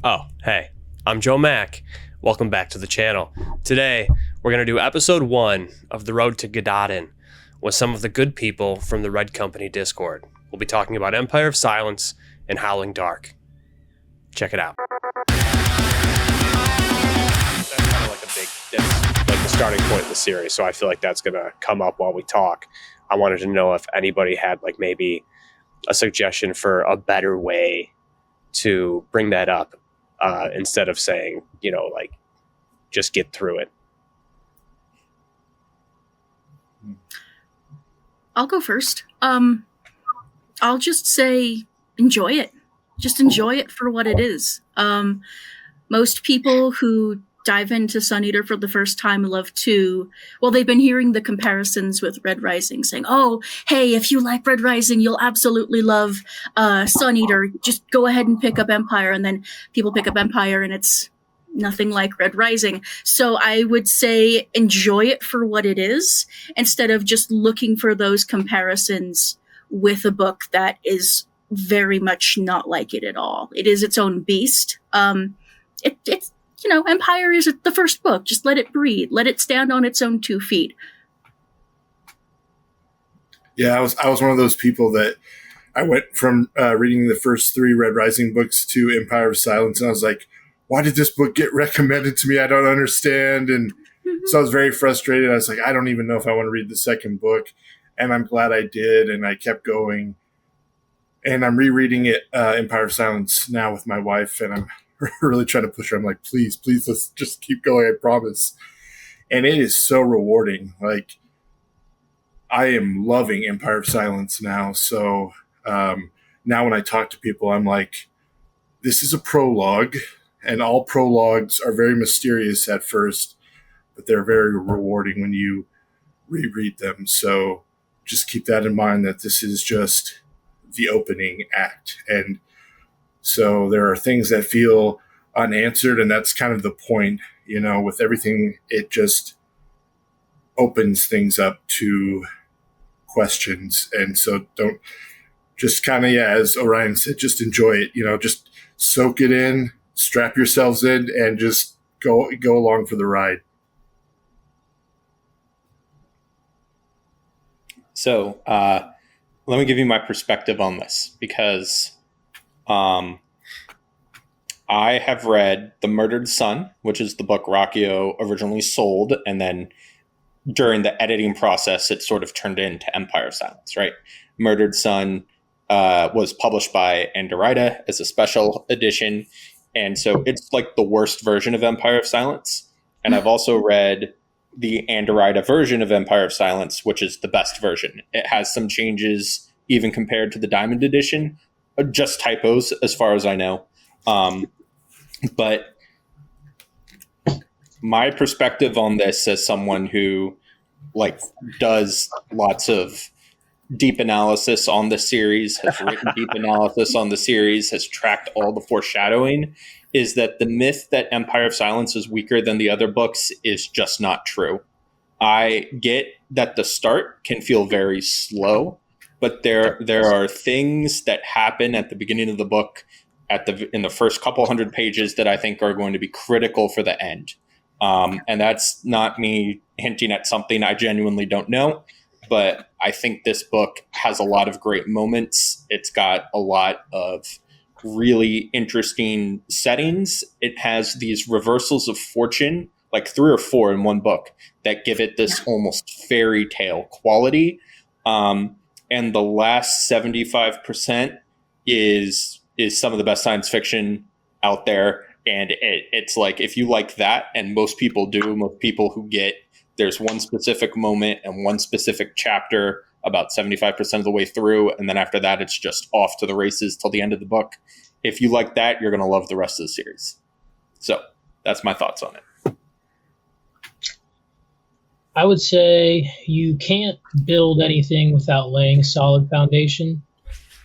Oh, hey, I'm Joe Mack. Welcome back to the channel. Today, we're going to do episode 1 of the Road to Gododdin with some of the good people from the Red Company Discord. We'll be talking about Empire of Silence and Howling Dark. Check it out. That's kind of like that's like the starting point in the series, so I feel like that's going to come up while we talk. I wanted to know if anybody had like maybe a suggestion for a better way to bring that up instead of saying, like, just get through it. I'll go first. I'll just say enjoy it. Just enjoy it for what it is. Most people who dive into Sun Eater for the first time love to, they've been hearing the comparisons with Red Rising, saying, oh, hey, if you like Red Rising, you'll absolutely love Sun Eater. Just go ahead and pick up Empire. And then people pick up Empire and it's nothing like Red Rising. So I would say enjoy it for what it is instead of just looking for those comparisons with a book that is very much not like it at all. It is its own beast. It's Empire is the first book. Just let it breathe. Let it stand on its own 2 feet. Yeah, I was one of those people that I went from reading the first 3 Red Rising books to Empire of Silence, and I was like, why did this book get recommended to me? I don't understand. And so I was very frustrated. I was like, I don't even know if I want to read the second book. And I'm glad I did, and I kept going. And I'm rereading it, Empire of Silence, now with my wife, and I'm really trying to push her. I'm like, please, let's just keep going, I promise. And it is so rewarding. Like, I am loving Empire of Silence now. So now when I talk to people, I'm like, this is a prologue, and all prologues are very mysterious at first, but they're very rewarding when you reread them. So just keep that in mind, that this is just the opening act. And so there are things that feel unanswered, and that's kind of the point, with everything. It just opens things up to questions. And so don't just kind of, as Orion said, just enjoy it, just soak it in, strap yourselves in, and just go along for the ride. So let me give you my perspective on this, because I have read The Murdered Sun, which is the book Ruocchio originally sold, and then during the editing process, it sort of turned into Empire of Silence, right? Murdered Sun was published by Anderida as a special edition, and so it's like the worst version of Empire of Silence. And I've also read the Anderida version of Empire of Silence, which is the best version. It has some changes even compared to the Diamond edition, just typos as far as I know. But my perspective on this, as someone who does lots of deep analysis on the series, has written deep analysis on the series, has tracked all the foreshadowing, is that the myth that Empire of Silence is weaker than the other books is just not true. I get that the start can feel very slow, but there are things that happen at the beginning of the book, in the first couple hundred pages, that I think are going to be critical for the end. And that's not me hinting at something I genuinely don't know, but I think this book has a lot of great moments. It's got a lot of really interesting settings. It has these reversals of fortune, like 3 or 4 in one book, that give it this almost fairy tale quality. And the last 75% is some of the best science fiction out there. And it's like, if you like that, and most people do, most people who get, there's one specific moment and one specific chapter about 75% of the way through, and then after that, it's just off to the races till the end of the book. If you like that, you're going to love the rest of the series. So that's my thoughts on it. I would say you can't build anything without laying a solid foundation.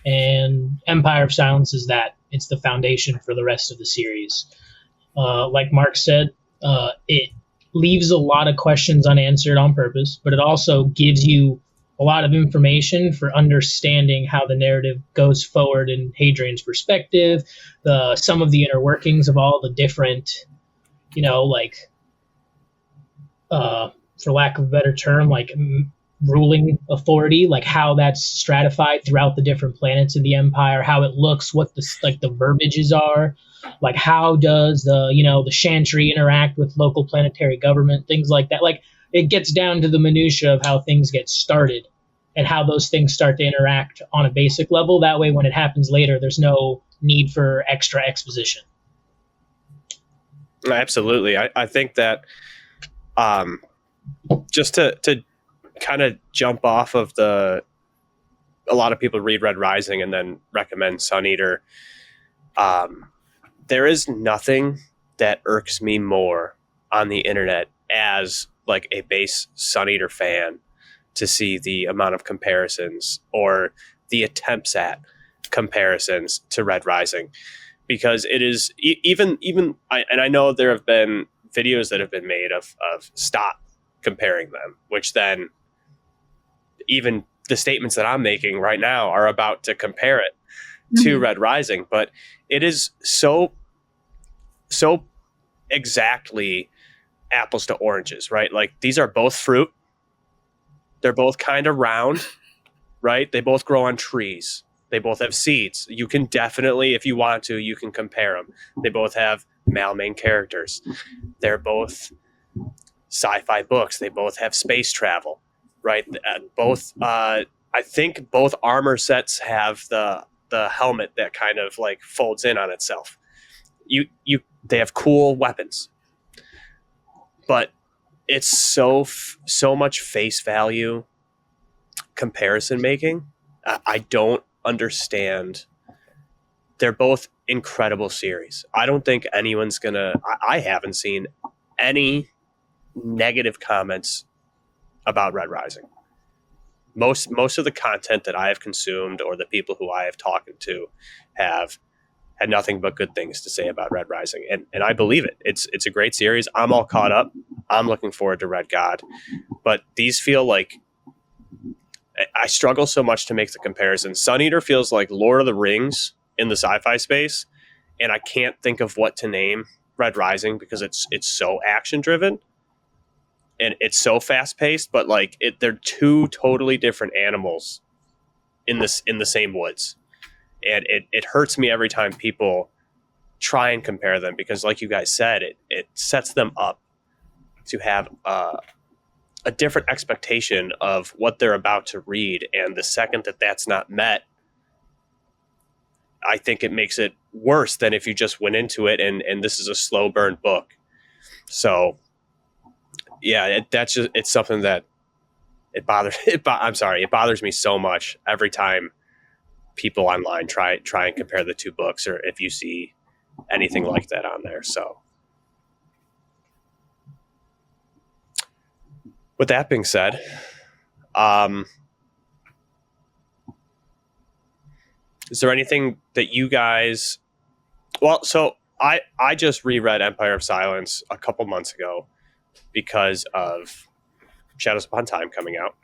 And Empire of Silence is that. It's the foundation for the rest of the series. Like Mark said, it leaves a lot of questions unanswered on purpose, but it also gives you a lot of information for understanding how the narrative goes forward in Hadrian's perspective, some of the inner workings of all the different, for lack of a better term, ruling authority, like how that's stratified throughout the different planets of the empire, how it looks, what the verbiages are, like how does the chantry interact with local planetary government, things like that. Like it gets down to the minutia of how things get started and how those things start to interact on a basic level. That way, when it happens later, there's no need for extra exposition. Absolutely. I think that just to kind of jump off of a lot of people read Red Rising and then recommend Sun Eater. There is nothing that irks me more on the internet as like a base Sun Eater fan to see the amount of comparisons or the attempts at comparisons to Red Rising, because it is I know there have been videos that have been made of stop comparing them, which then even the statements that I'm making right now are about to compare it to Red Rising, but it is so exactly apples to oranges, right? Like these are both fruit. They're both kind of round, right? They both grow on trees. They both have seeds. You can definitely, if you want to, you can compare them. They both have male main characters. They're both sci-fi books. They both have space travel, right? I think both armor sets have the helmet that kind of like folds in on itself. They have cool weapons, but it's so much face value comparison making. I don't understand. They're both incredible series. I don't think anyone's I haven't seen any negative comments about Red Rising. Most of the content that I have consumed or the people who I have talked to have had nothing but good things to say about Red Rising. And I believe it. It's a great series. I'm all caught up. I'm looking forward to Red God. But these feel like I struggle so much to make the comparison. Sun Eater feels like Lord of the Rings in the sci-fi space, and I can't think of what to name Red Rising because it's so action driven and it's so fast paced. But like they're two totally different animals in the same woods, and it hurts me every time people try and compare them because, like you guys said, it sets them up to have a different expectation of what they're about to read. And the second that that's not met, I think it makes it worse than if you just went into it and this is a slow burn book. So yeah, it's something that it bothers me so much every time people online try and compare the two books, or if you see anything like that on there. So with that being said, is there anything that you guys... Well, so I just reread Empire of Silence a couple months ago because of Shadows Upon Time coming out.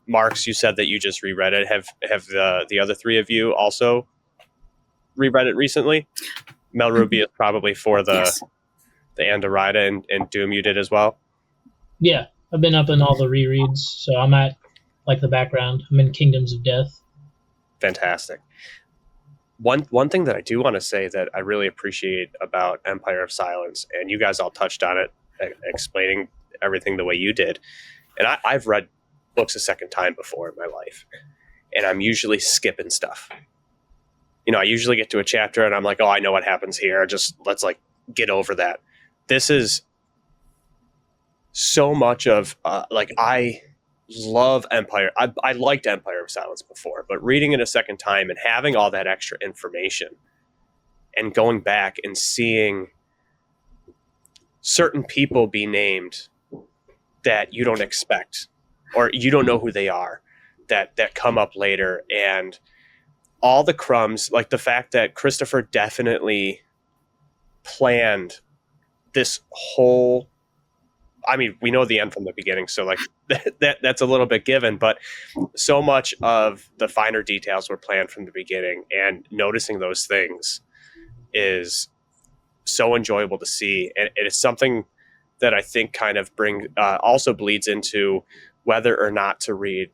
Marx, you said that you just reread it. Have the other three of you also reread it recently? Malrubius probably for the Andorida, and Doom you did as well? Yeah, I've been up in all the rereads, so I'm at like the background. I'm in Kingdoms of Death. Fantastic. One thing that I do want to say that I really appreciate about Empire of Silence, and you guys all touched on it, explaining everything the way you did, and I've read books a second time before in my life, and I'm usually skipping stuff. I usually get to a chapter and I'm like, oh, I know what happens here. Just let's like get over that. This is so much of I love Empire. I liked Empire of Silence before, but reading it a second time and having all that extra information and going back and seeing certain people be named that you don't expect or you don't know who they are, that come up later, and all the crumbs, like the fact that Christopher definitely planned this whole I mean, we know the end from the beginning, so like that's a little bit given, but so much of the finer details were planned from the beginning, and noticing those things is so enjoyable to see. And it's something that I think kind of also bleeds into whether or not to read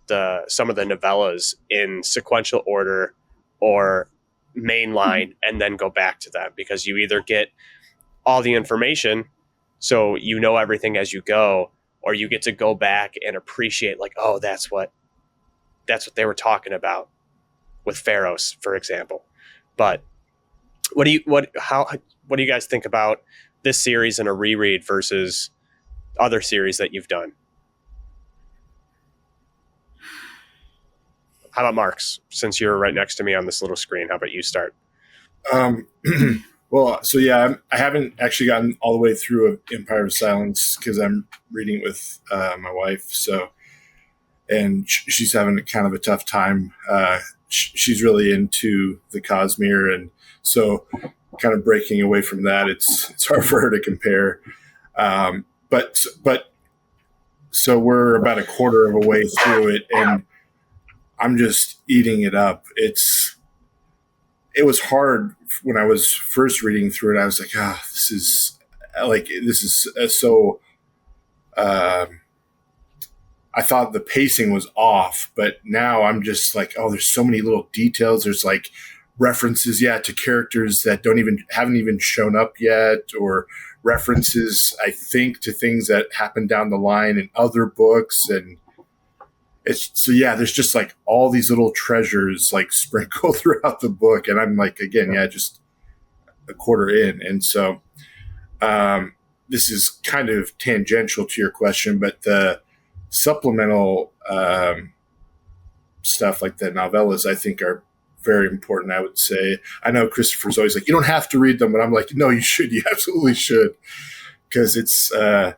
some of the novellas in sequential order or mainline and then go back to them, because you either get all the information, so you know everything as you go, or you get to go back and appreciate, like, oh, that's what they were talking about with Pharos, for example. But what do you guys think about this series in a reread versus other series that you've done? How about Marx? Since you're right next to me on this little screen, how about you start? Well, so yeah, I haven't actually gotten all the way through Empire of Silence because I'm reading it with my wife. So, and she's having kind of a tough time. She's really into the Cosmere, and so kind of breaking away from that, it's hard for her to compare. But so we're about a quarter of a way through it, and I'm just eating it up. It was hard when I was first reading through it. I was like, this is so. I thought the pacing was off, but now I'm just like, there's so many little details. There's like references, to characters that haven't even shown up yet, or references, I think, to things that happen down the line in other books. And there's just like all these little treasures like sprinkled throughout the book. And I'm like, again, just a quarter in. And so this is kind of tangential to your question, but the supplemental stuff like the novellas, I think, are very important, I would say. I know Christopher's always like, you don't have to read them, but I'm like, no, you should. You absolutely should. Because it's, I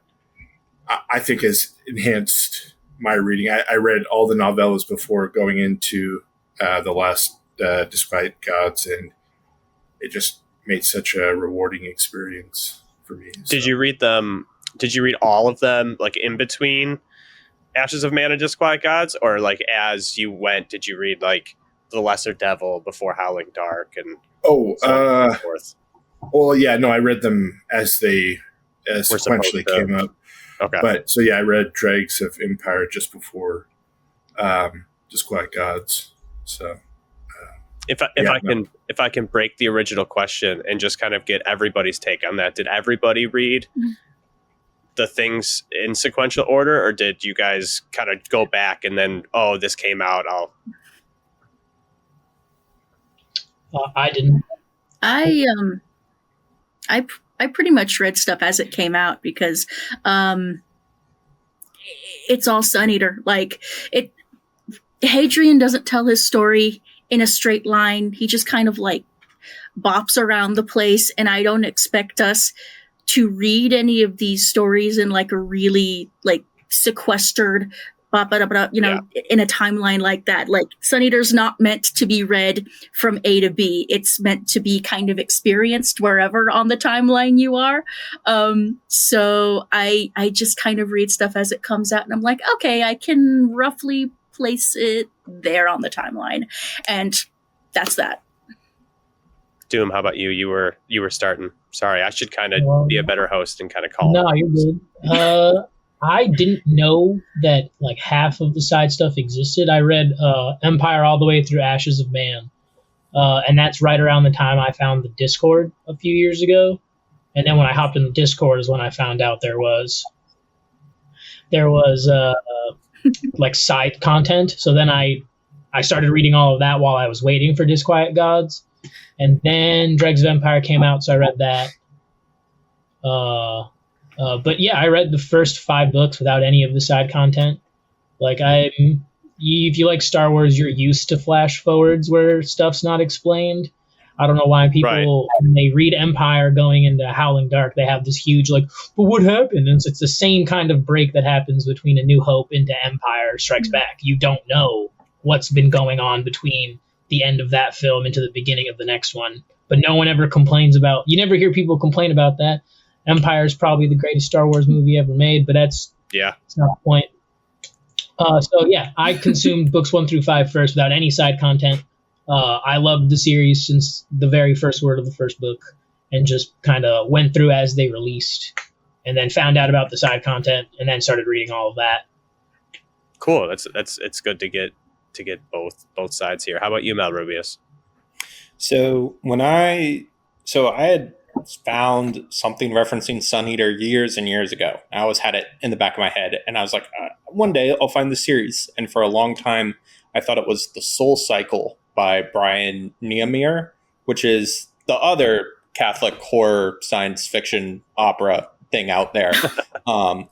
think, has enhanced my reading. I read all the novellas before going into the last Disquiet Gods, and it just made such a rewarding experience for me. Did you read them? Did you read all of them, like in between Ashes of Man and Disquiet Gods, or like as you went? Did you read like The Lesser Devil before Howling Dark and so forth? Well, yeah, no, I read them as they sequentially came up. Okay. But so I read Dregs of Empire just before Disquiet Gods. So if I can break the original question and just kind of get everybody's take on that, did everybody read the things in sequential order, or did you guys kind of go back and then, this came out, I didn't. I pretty much read stuff as it came out because it's all Sun Eater. Like Hadrian doesn't tell his story in a straight line. He just kind of like bops around the place, and I don't expect us to read any of these stories in like a really like sequestered in a timeline like that. Like Sun Eater's not meant to be read from A to B. It's meant to be kind of experienced wherever on the timeline you are. So I just kind of read stuff as it comes out, and I'm like, okay, I can roughly place it there on the timeline. And that's that. Doom, how about you? You were starting. Sorry, I should kind of be a better host and kind of call. No, you're good. I didn't know that like half of the side stuff existed. I read Empire all the way through Ashes of Man. And that's right around the time I found the Discord a few years ago. And then when I hopped in the Discord is when I found out there was like side content. So then I started reading all of that while I was waiting for Disquiet Gods. And then Dregs of Empire came out, so I read that. But yeah, I read the first 5 books without any of the side content. Like if you like Star Wars, you're used to flash forwards where stuff's not explained. I don't know why people, when they read Empire going into Howling Dark, they have this huge like, but what happened? And it's the same kind of break that happens between A New Hope into Empire Strikes Back. You don't know what's been going on between the end of that film into the beginning of the next one. But no one ever complains about, you never hear people complain about that. Empire is probably the greatest Star Wars movie ever made, but that's not the point. So yeah, I consumed books 1 through 5 first without any side content. I loved the series since the very first word of the first book, and just kind of went through as they released, and then found out about the side content, and then started reading all of that. Cool. It's good to get both sides here. How about you, Malrubius? So I had found something referencing Sun Eater years and years ago. I always had it in the back of my head, and I was like, one day I'll find the series. And for a long time, I thought it was The Soul Cycle by Brian Niemeier, which is the other Catholic horror science fiction opera thing out there,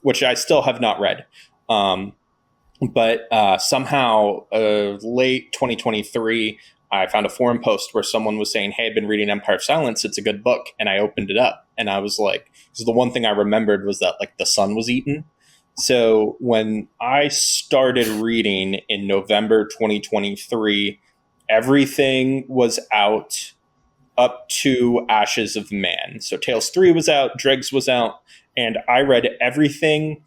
which I still have not read. But somehow, late 2023, I found a forum post where someone was saying, hey, I've been reading Empire of Silence. It's a good book. And I opened it up, and I was like, because the one thing I remembered was that like the sun was eaten. So when I started reading in November 2023, everything was out up to Ashes of Man. So Tales 3 was out, Dregs was out, and I read everything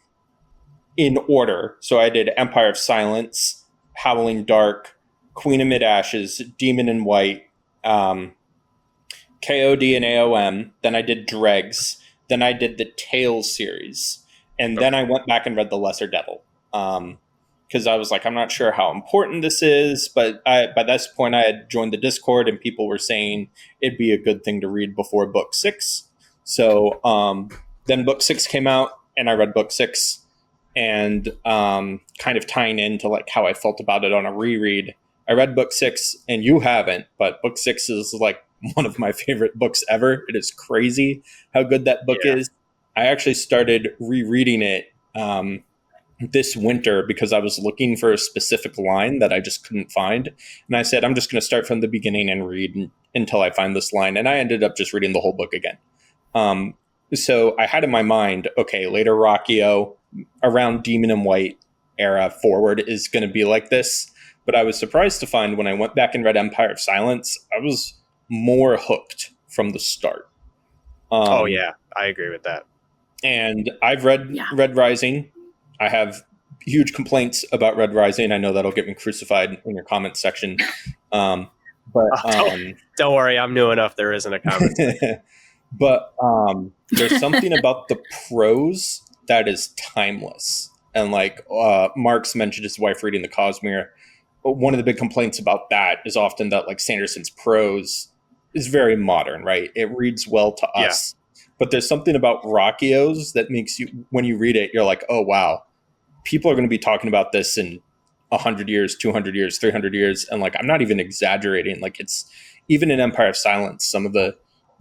in order. So I did Empire of Silence, Howling Dark, Queen Amid Ashes, Demon in White, KOD and AOM. Then I did Dregs. Then I did the Tales series. And then I went back and read The Lesser Devil. Because I was like, I'm not sure how important this is. But by this point, I had joined the Discord, and people were saying it'd be a good thing to read before book 6. So then book 6 came out, and I read book 6. And kind of tying into like how I felt about it on a reread, I read book 6, and you haven't, but book 6 is like one of my favorite books ever. It is crazy how good that book is. I actually started rereading it this winter because I was looking for a specific line that I just couldn't find. And I said, I'm just going to start from the beginning and read until I find this line. And I ended up just reading the whole book again. So I had in my mind, okay, later Ruocchio, around Demon in White era forward is going to be like this. But I was surprised to find when I went back and read Empire of Silence, I was more hooked from the start. Oh yeah, I agree with that. And I've read Red Rising. I have huge complaints about Red Rising. I know that'll get me crucified in your comments section. Don't worry, I'm new enough. There isn't a comment section. But there's something about the prose that is timeless. And like Marx mentioned his wife reading the Cosmere. One of the big complaints about that is often that like Sanderson's prose is very modern, right? It reads well to us. But there's something about Ruocchio's that makes you, when you read it, you're like, oh, wow, people are going to be talking about this in 100 years, 200 years, 300 years. And like, I'm not even exaggerating. Like it's, even in Empire of Silence, some of the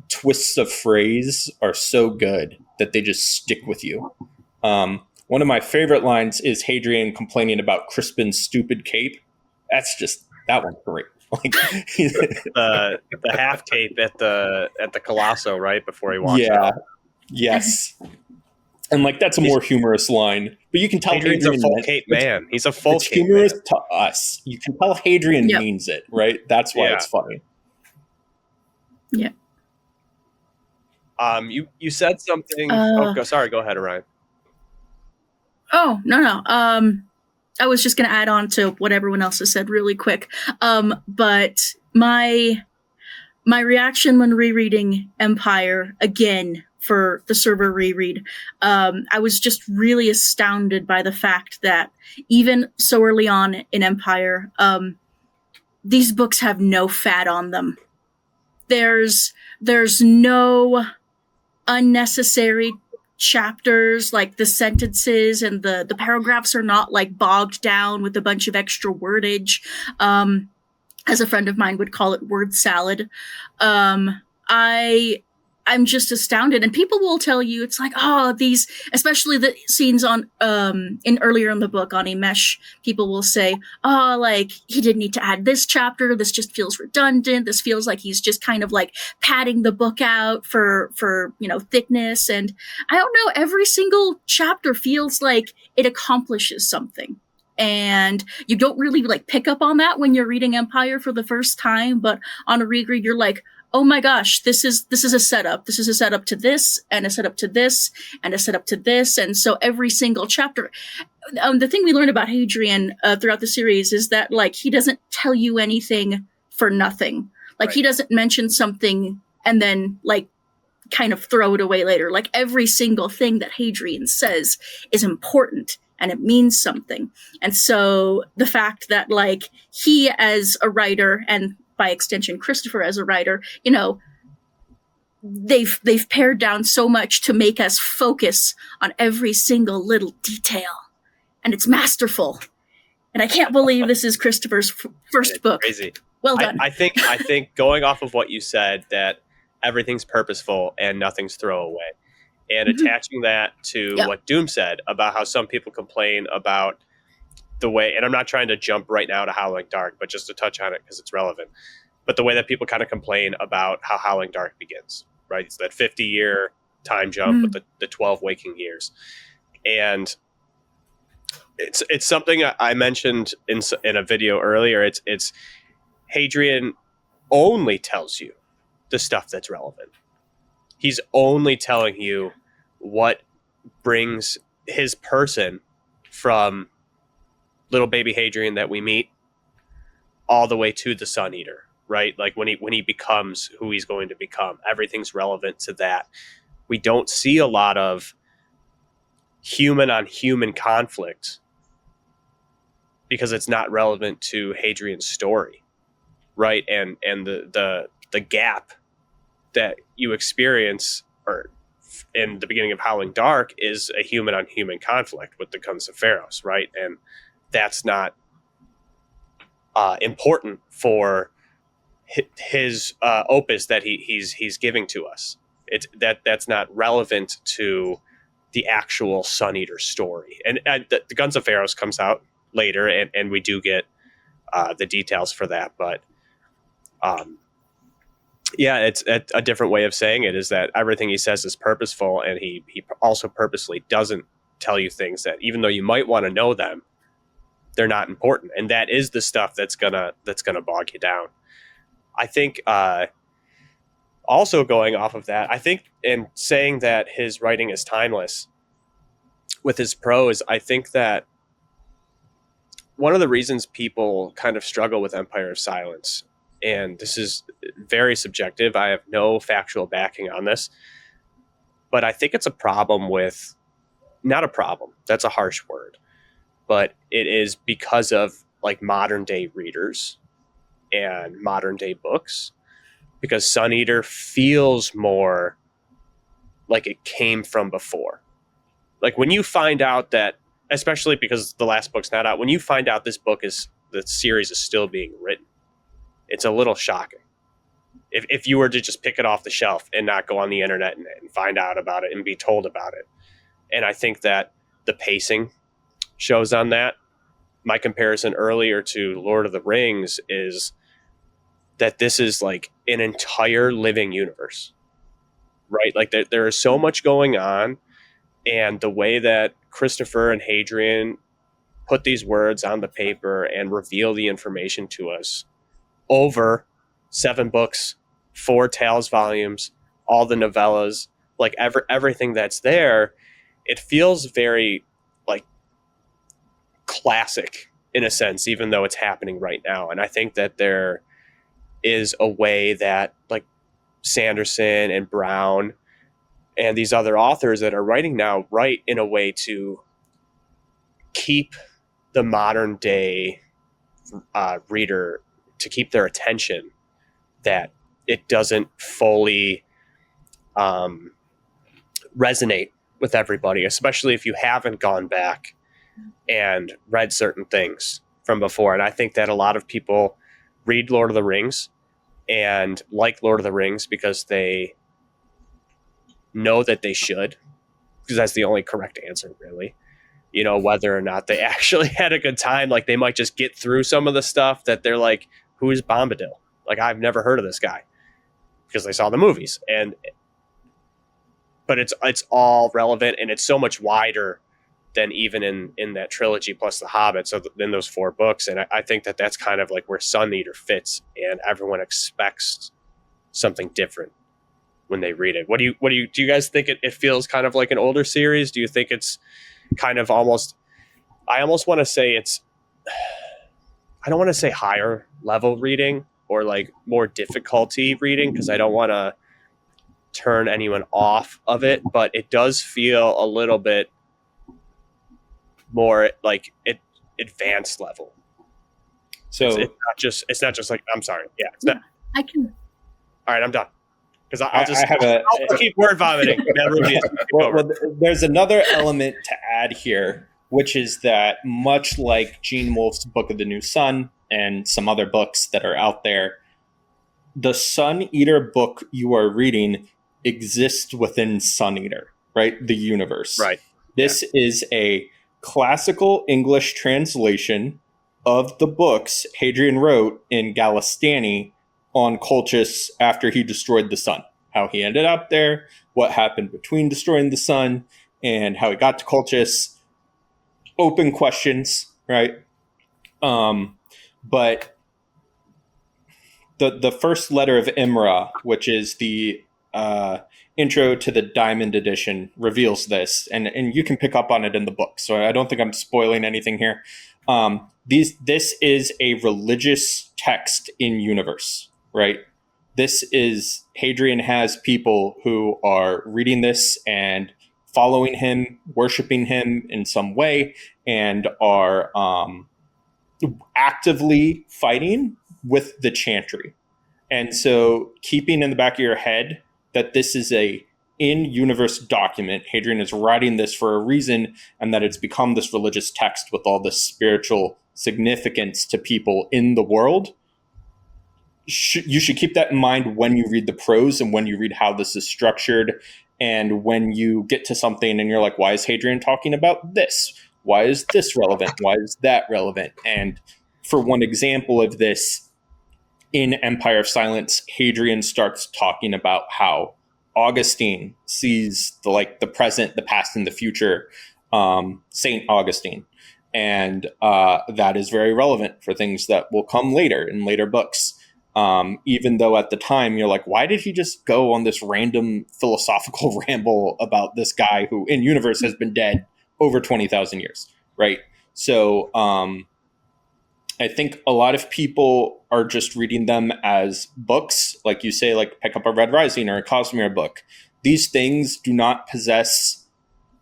twists of phrase are so good that they just stick with you. One of my favorite lines is Hadrian complaining about Crispin's stupid cape. That's just, that one's great. Like the half cape at the Colosso, right before he walks out. Yes. And like that's a more humorous line, but you can tell Hadrian's a full cape man. He's a full cape humorous man. to us. You can tell Hadrian means it, right? That's why it's funny. Yeah. You said something. Sorry. Go ahead, Orion. Oh no. I was just going to add on to what everyone else has said really quick. But my reaction when rereading Empire again for the server reread, I was just really astounded by the fact that even so early on in Empire, these books have no fat on them. There's no unnecessary chapters, like the sentences and the paragraphs are not like bogged down with a bunch of extra wordage. As a friend of mine would call it, word salad. I'm just astounded, and people will tell you it's like, oh, these, especially the scenes on in earlier in the book on Imesh, people will say, oh, like he didn't need to add this chapter. This just feels redundant. This feels like he's just kind of like padding the book out for thickness. And I don't know, every single chapter feels like it accomplishes something. And you don't really like pick up on that when you're reading Empire for the first time, but on a reread, you're like, oh my gosh, this is a setup. This is a setup to this, and a setup to this, and a setup to this. And so every single chapter, the thing we learn about Hadrian throughout the series is that, like, he doesn't tell you anything for nothing. Like, Right. he doesn't mention something and then, like, kind of throw it away later. Like, every single thing that Hadrian says is important and it means something. And so the fact that, like, he as a writer, and by extension Christopher as a writer, you know, they've pared down so much to make us focus on every single little detail, and it's masterful. And I can't believe this is Christopher's first It's book. crazy. Well done. I think going off of what you said, that everything's purposeful and nothing's throwaway, and Mhm. attaching that to Yep. what Doom said about how some people complain about the way, and I'm not trying to jump right now to Howling Dark, but just to touch on it because it's relevant. But the way that people kind of complain about how Howling Dark begins, right? It's that 50-year time jump with the 12 waking years. And it's something I mentioned in a video earlier. It's Hadrian only tells you the stuff that's relevant. He's only telling you what brings his person from little baby Hadrian that we meet all the way to the Sun Eater, right? Like when he becomes who he's going to become, everything's relevant to that. We don't see a lot of human on human conflict because it's not relevant to Hadrian's story, right? And the gap that you experience or in the beginning of Howling Dark is a human on human conflict with the Guns of Pharos, right? And that's not important for his opus that he's giving to us. It's that's not relevant to the actual Sun Eater story. And the Guns of Pharos comes out later, and we do get the details for that. But yeah, it's a different way of saying it is that everything he says is purposeful, and he also purposely doesn't tell you things that, even though you might want to know them, they're not important. And that is the stuff that's gonna bog you down. I think also going off of that, I think in saying that his writing is timeless with his prose, I think that one of the reasons people kind of struggle with Empire of Silence, and this is very subjective, I have no factual backing on this, but I think it's a problem with, not a problem, that's a harsh word, but it is because of like modern day readers and modern day books, because Sun Eater feels more like it came from before. Like when you find out that, especially because the last book's not out, when you find out the series is still being written, it's a little shocking. If you were to just pick it off the shelf and not go on the internet and find out about it and be told about it. And I think that the pacing shows on that. My comparison earlier to Lord of the Rings is that this is like an entire living universe, right? Like there is so much going on, and the way that Christopher and Hadrian put these words on the paper and reveal the information to us over 7 books, 4 Tales volumes, all the novellas, like everything that's there, it feels very like classic in a sense, even though it's happening right now. And I think that there is a way that like Sanderson and Brown and these other authors that are writing now write in a way to keep the modern day reader, to keep their attention, that it doesn't fully resonate with everybody, especially if you haven't gone back and read certain things from before. And I think that a lot of people read Lord of the Rings and like Lord of the Rings because they know that they should, because that's the only correct answer, really. You know, whether or not they actually had a good time, like they might just get through some of the stuff that they're like, who is Bombadil? Like, I've never heard of this guy, because they saw the movies. But it's all relevant, and it's so much wider than even in that trilogy plus The Hobbit. So in those 4 books, and I think that that's kind of like where Sun Eater fits, and everyone expects something different when they read it. Do you guys think it feels kind of like an older series? Do you think it's kind of I almost want to say I don't want to say higher level reading or like more difficulty reading, because I don't want to turn anyone off of it, but it does feel a little bit more like advanced level. So it's not just like, I'm sorry. Yeah. It's not. I can. All right. I'm done. Because I'll keep word vomiting. Well, there's another element to add here, which is that much like Gene Wolfe's Book of the New Sun and some other books that are out there, the Sun Eater book you are reading exists within Sun Eater, right? The universe. Right. This is a classical English translation of the books Hadrian wrote in Galistani on Colchis after he destroyed the sun. How he ended up there, what happened between destroying the sun, and how he got to Colchis. Open questions, right? But the first letter of Imra, which is the intro to the Diamond Edition, reveals this, and you can pick up on it in the book. So I don't think I'm spoiling anything here. This is a religious text in universe, right? This is Hadrian has people who are reading this and following him, worshiping him in some way, and are actively fighting with the chantry. And so keeping in the back of your head that this is a in-universe document, Hadrian is writing this for a reason, and that it's become this religious text with all this spiritual significance to people in the world. You should keep that in mind when you read the prose and when you read how this is structured, and when you get to something and you're like, why is Hadrian talking about this? Why is this relevant? Why is that relevant? And for one example of this, in Empire of Silence, Hadrian starts talking about how Augustine sees the present, the past, and the future, Saint Augustine. And that is very relevant for things that will come later in later books. Even though at the time you're like, why did he just go on this random philosophical ramble about this guy who in universe has been dead over 20,000 years, right? So I think a lot of people are just reading them as books, like you say, like pick up a Red Rising or a Cosmere book. These things do not possess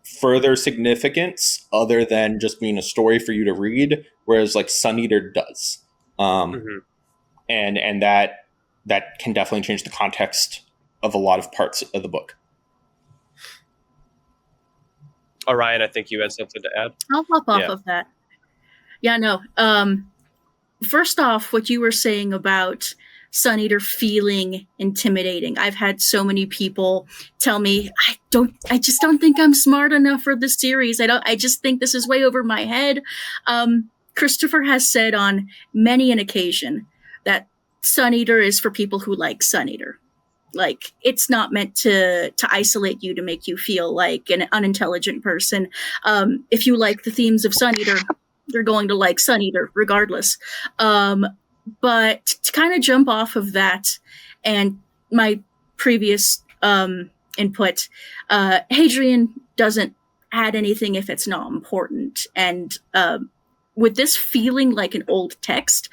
further significance other than just being a story for you to read, whereas like Sun Eater does. And that can definitely change the context of a lot of parts of the book. Orion, I think you had something to add. I'll hop off of that. Yeah, no. First off, what you were saying about Sun Eater feeling intimidating. I've had so many people tell me, I just don't think I'm smart enough for this series. I just think this is way over my head. Christopher has said on many an occasion that Sun Eater is for people who like Sun Eater. Like, it's not meant to isolate you, to make you feel like an unintelligent person. If you like the themes of Sun Eater, you're going to like Sun Eater regardless. But to kind of jump off of that and my previous input, Hadrian doesn't add anything if it's not important. And with this feeling like an old text,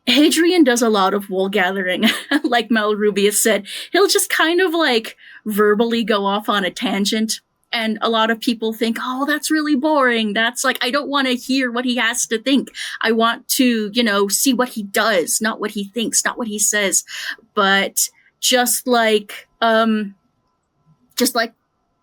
Hadrian does a lot of wool gathering. Like Malrubius said, he'll just kind of like verbally go off on a tangent. And a lot of people think, oh, that's really boring. That's like, I don't want to hear what he has to think. I want to, see what he does, not what he thinks, not what he says. But just like the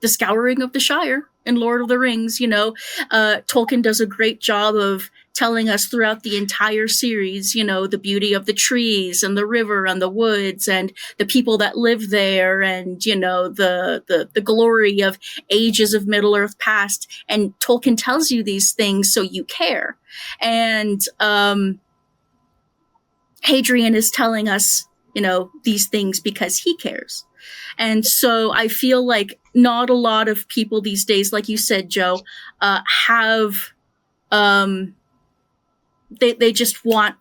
Scouring of the Shire in Lord of the Rings, Tolkien does a great job of telling us throughout the entire series, the beauty of the trees and the river and the woods and the people that live there and, the glory of ages of Middle-earth past. And Tolkien tells you these things so you care. And Hadrian is telling us, these things because he cares. And so I feel like not a lot of people these days, like you said, Joe, have They just want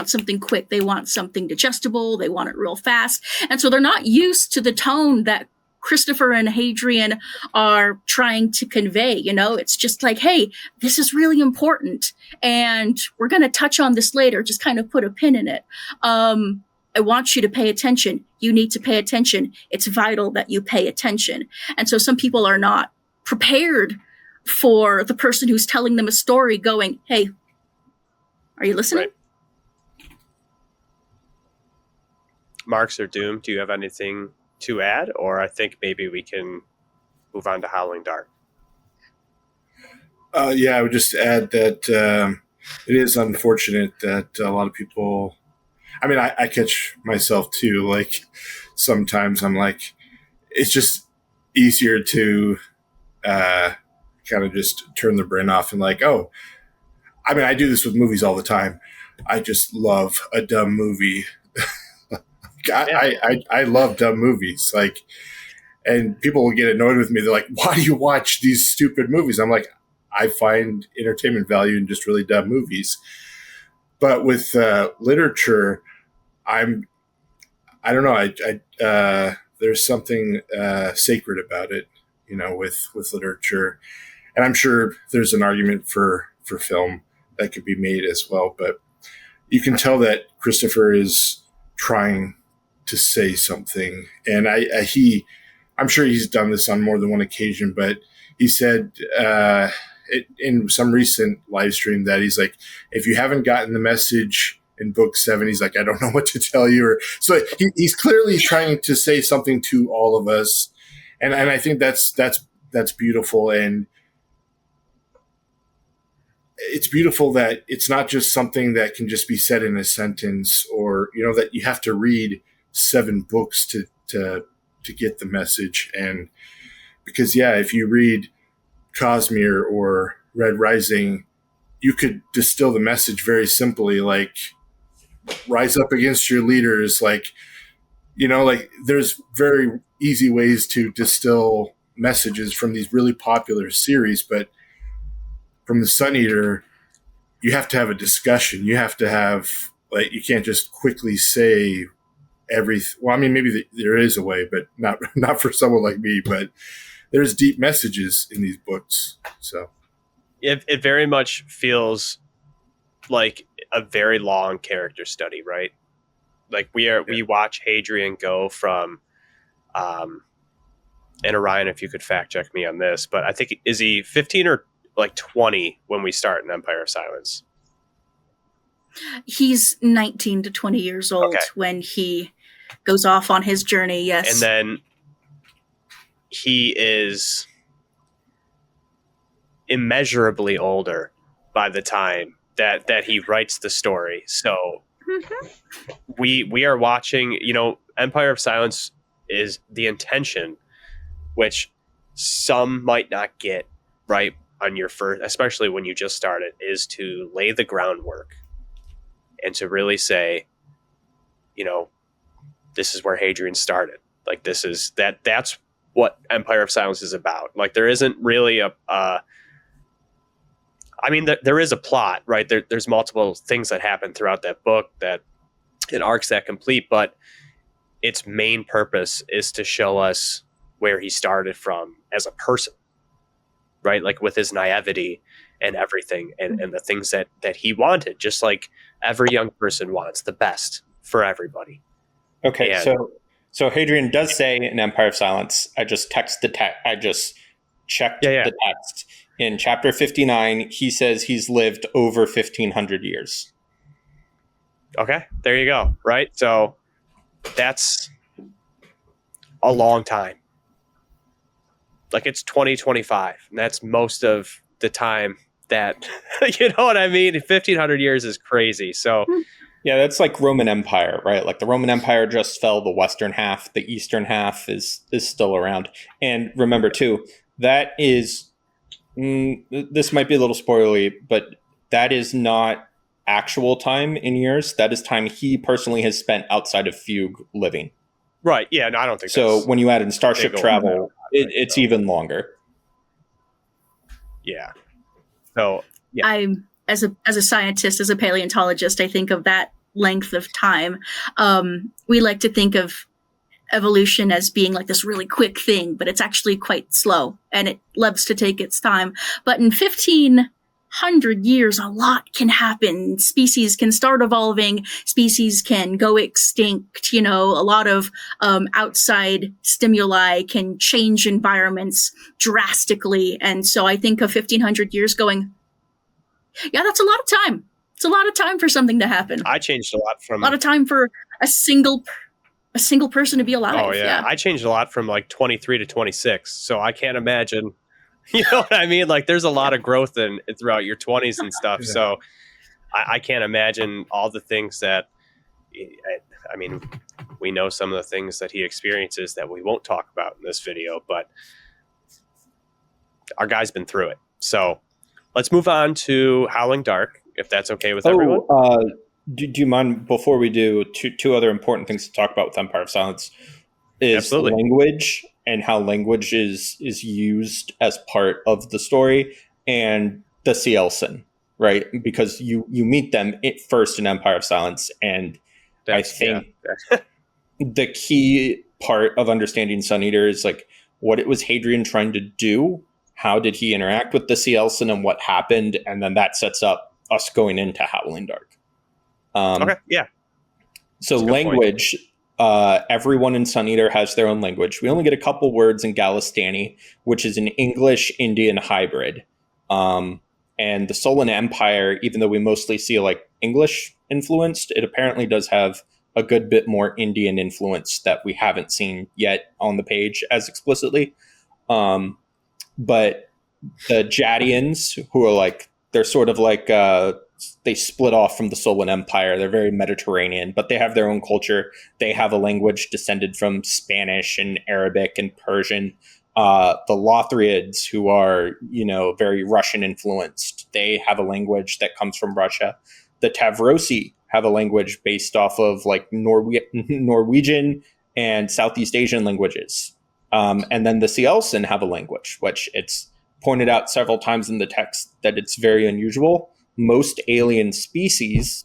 something quick. They want something digestible. They want it real fast. And so they're not used to the tone that Christopher and Hadrian are trying to convey. It's just like, hey, this is really important, and we're going to touch on this later. Just kind of put a pin in it. I want you to pay attention. You need to pay attention. It's vital that you pay attention. And so some people are not prepared for the person who's telling them a story going, hey, are you listening? Right. Marx or Doom, do you have anything to add? Or I think maybe we can move on to Howling Dark. Yeah, I would just add that it is unfortunate that a lot of people, I mean, I catch myself too, like sometimes I'm like, it's just easier to kind of just turn the brain off and like, oh, I mean, I do this with movies all the time. I just love a dumb movie. I love dumb movies. Like, and people will get annoyed with me. They're like, why do you watch these stupid movies? I'm like, I find entertainment value in just really dumb movies. But with literature, I don't know. There's something sacred about it, with literature. And I'm sure there's an argument for film that could be made as well. But you can tell that Christopher is trying to say something. And I'm sure he's done this on more than one occasion, but he said in some recent live stream that he's like, if you haven't gotten the message in book 7, he's like, I don't know what to tell you. So he's clearly trying to say something to all of us. And I think that's beautiful. And it's beautiful that it's not just something that can just be said in a sentence, or, that you have to read 7 books to get the message. And because, if you read Cosmere or Red Rising, you could distill the message very simply, like, rise up against your leaders. Like, there's very easy ways to distill messages from these really popular series, but from the Sun Eater, you have to have a discussion. You have to have, like, you can't just quickly say everything. Well, I mean, maybe there is a way, but not for someone like me. But there's deep messages in these books. So it very much feels like a very long character study, right? Like we watch Hadrian go from, and Orion, if you could fact check me on this, but I think, is he 15 or like 20 when we start in Empire of Silence? He's 19 to 20 years old when he goes off on his journey, yes. And then he is immeasurably older by the time that he writes the story. So we are watching, Empire of Silence is the intention, which some might not get right on your first, especially when you just started, is to lay the groundwork and to really say, this is where Hadrian started. Like, that's what Empire of Silence is about. Like, there isn't really there is a plot, right? There's multiple things that happen throughout that book, and arcs that complete, but its main purpose is to show us where he started from as a person, right? Like, with his naivety and everything, and the things that he wanted, just like every young person wants the best for everybody. Okay, so Hadrian does say in Empire of Silence, I just checked the text. In chapter 59, he says he's lived over 1,500 years. Okay, there you go, right? So that's a long time. Like, it's 2025, and that's most of the time that, you know what I mean? 1,500 years is crazy. So yeah, that's like Roman Empire, right? Like, the Roman Empire just fell. The western half, the eastern half is still around. And remember too, that is, this might be a little spoilery, but that is not actual time in years. That is time he personally has spent outside of Fugue living. Right. Yeah. No, I don't think so. When you add in starship travel, it's even longer. Yeah. So yeah. as a scientist, as a paleontologist, I think of that length of time. We like to think of evolution as being like this really quick thing, but it's actually quite slow and it loves to take its time. But in 1,500 years, a lot can happen. Species can start evolving, species can go extinct, a lot of outside stimuli can change environments drastically. And so I think of 1,500 years going, yeah, that's a lot of time. It's a lot of time for something to happen. I changed a lot from a lot of time for a single person to be alive. Oh yeah. I changed a lot from like 23 to 26. So I can't imagine, you know what I mean? Like there's a lot of growth throughout your 20s and stuff. Yeah. So I can't imagine all the things that, I mean, we know some of the things that he experiences that we won't talk about in this video, but our guy's been through it. So let's move on to Howling Dark, if that's okay with everyone. Do you mind, before we do, two other important things to talk about with Empire of Silence is Absolutely. language and how language is used as part of the story, and the Cielsen, right? Because you meet them first in Empire of Silence, and I think the key part of understanding Sun Eater is like what it was Hadrian trying to do, how did he interact with the Cielsen, and what happened, and then that sets up us going into Howling Dark. Okay, yeah. So language, everyone in Sun Eater has their own language. We only get a couple words in Galistani, which is an English-Indian hybrid. And the Solan Empire, even though we mostly see like English influenced, it apparently does have a good bit more Indian influence that we haven't seen yet on the page as explicitly. But the Jadians, who are like, they're sort of like... they split off from the Solan Empire. They're very Mediterranean, but they have their own culture. They have a language descended from Spanish and Arabic and Persian. The Lothriids, who are, very Russian influenced, they have a language that comes from Russia. The Tavrosi have a language based off of like Norwegian and Southeast Asian languages. And then the Cielsen have a language, which it's pointed out several times in the text that it's very unusual. Most alien species,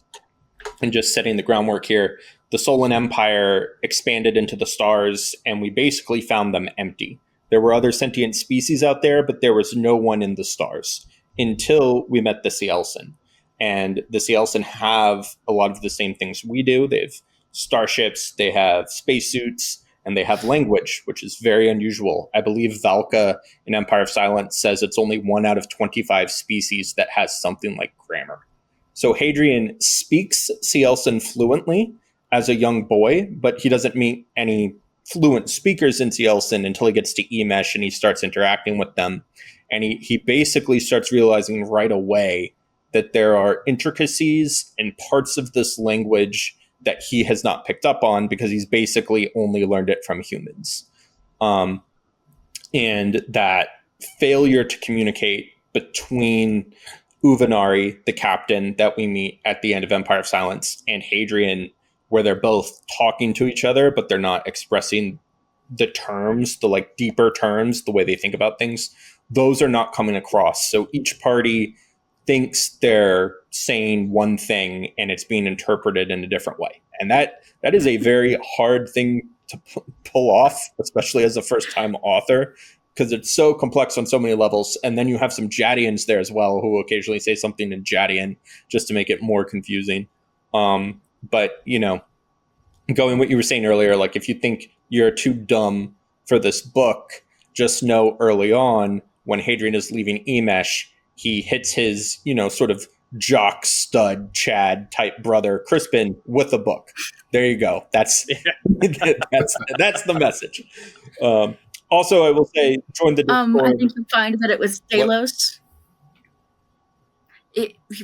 and just setting the groundwork here, the Solan Empire expanded into the stars, and we basically found them empty. There were other sentient species out there, but there was no one in the stars until we met the Cielsen. And the Cielsen have a lot of the same things we do. They have starships, they have spacesuits, and they have language, which is very unusual. I believe Valka in Empire of Silence says it's only 1 out of 25 species that has something like grammar. So Hadrian speaks Cielsen fluently as a young boy, but he doesn't meet any fluent speakers in Cielsen until he gets to Emesh and he starts interacting with them. And he basically starts realizing right away that there are intricacies and parts of this language that he has not picked up on because he's basically only learned it from humans. And that failure to communicate between Uvenari, the captain that we meet at the end of Empire of Silence, and Hadrian, where they're both talking to each other, but they're not expressing the terms, the like deeper terms, the way they think about things, those are not coming across. So each party thinks they're saying one thing and it's being interpreted in a different way. And that is a very hard thing to pull off, especially as a first-time author, because it's so complex on so many levels. And then you have some Jadians there as well who occasionally say something in Jadian just to make it more confusing. But, going what you were saying earlier, like if you think you're too dumb for this book, just know early on when Hadrian is leaving Emesh, he hits his, sort of jock stud Chad type brother Crispin with a book. There you go. That's the message. Also, I will say, join the Discord. I think you find that it was Delos.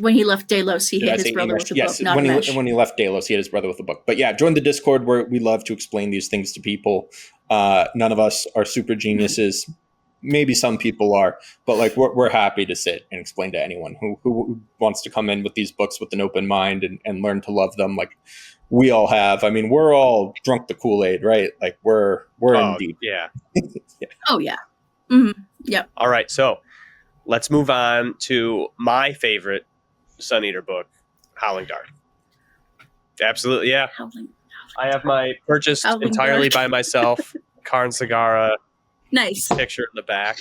When he left Delos, he hit his brother with a book. Not when he left Delos, he hit his brother with a book. But yeah, join the Discord where we love to explain these things to people. None of us are super geniuses. Maybe some people are, but like we're happy to sit and explain to anyone who wants to come in with these books with an open mind and learn to love them like we all have. I mean, we're all drunk the Kool-Aid, right? Like we're in deep. Yeah. Yeah. Oh yeah. Mm-hmm. Yep. All right, so let's move on to my favorite Sun Eater book, Howling Dark. Absolutely, yeah. Howling. I have my purchased Howling entirely Dark. by myself. Karn Sagara Nice. picture in the back.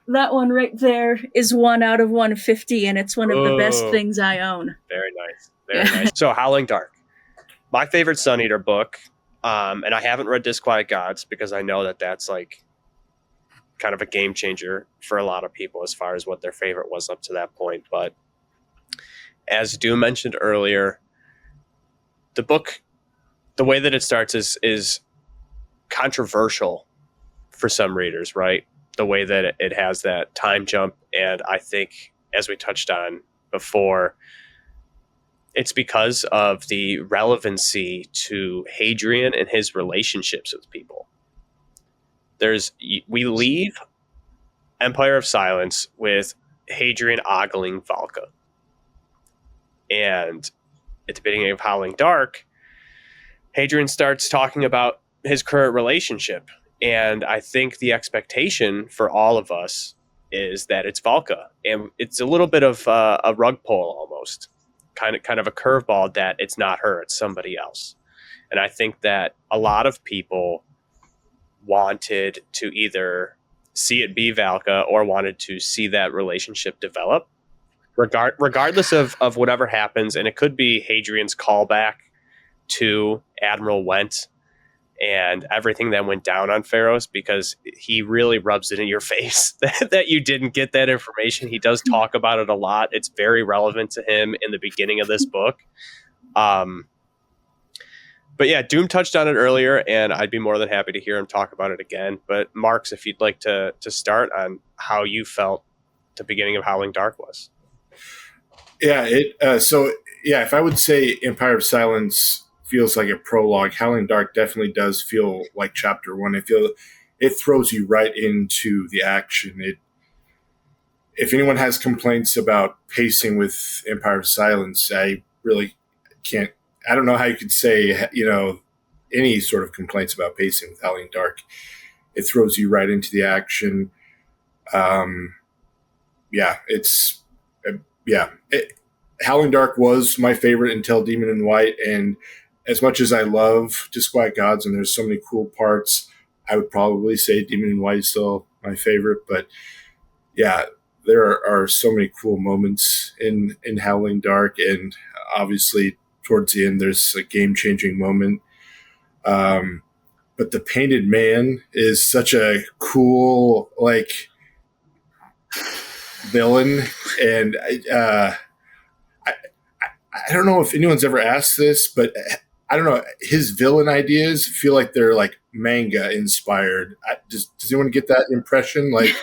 That one right there is 1 out of 150, and it's one of the best Ooh. things I own. Very nice. Very nice. So, Howling Dark. My favorite Sun Eater book, and I haven't read Disquiet Gods because I know that that's like kind of a game changer for a lot of people as far as what their favorite was up to that point. But as Doom mentioned earlier, the book, the way that it starts is controversial for some readers, right? The way that it has that time jump. And I think, as we touched on before, it's because of the relevancy to Hadrian and his relationships with people. We leave Empire of Silence with Hadrian ogling Valka. And at the beginning of Howling Dark, Hadrian starts talking about his current relationship. And I think the expectation for all of us is that it's Valka. And it's a little bit of a rug pull almost. Kind of a curveball that it's not her, it's somebody else. And I think that a lot of people wanted to either see it be Valka or wanted to see that relationship develop, regardless of whatever happens. And it could be Hadrian's callback to Admiral Went and everything that went down on Pharos, because he really rubs it in your face that you didn't get that information. He does talk about it a lot. It's very relevant to him in the beginning of this book. But yeah, Doom touched on it earlier, and I'd be more than happy to hear him talk about it again. But Marx, if you'd like to start on how you felt the beginning of Howling Dark was. Yeah, if I would say Empire of Silence feels like a prologue, Howling Dark definitely does feel like chapter 1. I feel it throws you right into the action. If anyone has complaints about pacing with Empire of Silence, I really can't. I don't know how you could say, any sort of complaints about pacing with Howling Dark. It throws you right into the action. Howling Dark was my favorite until Demon in White, and as much as I love Disquiet Gods and there's so many cool parts, I would probably say Demon in White is still my favorite. But yeah, there are so many cool moments in Howling Dark, and obviously towards the end there's a game-changing moment. But the Painted Man is such a cool, villain, and I don't know if anyone's ever asked this, but I don't know. His villain ideas feel like they're like manga inspired. Does anyone get that impression? Like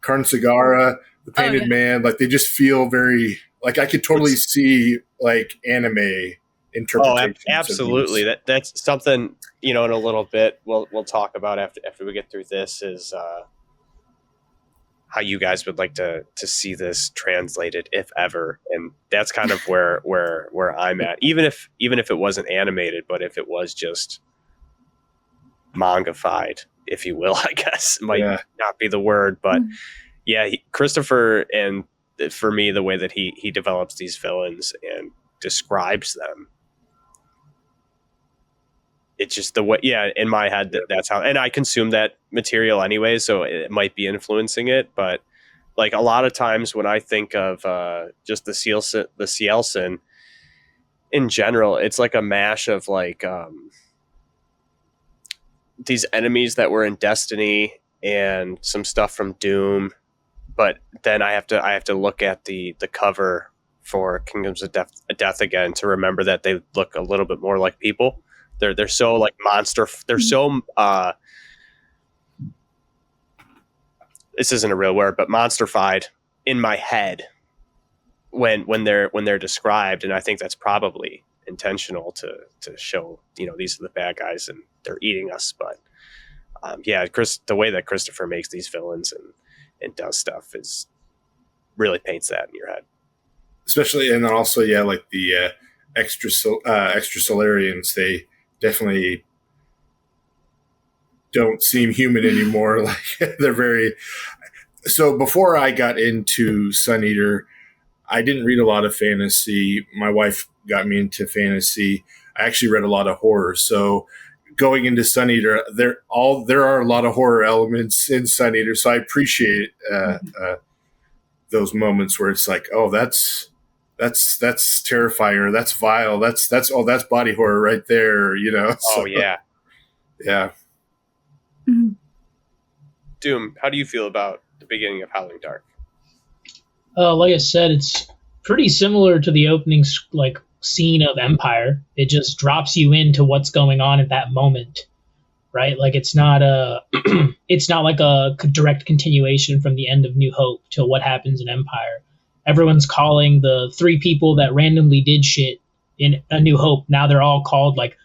Karn Sagara, the Painted Man, like they just feel very like I could totally see like anime interpretations. Oh, absolutely. That's something, in a little bit we'll talk about after we get through this is how you guys would like to see this translated, if ever. And that's kind of where I'm at. Even if it wasn't animated, but if it was just manga-fied, if you will, I guess might not be the word, but Christopher, and for me, the way that he develops these villains and describes them, it's just the way, in my head, that's how, and I consume that material anyway, so it might be influencing it. But like a lot of times when I think of just the Cielsen in general, it's like a mash of like these enemies that were in Destiny and some stuff from Doom. But then I have to look at the cover for Kingdoms of Death again to remember that they look a little bit more like people. They're so like monster. They're so this isn't a real word, but monsterfied in my head when they're described, and I think that's probably intentional to show these are the bad guys and they're eating us. But the way that Christopher makes these villains and does stuff is really paints that in your head. Especially, and then also like the extrasolarians, they definitely don't seem human anymore. Like they're very. So before I got into Sun Eater, I didn't read a lot of fantasy. My wife got me into fantasy. I actually read a lot of horror. So going into Sun Eater, there are a lot of horror elements in Sun Eater. So I appreciate those moments where it's like, oh, that's terrifying, or that's vile. That's body horror right there. So, Oh yeah. yeah. Mhm. Doom, how do you feel about the beginning of Howling Dark? Like I said, it's pretty similar to the opening scene of Empire. It just drops you into what's going on at that moment, right? Like it's not it's not like a direct continuation from the end of New Hope to what happens in Empire. Everyone's calling the 3 people that randomly did shit in A New Hope. Now they're all called like,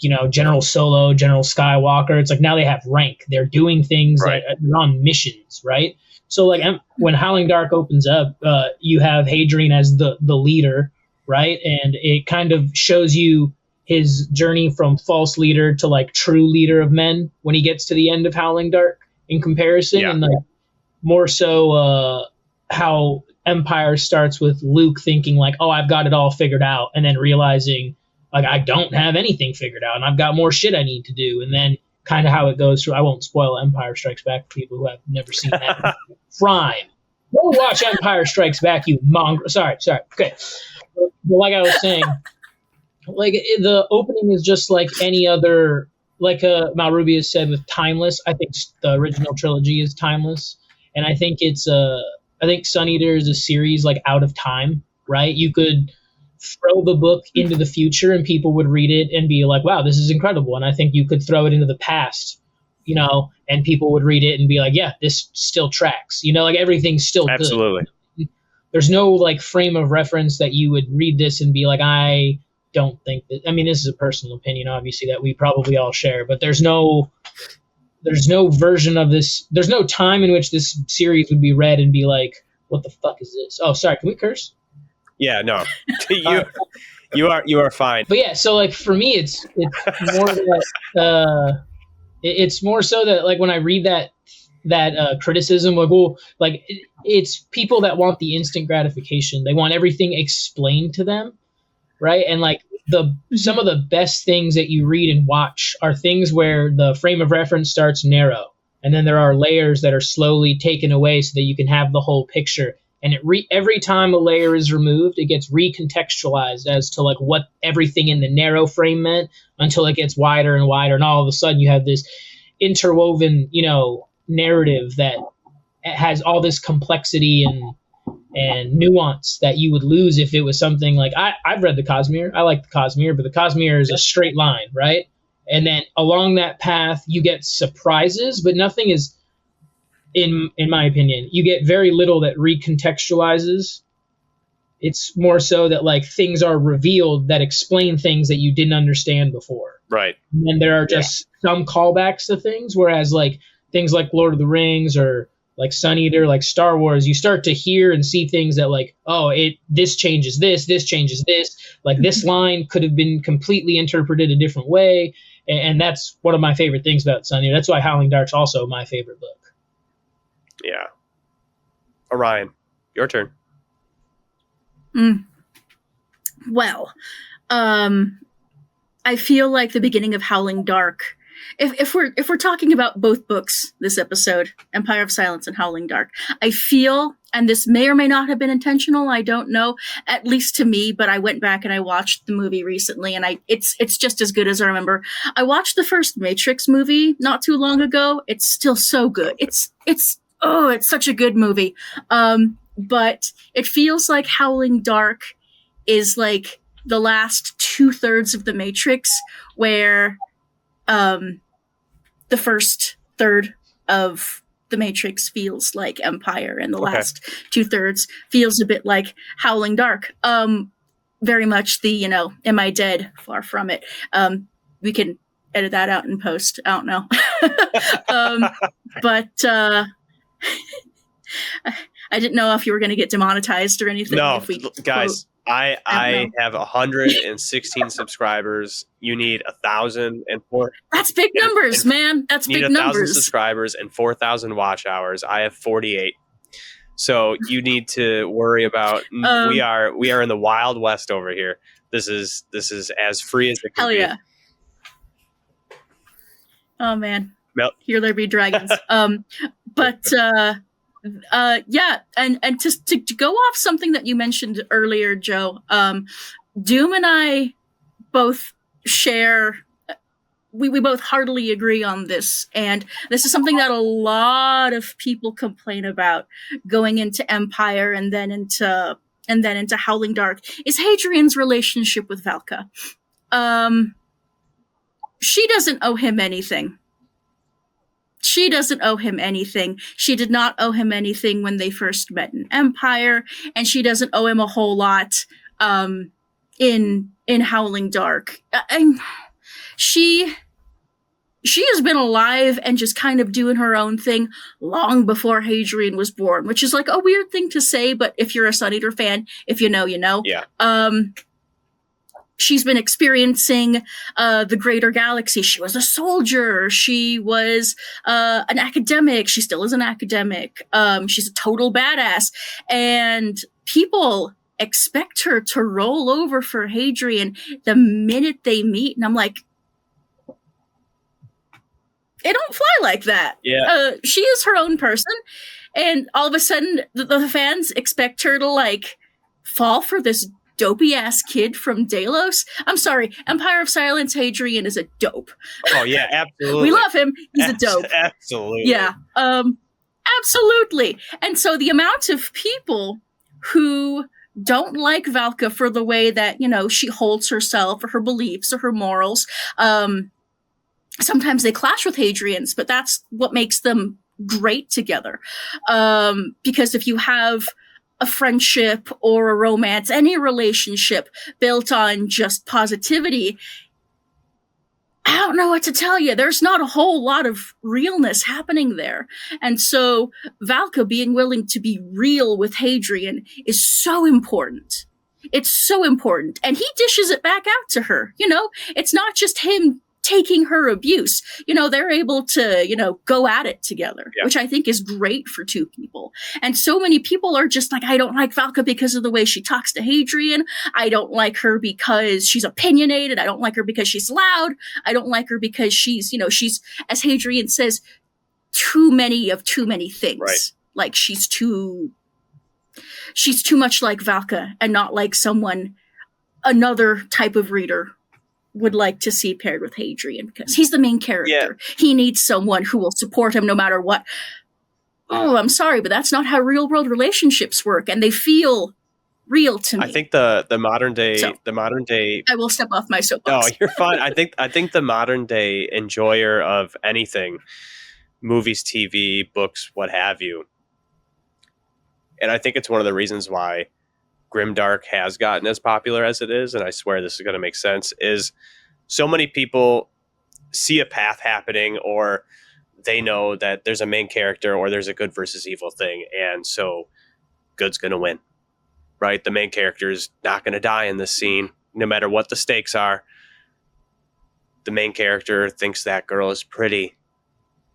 General Solo, General Skywalker. It's like now they have rank. They're doing things Right. that they're on missions, right? So like when Howling Dark opens up, you have Hadrian as the leader, right? And it kind of shows you his journey from false leader to like true leader of men when he gets to the end of Howling Dark in comparison. Yeah. And like more so how Empire starts with Luke thinking like, oh, I've got it all figured out, and then realizing like I don't have anything figured out and I've got more shit I need to do. And then kind of how it goes through. I won't spoil Empire Strikes Back for people who have never seen that. Prime. Go watch Empire Strikes Back, you mongrel. Sorry. Okay. But like I was saying, like the opening is just like any other, like Malrubius said with Timeless. I think the original trilogy is timeless. And I think I think Sun Eater is a series like out of time, right? You could throw the book into the future and people would read it and be like, wow, this is incredible. And I think you could throw it into the past, and people would read it and be like, yeah, this still tracks, like everything's still Absolutely. good. There's no like frame of reference that you would read this and be like, I don't think that, I mean, this is a personal opinion, obviously, that we probably all share, but there's no version of this. There's no time in which this series would be read and be like, what the fuck is this? Oh, sorry. Can we curse? Yeah, no. You are fine. But yeah, so like for me, it's more that it's more so that like when I read that criticism, like, well, like it's people that want the instant gratification. They want everything explained to them, right? And like some of the best things that you read and watch are things where the frame of reference starts narrow, and then there are layers that are slowly taken away so that you can have the whole picture. And every time a layer is removed, it gets recontextualized as to like what everything in the narrow frame meant until it gets wider and wider. And all of a sudden you have this interwoven, narrative that has all this complexity and nuance that you would lose if it was something like I've read the Cosmere. I like the Cosmere, but the Cosmere is a straight line, right? And then along that path, you get surprises, but nothing is, in my opinion, you get very little that recontextualizes. It's more so that like things are revealed that explain things that you didn't understand before. Right. And there are just some callbacks to things, whereas like things like Lord of the Rings or like Sun Eater, like Star Wars, you start to hear and see things that like, oh, this changes this changes this. Like this line could have been completely interpreted a different way. And that's one of my favorite things about Sun Eater. That's why Howling Dark's also my favorite book. Yeah. Orion, your turn. Well, I feel like the beginning of Howling Dark. If we're talking about both books this episode, Empire of Silence and Howling Dark, I feel, and this may or may not have been intentional, I don't know, at least to me, but I went back and I watched the movie recently, and it's just as good as I remember. I watched the first Matrix movie not too long ago. It's still so good. It's such a good movie. But it feels like Howling Dark is like the last 2/3 of the Matrix, where the first third of the Matrix feels like Empire, and the last 2/3 feels a bit like Howling Dark. Very much the, am I dead? Far from it. We can edit that out in post. I don't know. But I didn't know if you were going to get demonetized or anything. No, if we guys, I have 116 subscribers. You need 1,004. That's big numbers, man. That's big numbers. 1,000 subscribers and 4,000 watch hours. I have 48. So you need to worry about. We are in the Wild West over here. This is as free as it can Hell be. yeah. Oh man. Mel- Here there be dragons. Yeah, and to go off something that you mentioned earlier, Joe, Doom and I both share. We both heartily agree on this, and this is something that a lot of people complain about going into Empire and then into Howling Dark is Hadrian's relationship with Valka. She doesn't owe him anything. She doesn't owe him anything. She did not owe him anything when they first met in Empire, and she doesn't owe him a whole lot in Howling Dark. She has been alive and just kind of doing her own thing long before Hadrian was born, which is like a weird thing to say, but if you're a Sun Eater fan, if you know, you know. Yeah. She's been experiencing the greater galaxy. She was a soldier. She was an academic. She still is an academic. She's a total badass. And people expect her to roll over for Hadrian the minute they meet. And I'm like, it don't fly like that. Yeah. She is her own person. And all of a sudden, the fans expect her to, like, fall for this dopey-ass kid from Delos. I'm sorry, Empire of Silence Hadrian is a dope. Oh, yeah, absolutely. We love him. He's a dope. Absolutely. Yeah. Absolutely. And so the amount of people who don't like Valka for the way that, you know, she holds herself or her beliefs or her morals, sometimes they clash with Hadrian's, but that's what makes them great together. Because if you have a friendship or a romance, any relationship built on just positivity, I don't know what to tell you. There's not a whole lot of realness happening there. And so Valka being willing to be real with Hadrian is so important. It's so important. And he dishes it back out to her. You know, it's not just him taking her abuse. You know, they're able to, you know, go at it together, which I think is great for two people. And so many people are just like, I don't like Valka because of the way she talks to Hadrian. I don't like her because she's opinionated. I don't like her because she's loud. I don't like her because she's, you know, she's, as Hadrian says, too many things. Right. Like she's too much like Valka and not like someone another type of reader would like to see paired with Hadrian, because he's the main character. Yeah. He needs someone who will support him no matter what. Oh, I'm sorry, but that's not how real world relationships work, and they feel real to me. I think the modern day I will step off my soapbox. No, you're fine. I think the modern day enjoyer of anything, movies, TV, books, what have you, and I think it's one of the reasons why Grimdark has gotten as popular as it is, and I swear this is going to make sense, is so many people see a path happening, or they know that there's a main character or there's a good versus evil thing, and so good's going to win, right? The main character is not going to die in this scene, no matter what the stakes are. The main character thinks that girl is pretty.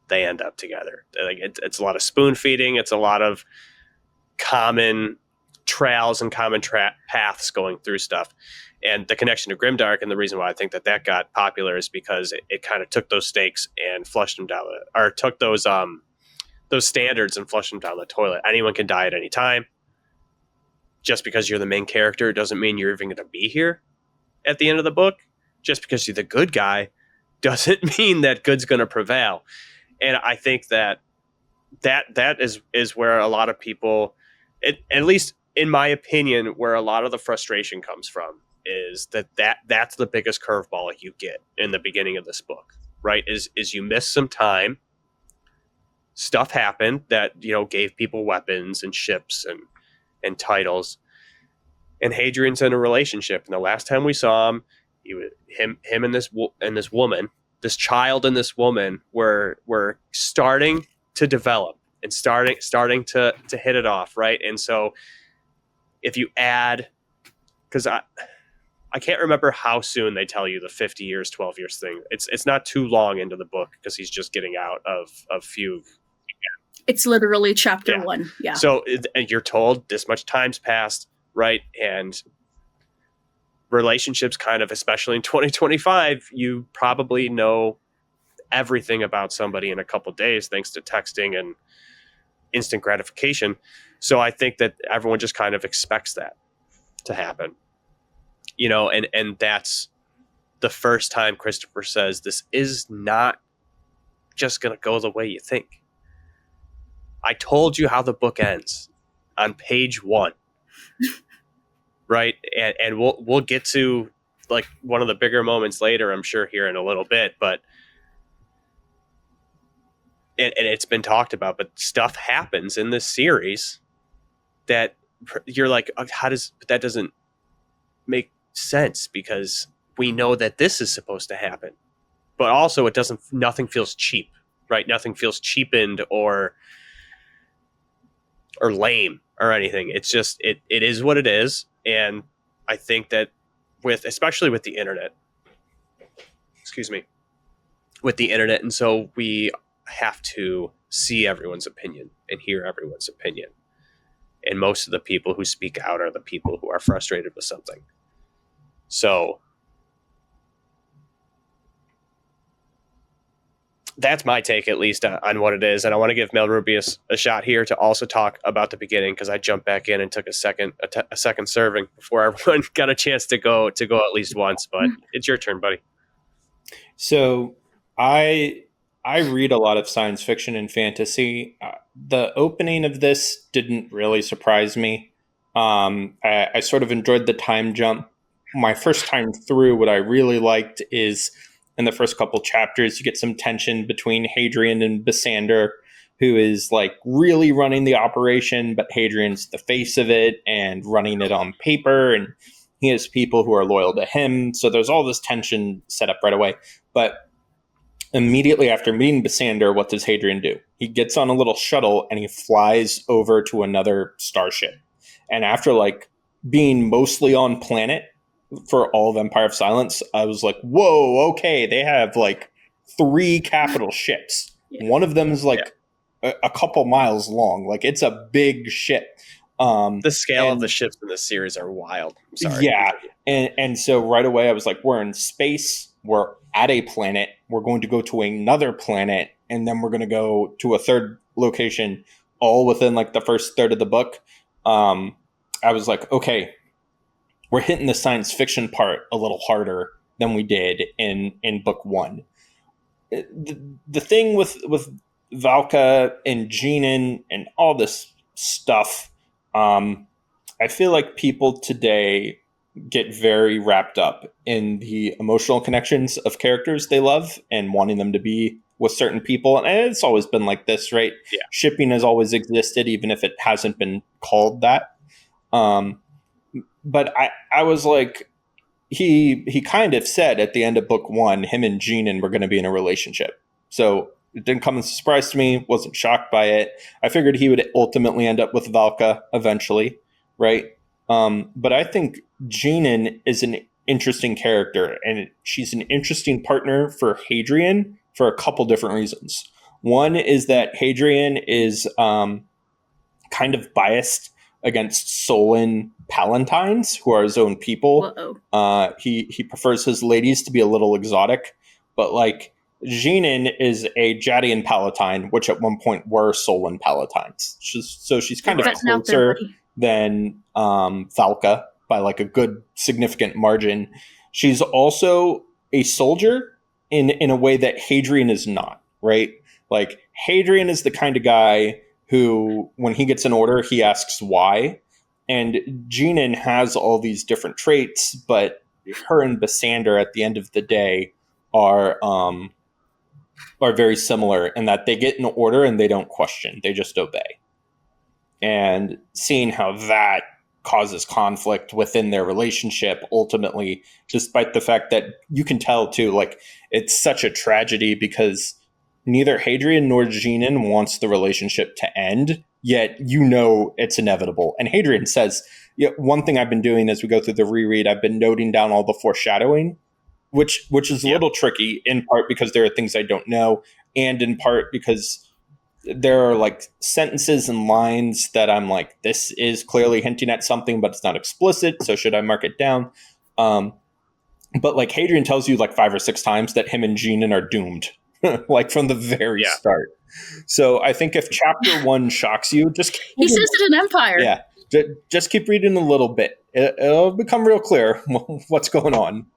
They end up together. Like it's a lot of spoon feeding. It's a lot of common trails and common paths going through stuff. And the connection to Grimdark, and the reason why I think that got popular, is because it kind of took those stakes and flushed them down, or took those standards and flushed them down the toilet. Anyone can die at any time. Just because you're the main character doesn't mean you're even going to be here at the end of the book. Just because you're the good guy doesn't mean that good's going to prevail. And I think that is where a lot of people, at least in my opinion, where a lot of the frustration comes from, is that's the biggest curveball you get in the beginning of this book, right? Is you miss some time. Stuff happened that, you know, gave people weapons and ships and titles. And Hadrian's in a relationship, and the last time we saw him, him and this woman, this child and this woman were starting to develop and starting to hit it off, right? And so if you add, because I can't remember how soon they tell you the 50 years, 12 years thing. It's not too long into the book, because he's just getting out of few. It's literally chapter Yeah. 1. Yeah. So and you're told this much time's passed, right? And relationships kind of, especially in 2025, you probably know everything about somebody in a couple days thanks to texting and instant gratification. So I think that everyone just kind of expects that to happen, and that's the first time Christopher says this is not just going to go the way you think. I told you how the book ends on page 1. Right. And we'll get to like one of the bigger moments later, I'm sure, here in a little bit, but and it's been talked about, but stuff happens in this series that you're like, that doesn't make sense because we know that this is supposed to happen, but also nothing feels cheap, right? Nothing feels cheapened or lame or anything. It's just, it is what it is. And I think that especially with the internet, and so we have to see everyone's opinion and hear everyone's opinion. And most of the people who speak out are the people who are frustrated with something. So that's my take, at least, on what it is. And I want to give Malrubius a shot here to also talk about the beginning, because I jumped back in and took a second serving before everyone got a chance to go at least once. But it's your turn, buddy. So I read a lot of science fiction and fantasy. The opening of this didn't really surprise me. I sort of enjoyed the time jump. My first time through, what I really liked is in the first couple chapters, you get some tension between Hadrian and Basander, who is like really running the operation, but Hadrian's the face of it and running it on paper, and he has people who are loyal to him. So there's all this tension set up right away. But immediately after meeting Basander, what does Hadrian do? He gets on a little shuttle and he flies over to another starship. And after like being mostly on planet for all of Empire of Silence, I was like, whoa, okay, they have like 3 capital ships. Yeah. One of them is like a couple miles long. Like, it's a big ship. The scale of the ships in this series are wild. I'm sorry. Yeah. And so right away I was like, we're in space. We're at a planet. We're going to go to another planet. And then we're going to go to a third location, all within like the first third of the book. I was like, okay, we're hitting the science fiction part a little harder than we did in book 1. The thing with Valka and Genin and all this stuff, I feel like people today get very wrapped up in the emotional connections of characters they love and wanting them to be with certain people. And it's always been like this, right? Yeah. Shipping has always existed, even if it hasn't been called that. But I was like, he kind of said at the end of book 1, him and Genin were going to be in a relationship. So it didn't come as a surprise to me. Wasn't shocked by it. I figured he would ultimately end up with Valka eventually, right? But I think Genin is an interesting character, and she's an interesting partner for Hadrian for a couple different reasons. One is that Hadrian is kind of biased against Solon Palatines, who are his own people. He prefers his ladies to be a little exotic, but like Genin is a Jadian Palatine, which at one point were Solon Palatines. So she's kind of closer than Valka by like a good significant margin. She's also a soldier in a way that Hadrian is not, right? Like Hadrian is the kind of guy who, when he gets an order, he asks why. And Genin has all these different traits, but her and Basander at the end of the day are very similar in that they get an order and they don't question, they just obey. And seeing how that causes conflict within their relationship ultimately, despite the fact that you can tell too, like it's such a tragedy because neither Hadrian nor Genin wants the relationship to end, yet you know it's inevitable. And Hadrian says, one thing I've been doing as we go through the reread, I've been noting down all the foreshadowing, which is a little tricky, in part because there are things I don't know, and in part because there are like sentences and lines that I'm like, this is clearly hinting at something, but it's not explicit. So should I mark it down? But like Hadrian tells you like 5 or 6 times that him and Genin are doomed, like from the very start. So I think if chapter 1 shocks you, just he says it in Empire. Yeah, just keep reading a little bit. It'll become real clear what's going on.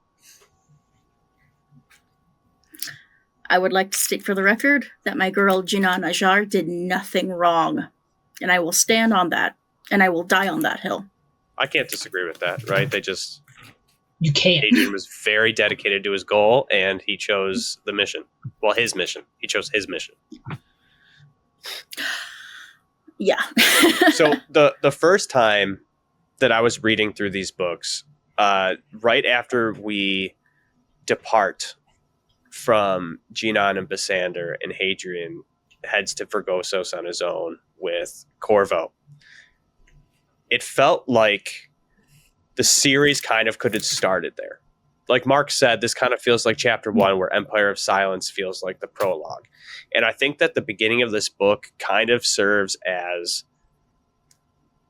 I would like to state for the record that my girl Jinan Ajar did nothing wrong. And I will stand on that. And I will die on that hill. I can't disagree with that, right? You can't. Hadrian was very dedicated to his goal, and he chose the mission. Well, his mission. He chose his mission. Yeah. So the first time that I was reading through these books, right after we depart from Genon and Basander, and Hadrian heads to Vorgossos on his own with Corvo, it felt like the series kind of could have started there. Like Mark said, this kind of feels like chapter 1, where Empire of Silence feels like the prologue. And I think that the beginning of this book kind of serves as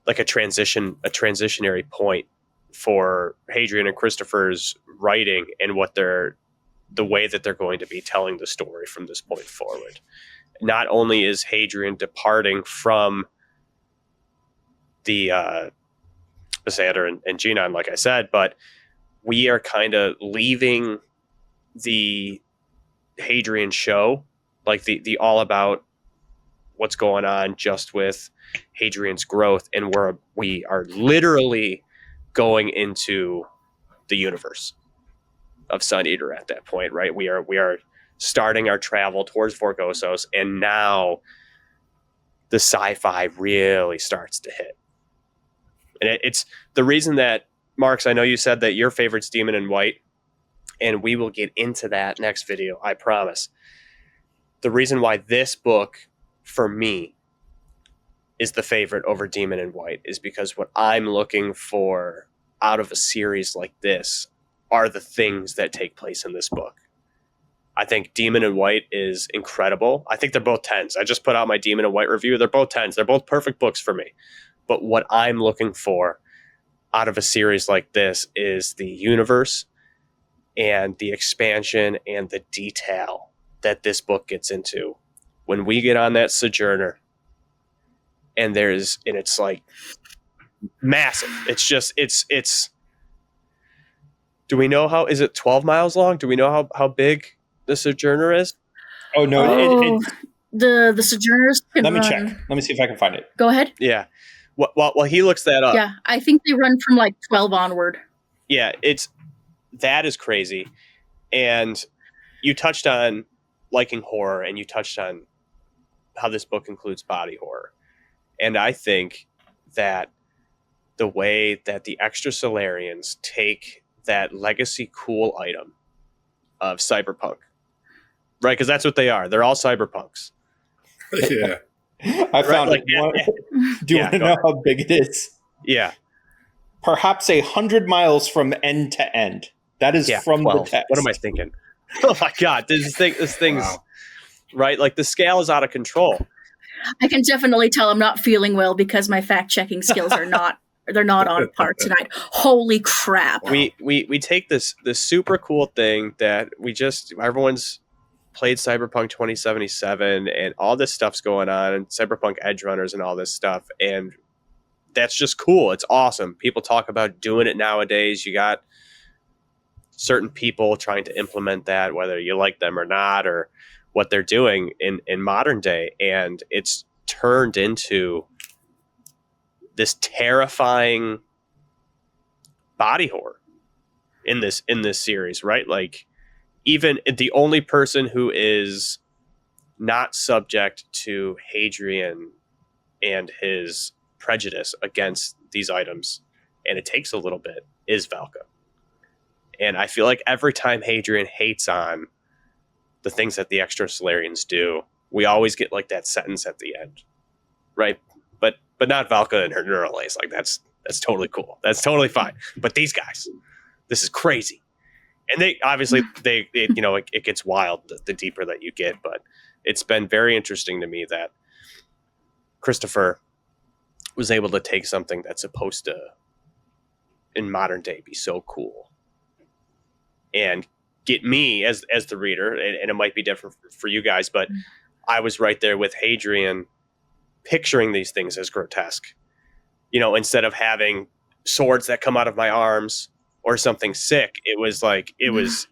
like a transitionary point for Hadrian and Christopher's writing and the way that they're going to be telling the story from this point forward. Not only is Hadrian departing from the Basander and Genon, like I said, but we are kind of leaving the Hadrian show, like the all about what's going on just with Hadrian's growth, and we are literally going into the universe of Sun Eater at that point, right? We are starting our travel towards Vorgossos, and now the sci-fi really starts to hit. And it's the reason that, Marx, I know you said that your favorite's Demon in White, and we will get into that next video, I promise. The reason why this book, for me, is the favorite over Demon in White is because what I'm looking for out of a series like this are the things that take place in this book. I think Demon in White is incredible. I think they're both 10s. I just put out my Demon in White review. They're both 10s. They're both perfect books for me. But what I'm looking for out of a series like this is the universe and the expansion and the detail that this book gets into. When we get on that Sojourner, and it's like massive. It's do we know is it 12 miles long? Do we know how big the Sojourner is? Oh no, the Sojourners can let me run. check. Let me see if I can find it. Go ahead. Yeah. While he looks that up. Yeah, I think they run from like 12 onward. Yeah, that is crazy. And you touched on liking horror, and you touched on how this book includes body horror. And I think that the way that the Extrasolarians take that legacy cool item of cyberpunk, right? Because that's what they are. They're all cyberpunks. Yeah. I found like, it. Do you want to know how big it is? Yeah. Perhaps 100 miles from end to end. That is from 12. the text. What am I thinking? Oh my God. This thing's Wow. right. Like the scale is out of control. I can definitely tell I'm not feeling well because my fact-checking skills are not on par tonight. Holy crap. We take this super cool thing that everyone's played Cyberpunk 2077 and all this stuff's going on, and Cyberpunk Edge Runners and all this stuff, and that's just cool. It's awesome. People talk about doing it nowadays. You got certain people trying to implement that, whether you like them or not, or what they're doing in modern day, and it's turned into this terrifying body horror in this series, right? Like, even the only person who is not subject to Hadrian and his prejudice against these items, and it takes a little bit, is Valka. And I feel like every time Hadrian hates on the things that the Extrasolarians do, we always get like that sentence at the end, right? But not Valka and her neural ace. Like that's totally cool. That's totally fine. But these guys, this is crazy. And they obviously it gets wild the deeper that you get. But it's been very interesting to me that Christopher was able to take something that's supposed to, in modern day, be so cool, and get me as the reader, and it might be different for you guys, but I was right there with Hadrian, picturing these things as grotesque. Instead of having swords that come out of my arms or something sick, it was like it was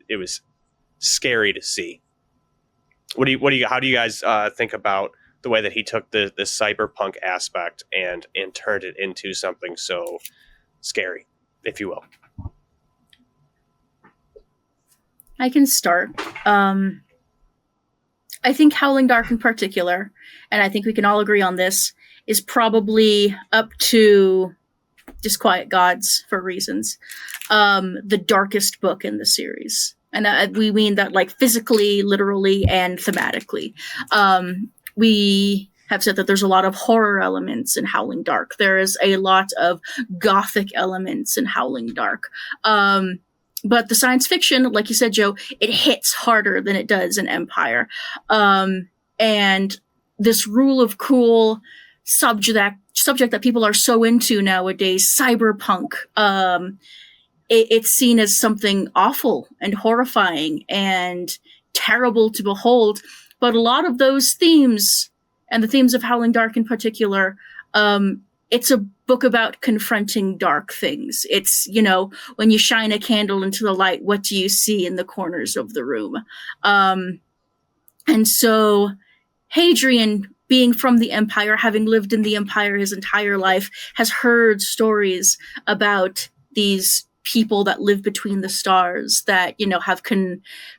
scary to see. How do you guys think about the way that he took the cyberpunk aspect and turned it into something so scary, if you will? I can start. I think Howling Dark in particular, and I think we can all agree on this, is probably up to Disquiet Gods for reasons, the darkest book in the series. And we mean that like physically, literally, and thematically. We have said that there's a lot of horror elements in Howling Dark. There is a lot of gothic elements in Howling Dark. But the science fiction, like you said, Joe, it hits harder than it does in Empire. And this rule of cool subject that people are so into nowadays, cyberpunk, it's seen as something awful and horrifying and terrible to behold. But a lot of those themes, and the themes of Howling Dark in particular, it's a book about confronting dark things. It's, when you shine a candle into the light, what do you see in the corners of the room? And so Hadrian, being from the Empire, having lived in the Empire his entire life, has heard stories about these people that live between the stars that, have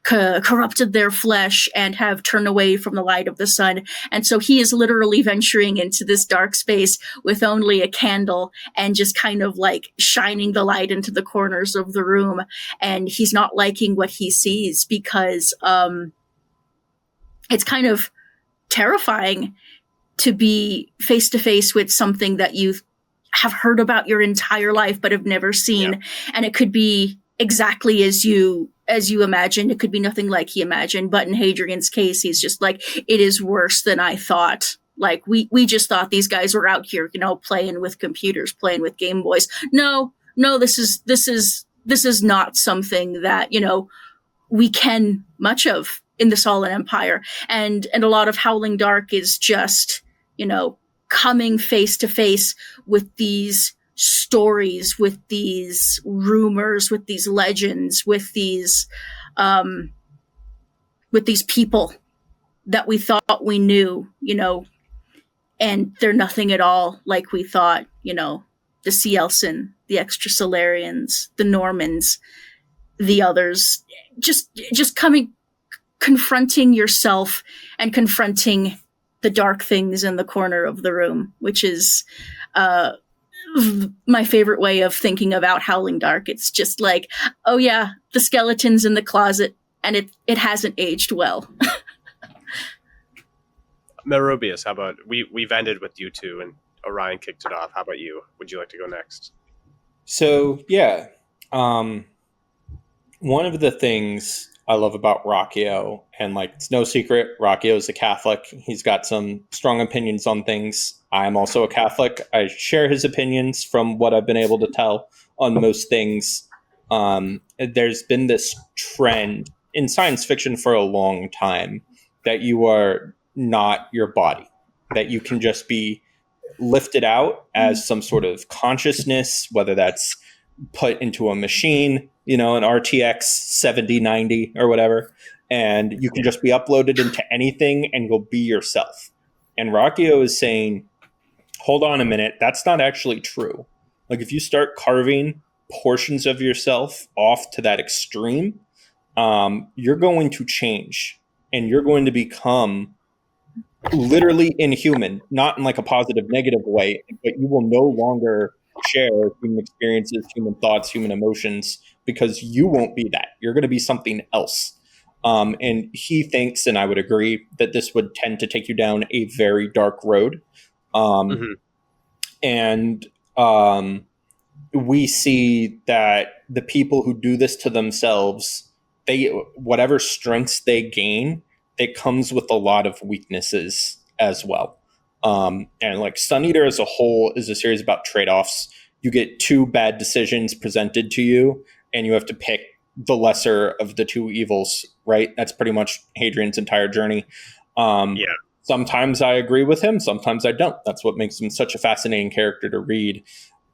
corrupted their flesh and have turned away from the light of the sun. And so he is literally venturing into this dark space with only a candle and just kind of like shining the light into the corners of the room. And he's not liking what he sees because it's kind of terrifying to be face to face with something that you have heard about your entire life but have never seen. Yeah. And it could be exactly as you imagined. It could be nothing like he imagined. But in Hadrian's case, he's just like, it is worse than I thought. Like we just thought these guys were out here, playing with computers, playing with Game Boys. No, this is not something that, we ken much of in the Solid Empire. And a lot of Howling Dark is just, coming face to face with these stories, with these rumors, with these legends, with these people that we thought we knew, and they're nothing at all like we thought, the Cielsen, the Extrasolarians, the Normans, the others, just confronting yourself and confronting the dark things in the corner of the room, which is my favorite way of thinking about Howling Dark. It's just like, oh yeah, the skeleton's in the closet, and it hasn't aged well. Malrubius, how about we've ended with you two, and Orion kicked it off. How about you? Would you like to go next? So yeah, one of the things I love about Ruocchio, and like it's no secret, Ruocchio is a Catholic. He's got some strong opinions on things. I'm also a Catholic. I share his opinions from what I've been able to tell on most things. There's been this trend in science fiction for a long time that you are not your body, that you can just be lifted out as some sort of consciousness, whether that's put into a machine, an RTX 7090 or whatever, and you can just be uploaded into anything and you'll be yourself. And Ruocchio is saying, hold on a minute, that's not actually true. Like if you start carving portions of yourself off to that extreme, you're going to change and you're going to become literally inhuman, not in like a positive, negative way, but you will no longer share human experiences, human thoughts, human emotions, because you won't be that. You're going to be something else. And he thinks, and I would agree, that this would tend to take you down a very dark road. And we see that the people who do this to themselves, whatever strengths they gain, it comes with a lot of weaknesses as well. And like Sun Eater as a whole is a series about trade-offs. You get two bad decisions presented to you, and you have to pick the lesser of the two evils, right? That's pretty much Hadrian's entire journey. Sometimes I agree with him, sometimes I don't. That's what makes him such a fascinating character to read.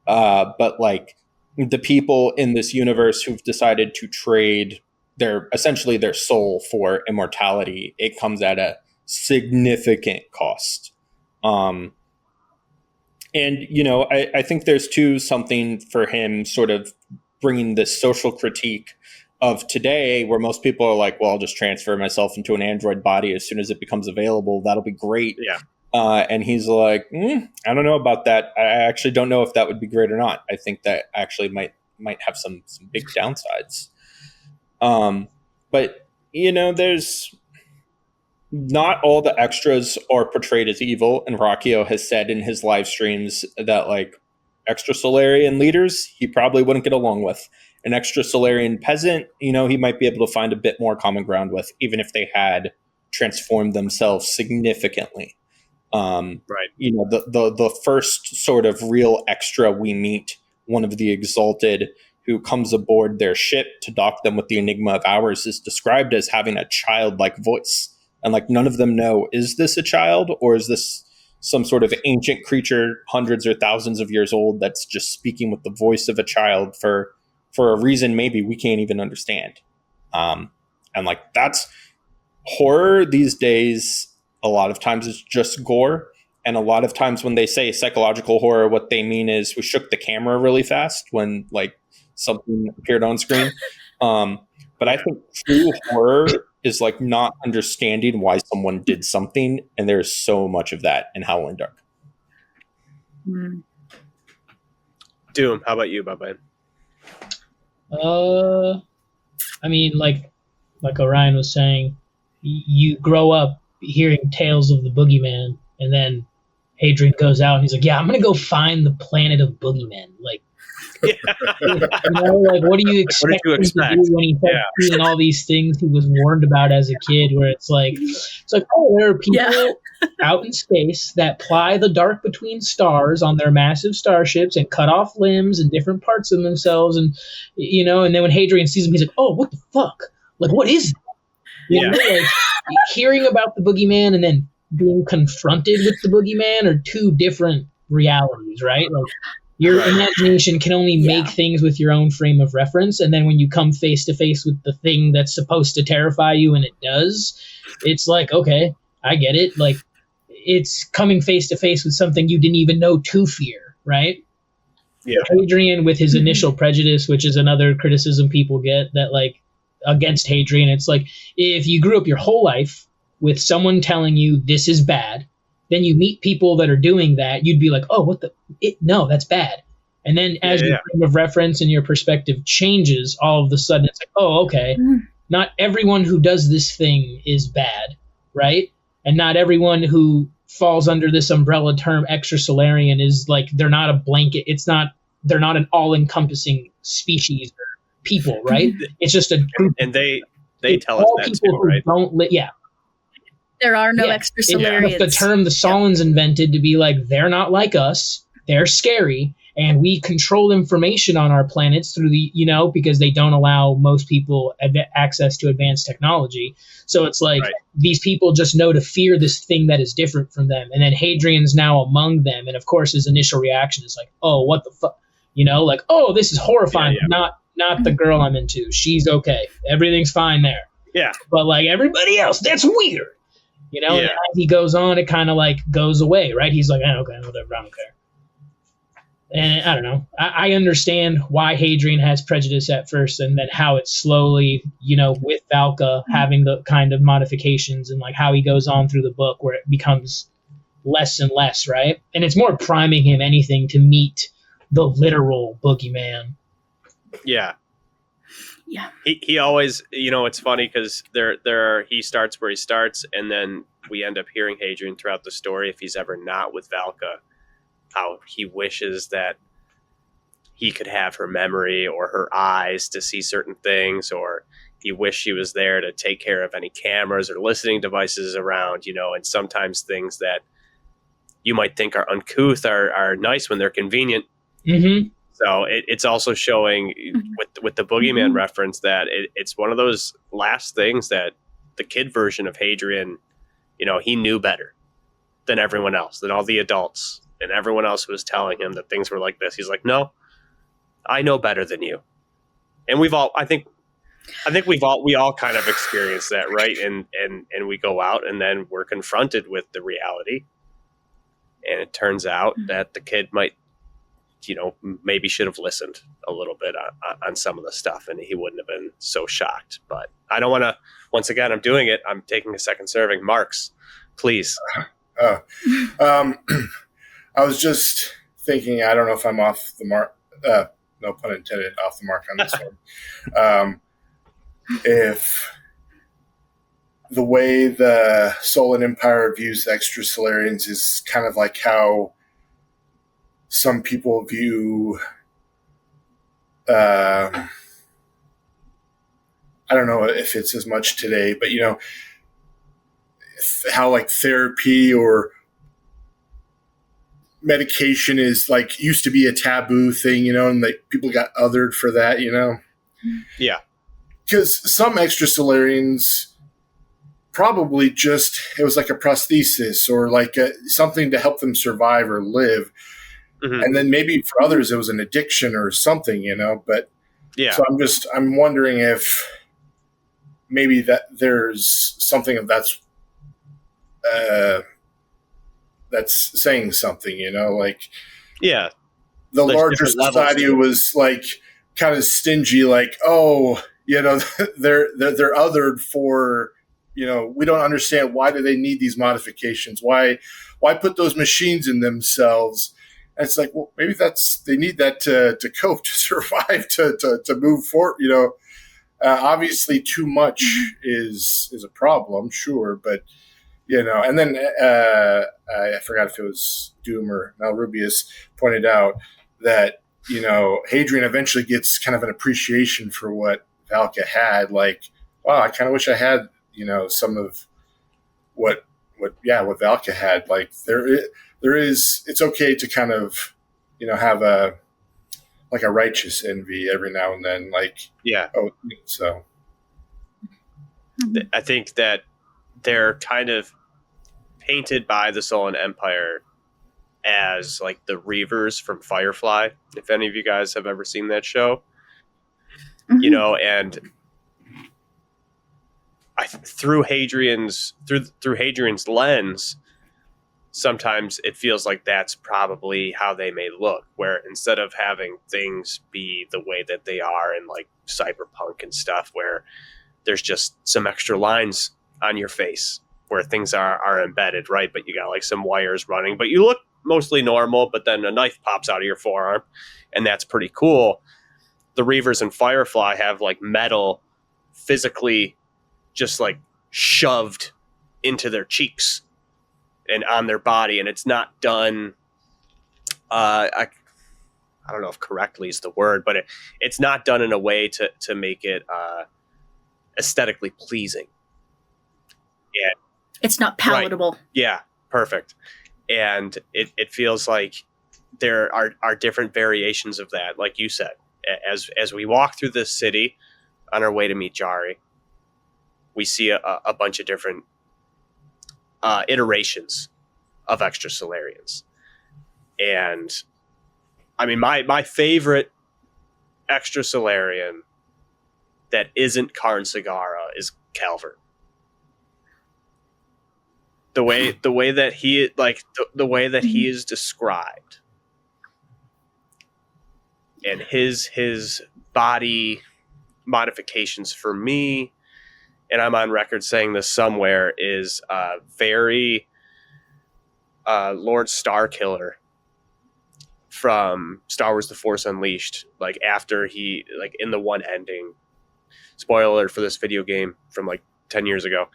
But like the people in this universe who've decided to trade essentially their soul for immortality, it comes at a significant cost. And, you know, I think there's too something for him sort of bringing this social critique of today where most people are like, well, I'll just transfer myself into an android body as soon as it becomes available. That'll be great. Yeah. And he's like, I don't know about that. I actually don't know if that would be great or not. I think that actually might have some big downsides. But, you know, there's not all the extras are portrayed as evil. And Ruocchio has said in his live streams that like extra Solarian leaders, he probably wouldn't get along with. An extra Solarian peasant, you know, he might be able to find a bit more common ground with, even if they had transformed themselves significantly. Right. You know, the first sort of real extra we meet, one of the Exalted who comes aboard their ship to dock them with the Enigma of Hours, is described as having a childlike voice. And like none of them know, is this a child or is this some sort of ancient creature hundreds or thousands of years old that's just speaking with the voice of a child for a reason maybe we can't even understand. And like that's horror these days. A lot of times it's just gore. And a lot of times when they say psychological horror, what they mean is we shook the camera really fast when like something appeared on screen. But I think true horror is like not understanding why someone did something. And there's so much of that in Howling Dark. Doom, how about you, Bubba? I mean, like Orion was saying, you grow up hearing tales of the boogeyman, and then Hadrian goes out and he's like, yeah, I'm going to go find the planet of boogeymen. Like, you know, like, what do you expect, him to do when he starts seeing all these things he was warned about as a kid, where it's like, oh, there are people out in space that ply the dark between stars on their massive starships and cut off limbs and different parts of themselves. And, you know, and then when Hadrian sees him, he's like, oh, what the fuck? Like, what is that? You know, like, hearing about the boogeyman and then being confronted with the boogeyman are two different realities, right? Like, your imagination can only make things with your own frame of reference, and then when you come face to face with the thing that's supposed to terrify you and it does, it's like, okay, I get it. Like, it's coming face to face with something you didn't even know to fear, right? Yeah. Hadrian, with his initial prejudice, which is another criticism people get, that like against Hadrian, it's like, if you grew up your whole life with someone telling you this is bad, then you meet people that are doing that, you'd be like, oh, no, that's bad. And then as your frame of reference and your perspective changes, all of a sudden it's like, oh, okay, not everyone who does this thing is bad, right? And not everyone who falls under this umbrella term extra Solarian is like, they're not a blanket. They're not an all-encompassing species or people, right? It's just a group. And they tell us that too, right? There are no extra Solarians. The term the Solons invented to be like, they're not like us, they're scary, and we control information on our planets through the, you know, because they don't allow most people access to advanced technology. So it's like, these people just know to fear this thing that is different from them. And then Hadrian's now among them. And of course, his initial reaction is like, oh, what the fuck? You know, like, oh, this is horrifying. Not the girl I'm into. She's okay. Everything's fine there. Yeah. But like everybody else, that's weird. You know, and as he goes on, it kind of like goes away, right? He's like, oh, okay, whatever, I don't care. And I don't know. I understand why Hadrian has prejudice at first, and then how it's slowly, you know, with Valka having the kind of modifications, and like how he goes on through the book where it becomes less and less, right? And it's more priming him anything to meet the literal boogeyman. Yeah. Yeah. He always, you know, it's funny because he starts where he starts, and then we end up hearing Hadrian throughout the story, if he's ever not with Valka, how he wishes that he could have her memory or her eyes to see certain things, or he wished he was there to take care of any cameras or listening devices around, you know, and sometimes things that you might think are uncouth are nice when they're convenient. Mm-hmm. So it's also showing with the boogeyman reference that it's one of those last things that the kid version of Hadrian, he knew better than everyone else, than all the adults and everyone else who was telling him that things were like this. He's like, no, I know better than you. And I think we all kind of experienced that, right? And we go out and then we're confronted with the reality. And it turns out that the kid might, maybe should have listened a little bit on some of the stuff, and he wouldn't have been so shocked. But I don't want to, once again, I'm doing it. I'm taking a second serving. Marx, please. I was just thinking, I don't know if I'm off the mark, no pun intended, off the mark on this one. If the way the Solan Empire views the Extrasolarians is kind of like how some people view, I don't know if it's as much today, but how like therapy or medication is like used to be a taboo thing, and like people got othered for that, Yeah. Because some Extrasolarians probably just, it was like a prosthesis or like something to help them survive or live. Mm-hmm. And then maybe for others it was an addiction or something, but yeah. So I'm wondering if maybe that there's something of that's saying something, like, yeah, the there's larger society was like kind of stingy, like, oh, they're othered for, we don't understand, why do they need these modifications? Why put those machines in themselves? And it's like, well, maybe they need that to cope, to survive, to move forward. Obviously too much is a problem, sure, but and then I forgot if it was Doom or Malrubius pointed out that Hadrian eventually gets kind of an appreciation for what Valka had. Like, wow, I kind of wish I had some of what Valka had. Like there is, it's okay to kind of have a righteous envy every now and then. Like, yeah. Oh, so I think that they're kind of painted by the Solan Empire as like the Reavers from Firefly. If any of you guys have ever seen that show, and through Hadrian's lens, sometimes it feels like that's probably how they may look, where instead of having things be the way that they are in like cyberpunk and stuff, where there's just some extra lines on your face where things are embedded, right? But you got like some wires running, but you look mostly normal, but then a knife pops out of your forearm, and that's pretty cool. The Reavers and Firefly have like metal physically just like shoved into their cheeks and on their body, and it's not done I don't know if correctly is the word, but it's not done in a way to make it aesthetically pleasing. Yeah, it's not palatable. Right. Yeah, perfect. And it feels like there are different variations of that, like you said. As we walk through this city on our way to meet Jari, we see a bunch of different iterations of Extrasolarians. And I mean, my favorite Extrasolarian that isn't Karn Sagara is Calvert. The way that he the way that he is described, and his body modifications for me, and I'm on record saying this somewhere, is very Lord Starkiller from Star Wars The Force Unleashed. Like after he, like in the one ending, spoiler alert for this video game from like 10 years ago,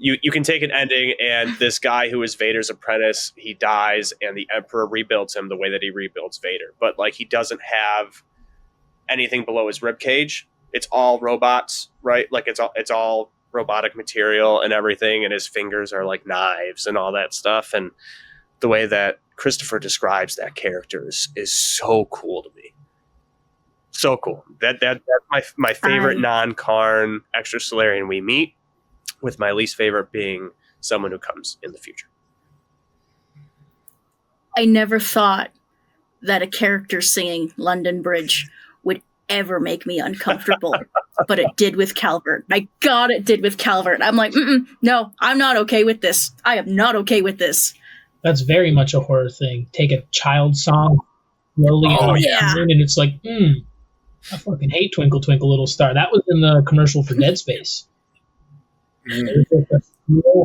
you can take an ending and this guy who is Vader's apprentice, he dies and the Emperor rebuilds him the way that he rebuilds Vader. But like he doesn't have anything below his rib cage. It's all robots, right? Like it's all robotic material and everything, and his fingers are like knives and all that stuff. And the way that Christopher describes that character is so cool to me. So cool. That's my favorite non-Karn extra Solarian we meet, with my least favorite being someone who comes in the future. I never thought that a character singing London Bridge would ever make me uncomfortable, but it did with Calvert. My God, it did with Calvert. I'm like, no, I'm not okay with this. I am not okay with this. That's very much a horror thing. Take a child song slowly and it's like, I fucking hate Twinkle Twinkle Little Star. That was in the commercial for Dead Space.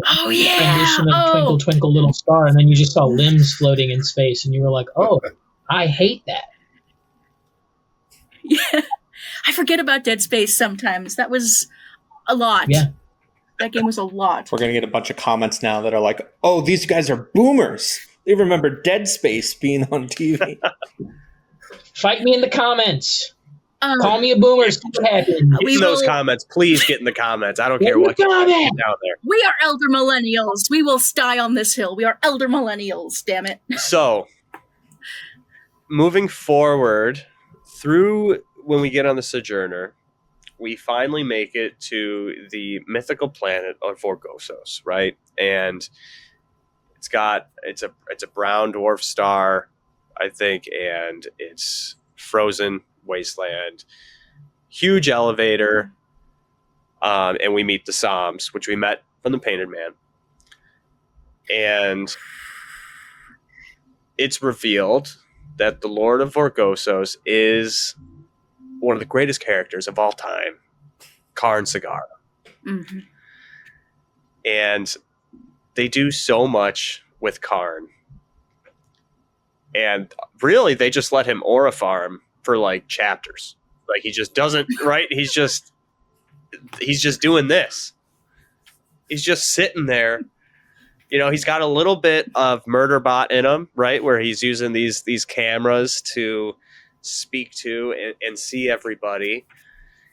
Oh yeah! Rendition of Twinkle Twinkle Little Star, and then you just saw limbs floating in space, and you were like, "Oh, I hate that." Yeah, I forget about Dead Space sometimes. That was a lot. Yeah, that game was a lot. We're gonna get a bunch of comments now that are like, "Oh, these guys are boomers. They remember Dead Space being on TV." Fight me in the comments. Call me a boomer. See what happens. Get in those comments. Please get in the comments. I don't care what you put down there. We are elder millennials. We will die on this hill. We are elder millennials. Damn it. So, moving forward through when we get on the Sojourner, we finally make it to the mythical planet of Vorgossos, right? And it's a brown dwarf star, I think, and it's frozen wasteland, huge elevator, and we meet the Psalms, which we met from the Painted Man, and it's revealed that the Lord of Vorgossos is one of the greatest characters of all time, Karn Sagara. Mm-hmm. And they do so much with Karn, and really they just let him aura farm for like chapters. Like he just doesn't, right? He's just doing this. He's just sitting there. You know, he's got a little bit of Murderbot in him, right? Where he's using these cameras to speak to and see everybody.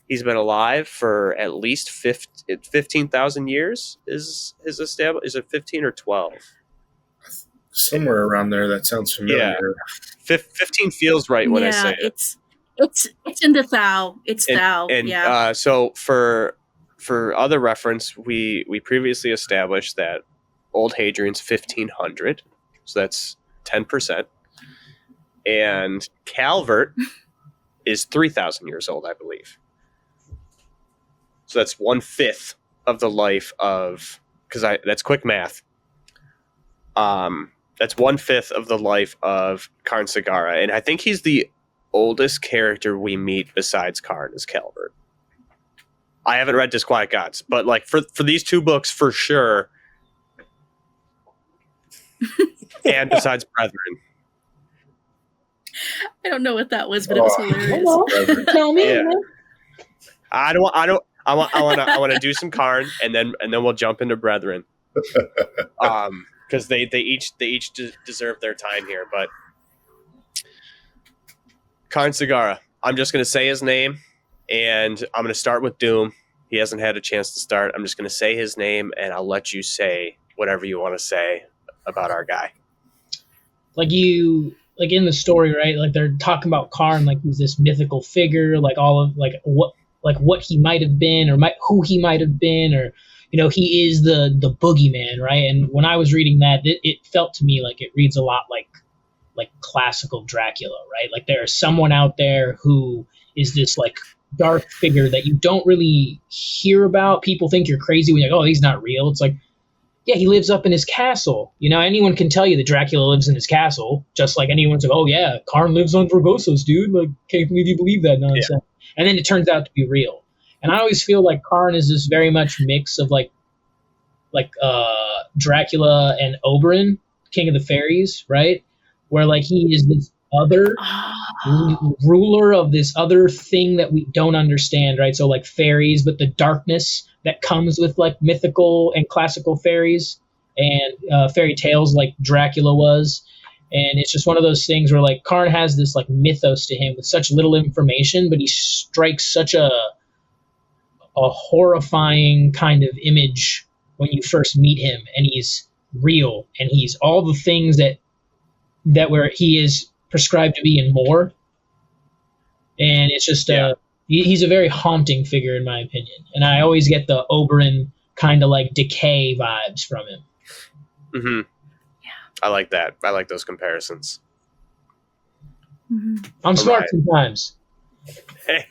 He's been alive for at least 15,000 years. Is it 15 or 12? Somewhere around there. That sounds familiar. Yeah. 15 feels right when I say it. It's in the Thou. It's Thou. And yeah. So for other reference, we previously established that old Hadrian's 1500, so that's 10%, and Calvert is 3,000 years old, I believe. So that's 1/5 of the life of, that's quick math. That's 1/5 of the life of Karn Sagara, and I think he's the oldest character we meet besides Karn is Calvert. I haven't read Disquiet Gods, but like for these two books for sure, and besides Brethren. I don't know what that was, but it was hilarious. Tell me. Yeah. I want to do some Karn, and then we'll jump into Brethren. Because they each deserve their time here, but Karn Sagara. I'm just going to say his name, and I'm going to start with Doom. He hasn't had a chance to start. I'm just going to say his name, and I'll let you say whatever you want to say about our guy. Like in the story, right? Like they're talking about Karn, like he's this mythical figure, like all of what he might have been, or who he might have been, or he is the boogeyman, right? And when I was reading that, it felt to me like it reads a lot like classical Dracula, right? Like there's someone out there who is this like dark figure that you don't really hear about. People think you're crazy when you're like, oh, he's not real. It's like, yeah, he lives up in his castle. Anyone can tell you that Dracula lives in his castle, just like anyone's like, oh yeah, Karn lives on Vorgossos, dude. Like, can't believe you believe that nonsense. Yeah. And then it turns out to be real. And I always feel like Karn is this very much mix of like Dracula and Oberyn, King of the Fairies, right? Where like he is this other ruler of this other thing that we don't understand, right? So like fairies, but the darkness that comes with like mythical and classical fairies and fairy tales like Dracula was. And it's just one of those things where like Karn has this like mythos to him with such little information, but he strikes such a horrifying kind of image when you first meet him. And he's real, and he's all the things that where he is prescribed to be and more. And it's just he's a very haunting figure in my opinion, and I always get the Oberyn kind of like decay vibes from him. Mm-hmm. Yeah, I like that. I like those comparisons. Mm-hmm. I'm smart sometimes. Hey,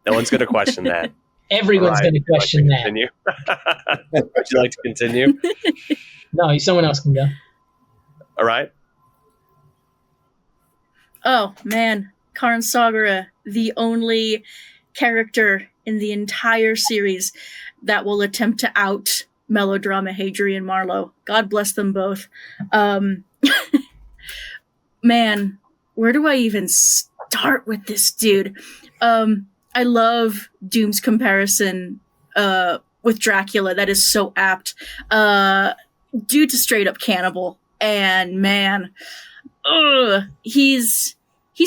no one's going to question that. Everyone's going to question that. Would you like to continue? No, someone else can go. All right. Oh, man. Karn Sagara, the only character in the entire series that will attempt to out melodrama Hadrian Marlowe. God bless them both. Man, where do I even start with this dude? I love Doom's comparison with Dracula. That is so apt. Dude's a straight up cannibal. And man, he's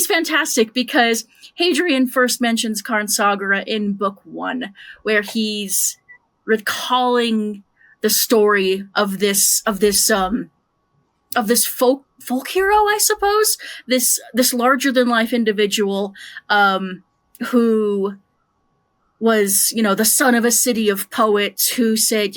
fantastic because Hadrian first mentions Karn Sagara in book 1, where he's recalling the story of this folk hero, I suppose. This larger than life individual who was, the son of a city of poets who said,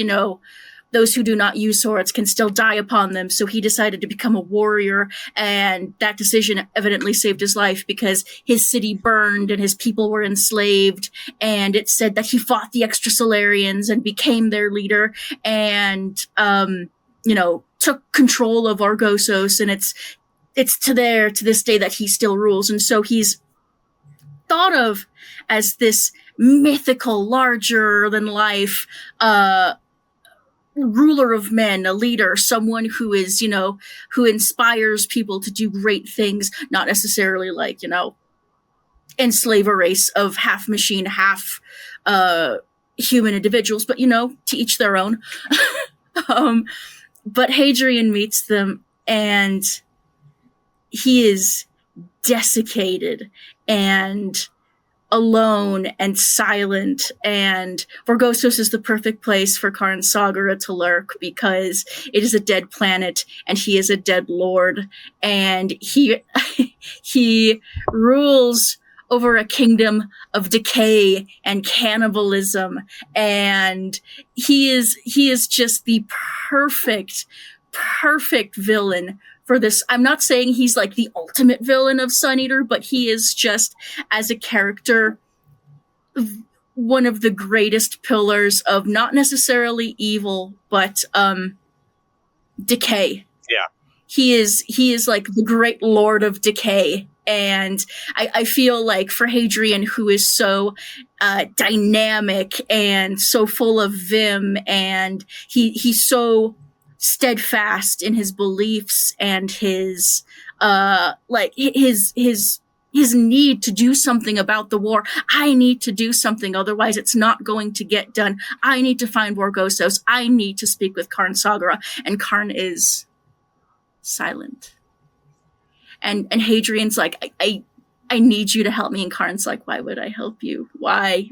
those who do not use swords can still die upon them. So he decided to become a warrior, and that decision evidently saved his life because his city burned and his people were enslaved. And it said that he fought the Extrasolarians and became their leader and, took control of Vorgossos. And it's to this day that he still rules. And so he's thought of as this mythical, larger than life, ruler of men, a leader, someone who is, who inspires people to do great things, not necessarily like, enslave a race of half machine, half human individuals, but, to each their own. But Hadrian meets them, and he is desiccated and alone and silent, and Vorgossos is the perfect place for Karn Sagara to lurk because it is a dead planet and he is a dead lord, and he rules over a kingdom of decay and cannibalism, and he is just the perfect villain for this. I'm not saying he's like the ultimate villain of Sun Eater, but he is just, as a character, one of the greatest pillars of not necessarily evil, but decay. Yeah. He is like the great lord of decay. And I feel like for Hadrian, who is so dynamic and so full of vim, and he's so steadfast in his beliefs and his his need to do something about the war. I need to do something, otherwise it's not going to get done. I need to find Vorgossos. I need to speak with Karn Sagara. And Karn is silent. And Hadrian's like, I need you to help me. And Karn's like, why would I help you? Why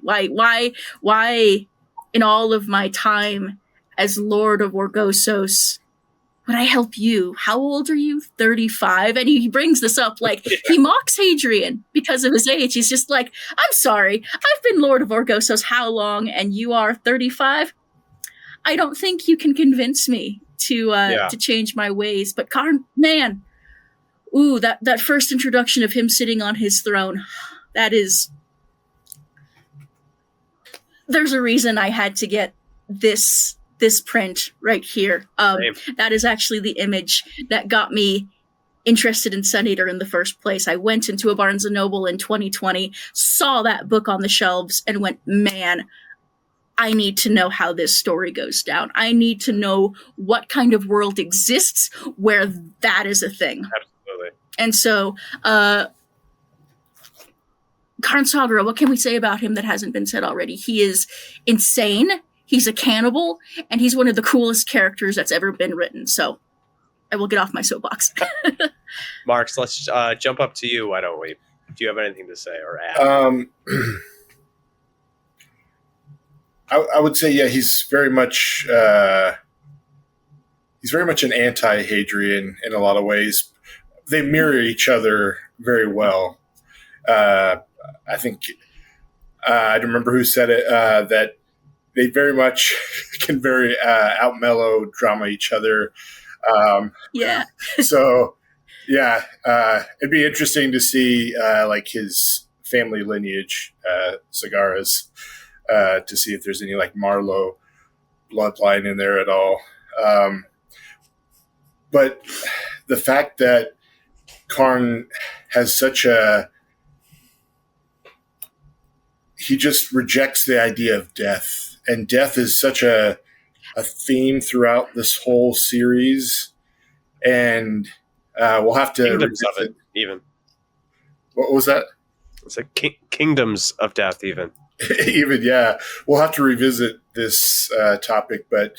in all of my time as Lord of Vorgossos would I help you? How old are you? 35? And he brings this up like he mocks Hadrian because of his age. He's just like, I'm sorry, I've been Lord of Vorgossos how long? And you are 35? I don't think you can convince me to change my ways. But Karn, man, ooh, that first introduction of him sitting on his throne, there's a reason I had to get this print right here. That is actually the image that got me interested in Sun Eater in the first place. I went into a Barnes & Noble in 2020, saw that book on the shelves, and went, man, I need to know how this story goes down. I need to know what kind of world exists where that is a thing. Absolutely. And so, Karn Sagara, what can we say about him that hasn't been said already? He is insane. He's a cannibal, and he's one of the coolest characters that's ever been written. So I will get off my soapbox. Marx, let's jump up to you. Why don't we? Do you have anything to say or add? I would say, yeah, he's very much he's very much an anti-Hadrian in a lot of ways. They mirror each other very well. I think I don't remember who said it, that they very much can very out melodrama each other. Yeah. So yeah, it'd be interesting to see like his family lineage, Sagara's, to see if there's any like Marlowe bloodline in there at all. But the fact that Karn has such he just rejects the idea of death, and death is such a theme throughout this whole series, and we'll have to Kingdoms of it, even. What was that? It's like kingdoms of death, even. Even, yeah. We'll have to revisit this topic, but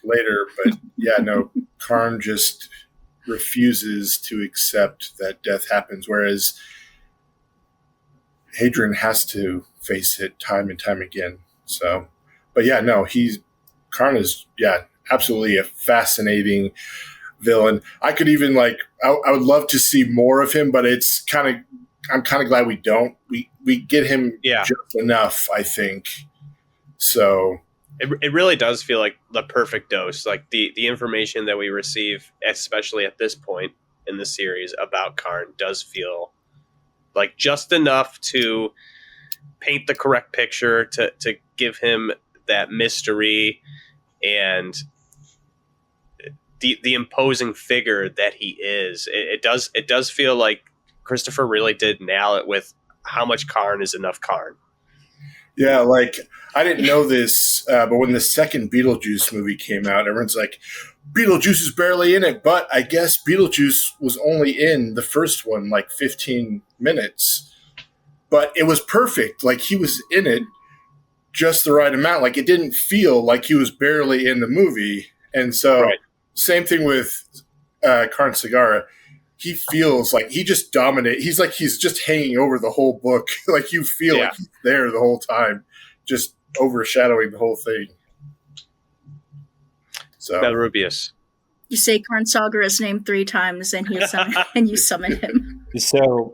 later. But yeah, no, Karn just refuses to accept that death happens, whereas Hadrian has to face it time and time again. So, but yeah, no, Karn is, absolutely a fascinating villain. I could even I would love to see more of him, but I'm kind of glad we don't. We get him just enough, I think. So it really does feel like the perfect dose. Like the information that we receive, especially at this point in the series about Karn, does feel like just enough to paint the correct picture, to give him that mystery and the imposing figure that he is. It does feel like Christopher really did nail it with how much Karn is enough Karn. Yeah, like I didn't know this, but when the second Beetlejuice movie came out, everyone's like, Beetlejuice is barely in it, but I guess Beetlejuice was only in the first one like 15 minutes. But it was perfect. Like he was in it just the right amount. Like it didn't feel like he was barely in the movie. And so same thing with Karn Sagara. He feels like he just dominates. He's like he's just hanging over the whole book. Like you feel like he's there the whole time, just overshadowing the whole thing. So Malrubius. You say Karn Sagara's name 3 times, and you summon him. So,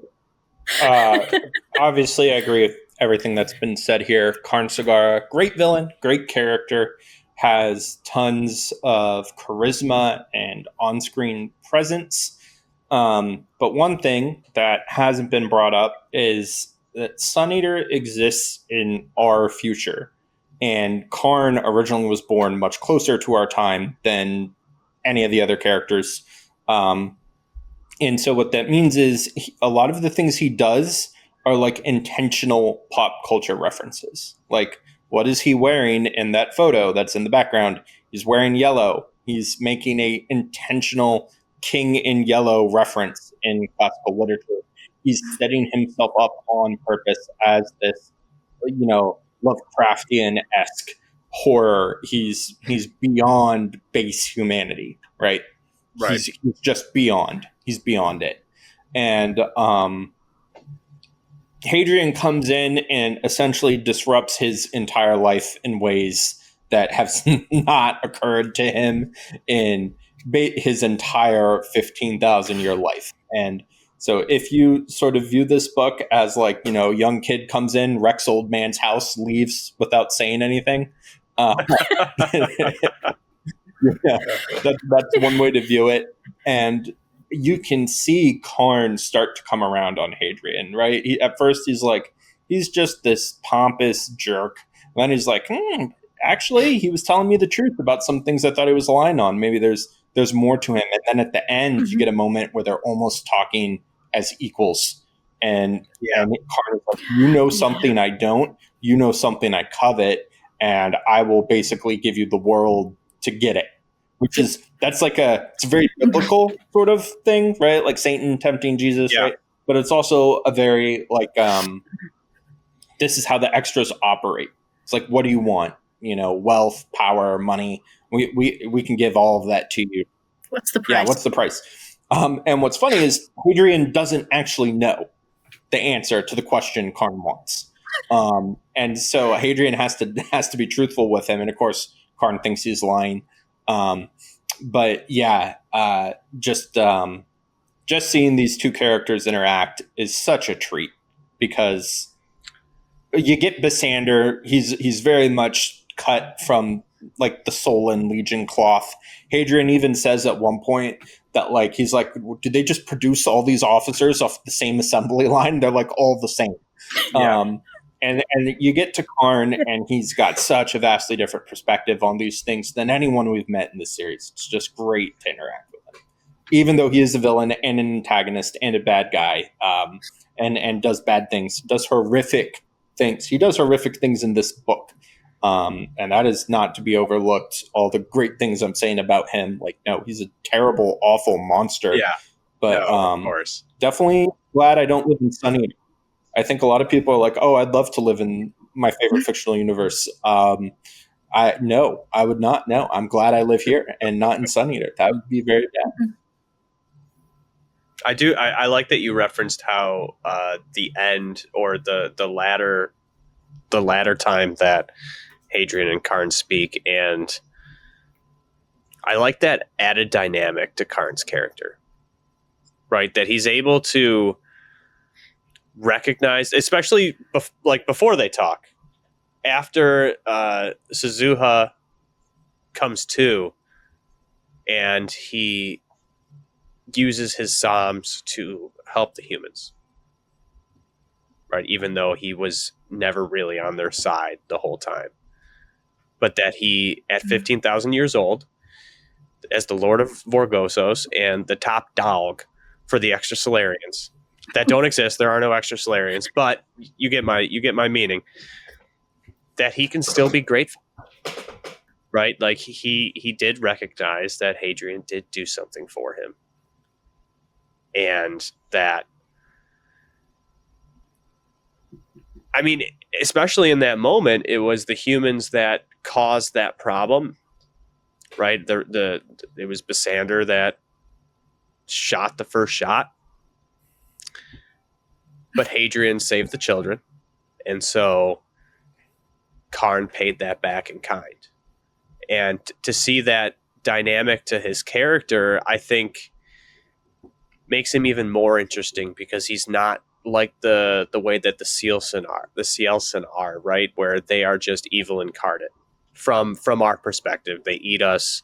obviously, I agree with everything that's been said here. Karn Sagara, great villain, great character, has tons of charisma and on-screen presence. But one thing that hasn't been brought up is that Sun Eater exists in our future. And Karn originally was born much closer to our time than any of the other characters. And so what that means is a lot of the things he does are like intentional pop culture references. Like, what is he wearing in that photo that's in the background? He's wearing yellow. He's making a intentional king in yellow reference in classical literature. He's setting himself up on purpose as this, Lovecraftian-esque horror. He's beyond base humanity, right? He's just beyond. He's beyond it. And Hadrian comes in and essentially disrupts his entire life in ways that have not occurred to him in his entire 15,000-year life. And so if you sort of view this book as young kid comes in, wrecks old man's house, leaves without saying anything, that's one way to view it. And you can see Karn start to come around on Hadrian, right? At first he's just this pompous jerk. And then he's like, actually, he was telling me the truth about some things I thought he was lying on. Maybe there's more to him. And then at the end, you get a moment where they're almost talking as equals. And Karn is like, you know something I don't, you know something I covet, and I will basically give you the world to get it. It's a very biblical sort of thing, right? Like Satan tempting Jesus, right? But it's also a very this is how the extras operate. It's like, what do you want? Wealth, power, money. We can give all of that to you. What's the price? Yeah, what's the price? And what's funny is Hadrian doesn't actually know the answer to the question Karn wants. And so Hadrian has to be truthful with him. And of course, Karn thinks he's lying. But yeah, just seeing these two characters interact is such a treat, because you get Basander. He's very much cut from like the Solon Legion cloth. Hadrian even says at one point that like he's like, did they just produce all these officers off the same assembly line? They're like all the same. Yeah. And you get to Karn, and he's got such a vastly different perspective on these things than anyone we've met in the series. It's just great to interact with him, even though he is a villain and an antagonist and a bad guy, and does bad things, does horrific things. He does horrific things in this book, and that is not to be overlooked. All the great things I'm saying about him, like, no, he's a terrible, awful monster. Yeah, but no, of course. Definitely glad I don't live in Sun Eater. I think a lot of people are like, oh, I'd love to live in my favorite fictional universe. I would not. No, I'm glad I live here and not in Sun Eater. That would be very bad. I do. I like that you referenced how the end, or the latter time that Hadrian and Karn speak, and I like that added dynamic to Karn's character, right? That he's able to recognize, especially before they talk, after Suzuha comes to, and he uses his psalms to help the humans, right? Even though he was never really on their side the whole time, but that he, at 15,000 years old, as the Lord of Vorgossos and the top dog for the extrasolarians that don't exist, there are no extrasolarians, but you get my meaning, that he can still be grateful, right? Like he did recognize that Hadrian did do something for him, and that, I mean, especially in that moment, it was the humans that caused that problem, right? It was Basander that shot the first shot, but Hadrian saved the children, and so Karn paid that back in kind. And to see that dynamic to his character, I think, makes him even more interesting, because he's not like the way that the Cielsen are, right? Where they are just evil incarnate. From our perspective, they eat us.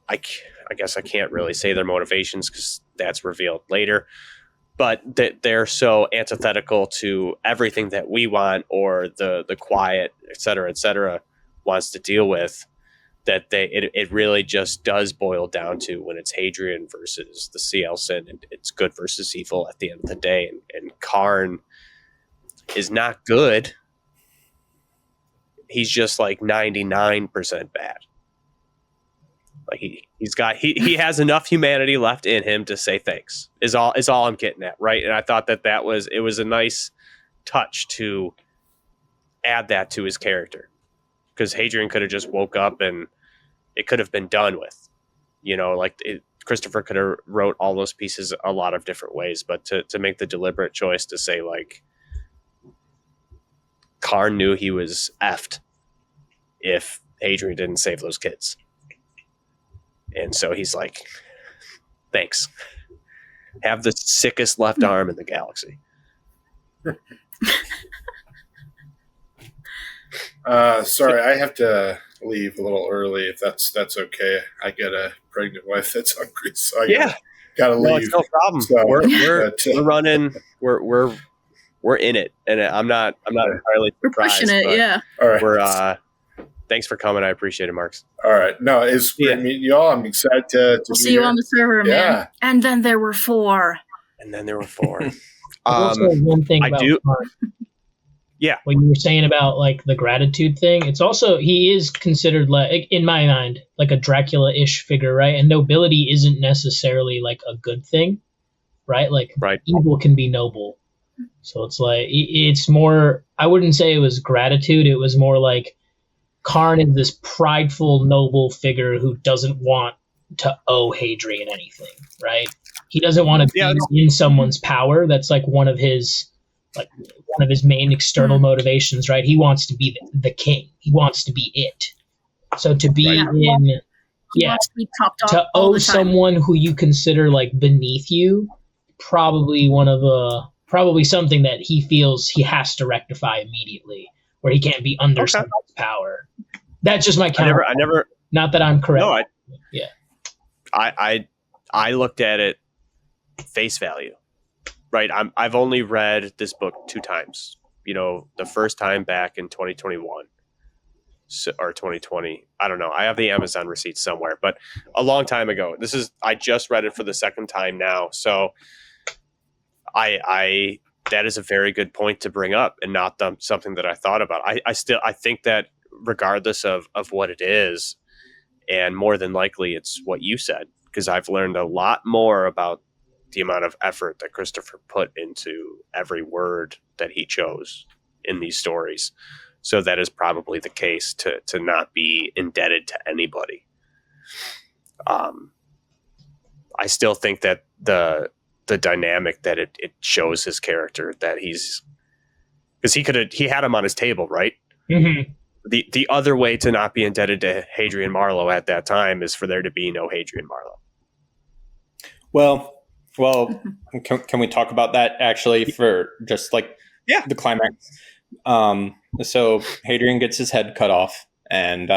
I guess I can't really say their motivations, because that's revealed later, but they're so antithetical to everything that we want, or the quiet, et cetera, wants to deal with, that it really just does boil down to, when it's Hadrian versus the Cielsen, and it's good versus evil at the end of the day. And Karn is not good. He's just like 99% bad. Like he has enough humanity left in him to say thanks, is all I'm getting at, right? And I thought that was a nice touch to add that to his character, because Hadrian could have just woke up and it could have been done with, Christopher could have wrote all those pieces a lot of different ways, but to make the deliberate choice to say, like, Karn knew he was effed if Hadrian didn't save those kids. And so he's like, thanks. Have the sickest left arm in the galaxy. Sorry, I have to leave a little early, if that's okay. I get a pregnant wife that's hungry, so I gotta leave. No, it's no problem. So, we're running. We're in it, and I'm not entirely surprised. We're pushing it, yeah. All right. We're thanks for coming. I appreciate it, Marx. All right. No, it's great meeting y'all. I'm excited to We'll see you on the server, man. And then there were 4. Also, one thing about Karn. Yeah. What you were saying about like the gratitude thing, it's also, he is considered, like, in my mind, like a Dracula-ish figure, right? And nobility isn't necessarily like a good thing, right? Like evil can be noble. So it's like, it's more, I wouldn't say it was gratitude. It was more like Karn is this prideful, noble figure who doesn't want to owe Hadrian anything, right? He doesn't want to be in someone's power. That's like one of his main external motivations, right? He wants to be the king. He wants to be it. So to be Right. in, He yeah, wants to be topped off to all owe the time. someone who you consider like beneath you, probably probably something that he feels he has to rectify immediately, where he can't be under Okay. someone's power. That's just my I counter. never. Not that I'm correct. No, Yeah. I looked at it face value. Right. I've only read this book 2 times. You know, the first time back in 2021 or 2020. I don't know. I have the Amazon receipt somewhere, but a long time ago. I just read it for the second time now. So I that is a very good point to bring up, and not something that I thought about. I think that regardless of what it is, and more than likely it's what you said, because I've learned a lot more about the amount of effort that Christopher put into every word that he chose in these stories. So that is probably the case to not be indebted to anybody. I still think that the dynamic that it shows his character, that he's, because he had him on his table, right? Mm-hmm. The other way to not be indebted to Hadrian Marlowe at that time is for there to be no Hadrian Marlowe. Well, can we talk about that actually for just like the climax? So Hadrian gets his head cut off, and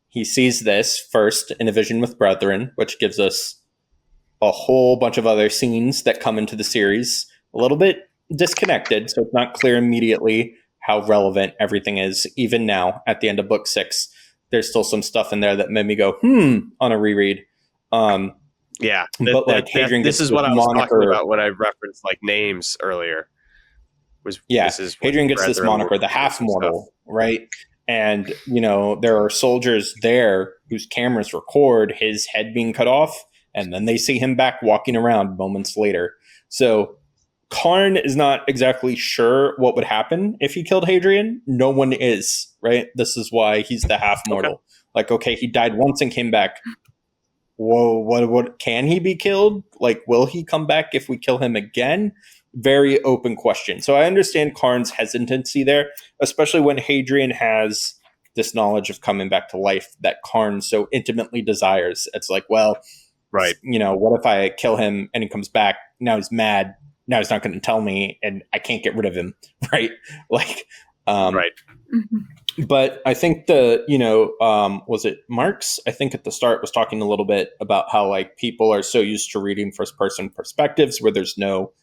he sees this first in a vision with brethren, which gives us a whole bunch of other scenes that come into the series a little bit disconnected, so it's not clear immediately how relevant everything is. Even now, at the end of book 6, there's still some stuff in there that made me go, on a reread. Yeah, but like Hadrian this gets is what I was moniker, talking about when I referenced like names earlier. Hadrian gets this moniker, the half mortal, right? And you know, there are soldiers there whose cameras record his head being cut off, and then they see him back walking around moments later. So Karn is not exactly sure what would happen if he killed Hadrian. No one is, right? This is why he's the half mortal. Okay. Like, okay, he died once and came back. Whoa, what can he be killed? Like, will he come back if we kill him again? Very open question. So I understand Karn's hesitancy there, especially when Hadrian has this knowledge of coming back to life that Karn so intimately desires. It's like, well, right, you know, what if I kill him and he comes back? Now he's mad. Now he's not going to tell me, and I can't get rid of him, right? Like, right. But I think was it Marx? I think at the start was talking a little bit about how like people are so used to reading first person perspectives where there's no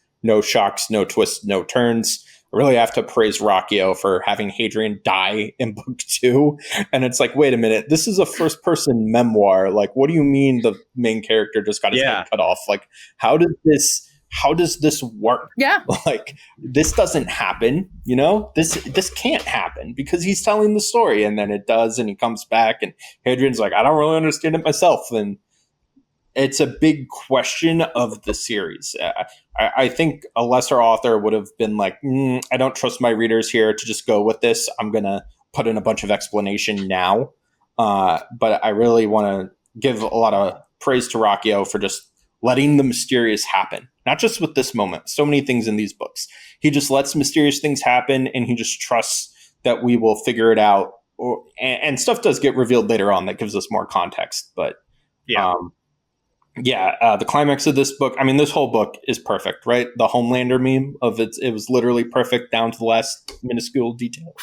shocks, no twists, no turns. I really have to praise Ruocchio for having Hadrian die in book 2. And it's like, wait a minute, this is a first person memoir. Like, what do you mean the main character just got his head cut off? Like, how does this work? Yeah. Like, this doesn't happen, you know? This can't happen because he's telling the story, and then it does, and he comes back, and Hadrian's like, I don't really understand it myself. And it's a big question of the series. I think a lesser author would have been like, I don't trust my readers here to just go with this. I'm going to put in a bunch of explanation now. But I really want to give a lot of praise to Ruocchio for just letting the mysterious happen. Not just with this moment. So many things in these books. He just lets mysterious things happen, and he just trusts that we will figure it out. And stuff does get revealed later on that gives us more context. But the climax of this book, I mean, this whole book is perfect, right? The Homelander meme of it was literally perfect down to the last minuscule detail.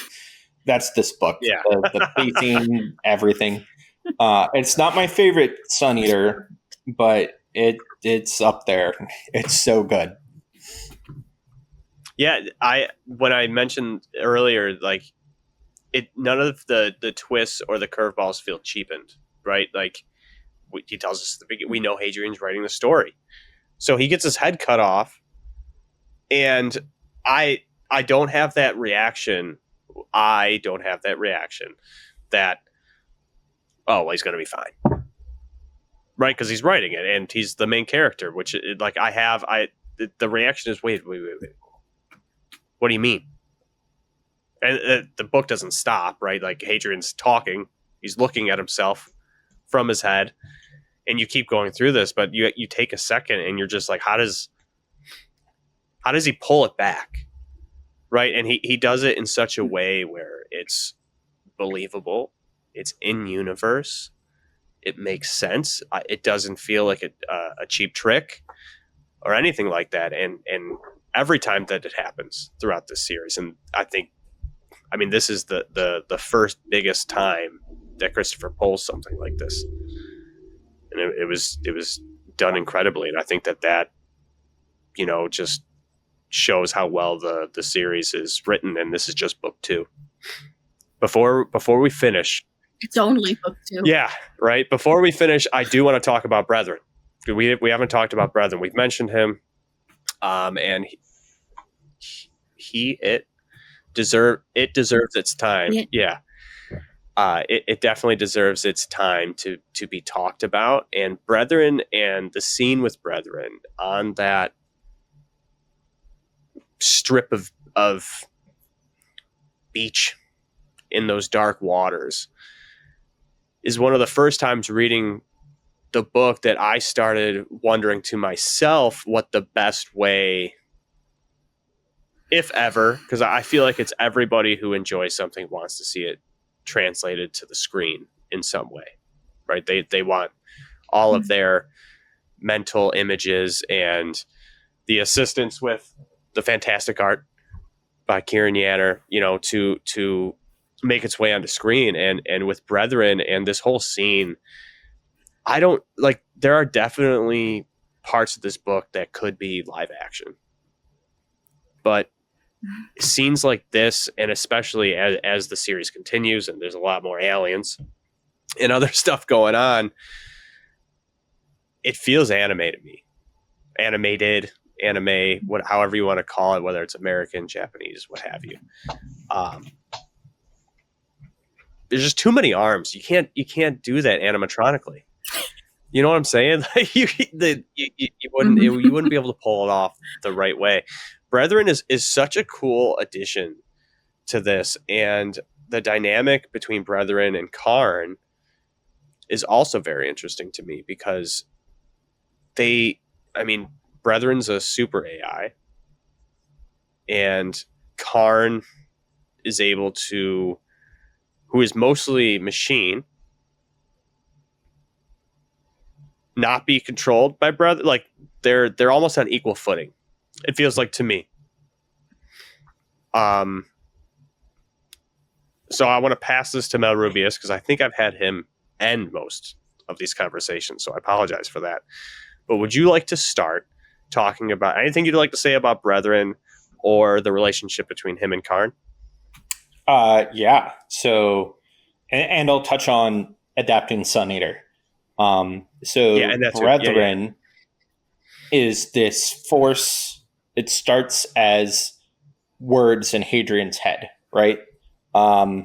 That's this book. Yeah. The pacing, everything. It's not my favorite Sun Eater, but it's up there. It's so good. Yeah, when I mentioned earlier, like none of the twists or the curveballs feel cheapened, right? Like he tells us at the beginning, we know Hadrian's writing the story, so he gets his head cut off, and I don't have that reaction. I don't have that reaction that, oh, well, he's going to be fine. Right, because he's writing it, and he's the main character. Which, like, the reaction is, wait. What do you mean? And the book doesn't stop, right? Like Hadrian's talking, he's looking at himself from his head, and you keep going through this, but you take a second, and you're just like, how does he pull it back, right? And he does it in such a way where it's believable, It's in universe. It makes sense. It doesn't feel like a cheap trick or anything like that. And every time that it happens throughout this series, and I mean, this is the first biggest time that Christopher pulls something like this, and it was done incredibly. And I think that just shows how well the series is written. And this is just book 2. Before we finish, It's only book 2. yeah, right. Before we finish, I do want to talk about Brethren. We haven't talked about Brethren. We've mentioned him, and it deserves its time. Yeah. It definitely deserves its time to be talked about. And Brethren, and the scene with Brethren on that strip of beach in those dark waters is one of the first times reading the book that I started wondering to myself what the best way, if ever, because I feel like it's everybody who enjoys something wants to see it translated to the screen in some way, right? They want all of their mental images and the assistance with the fantastic art by Kieran Yanner, to make its way onto screen. And with Brethren and this whole scene, there are definitely parts of this book that could be live action, but scenes like this, and especially as the series continues and there's a lot more aliens and other stuff going on, it feels animated, however you want to call it, whether it's American, Japanese, what have you. There's just too many arms. You can't do that animatronically. You know what I'm saying? You wouldn't be able to pull it off the right way. Brethren is such a cool addition to this, and the dynamic between Brethren and Karn is also very interesting to me because Brethren's a super AI, and Karn is able to, who is mostly machine, not be controlled by Brethren. Like they're almost on equal footing, it feels like to me. So I want to pass this to Malrubius because I think I've had him end most of these conversations, so I apologize for that. But would you like to start talking about anything you'd like to say about Brethren or the relationship between him and Karn? Yeah. So, and I'll touch on adapting Sun Eater. Brethren is this force. It starts as words in Hadrian's head, right? As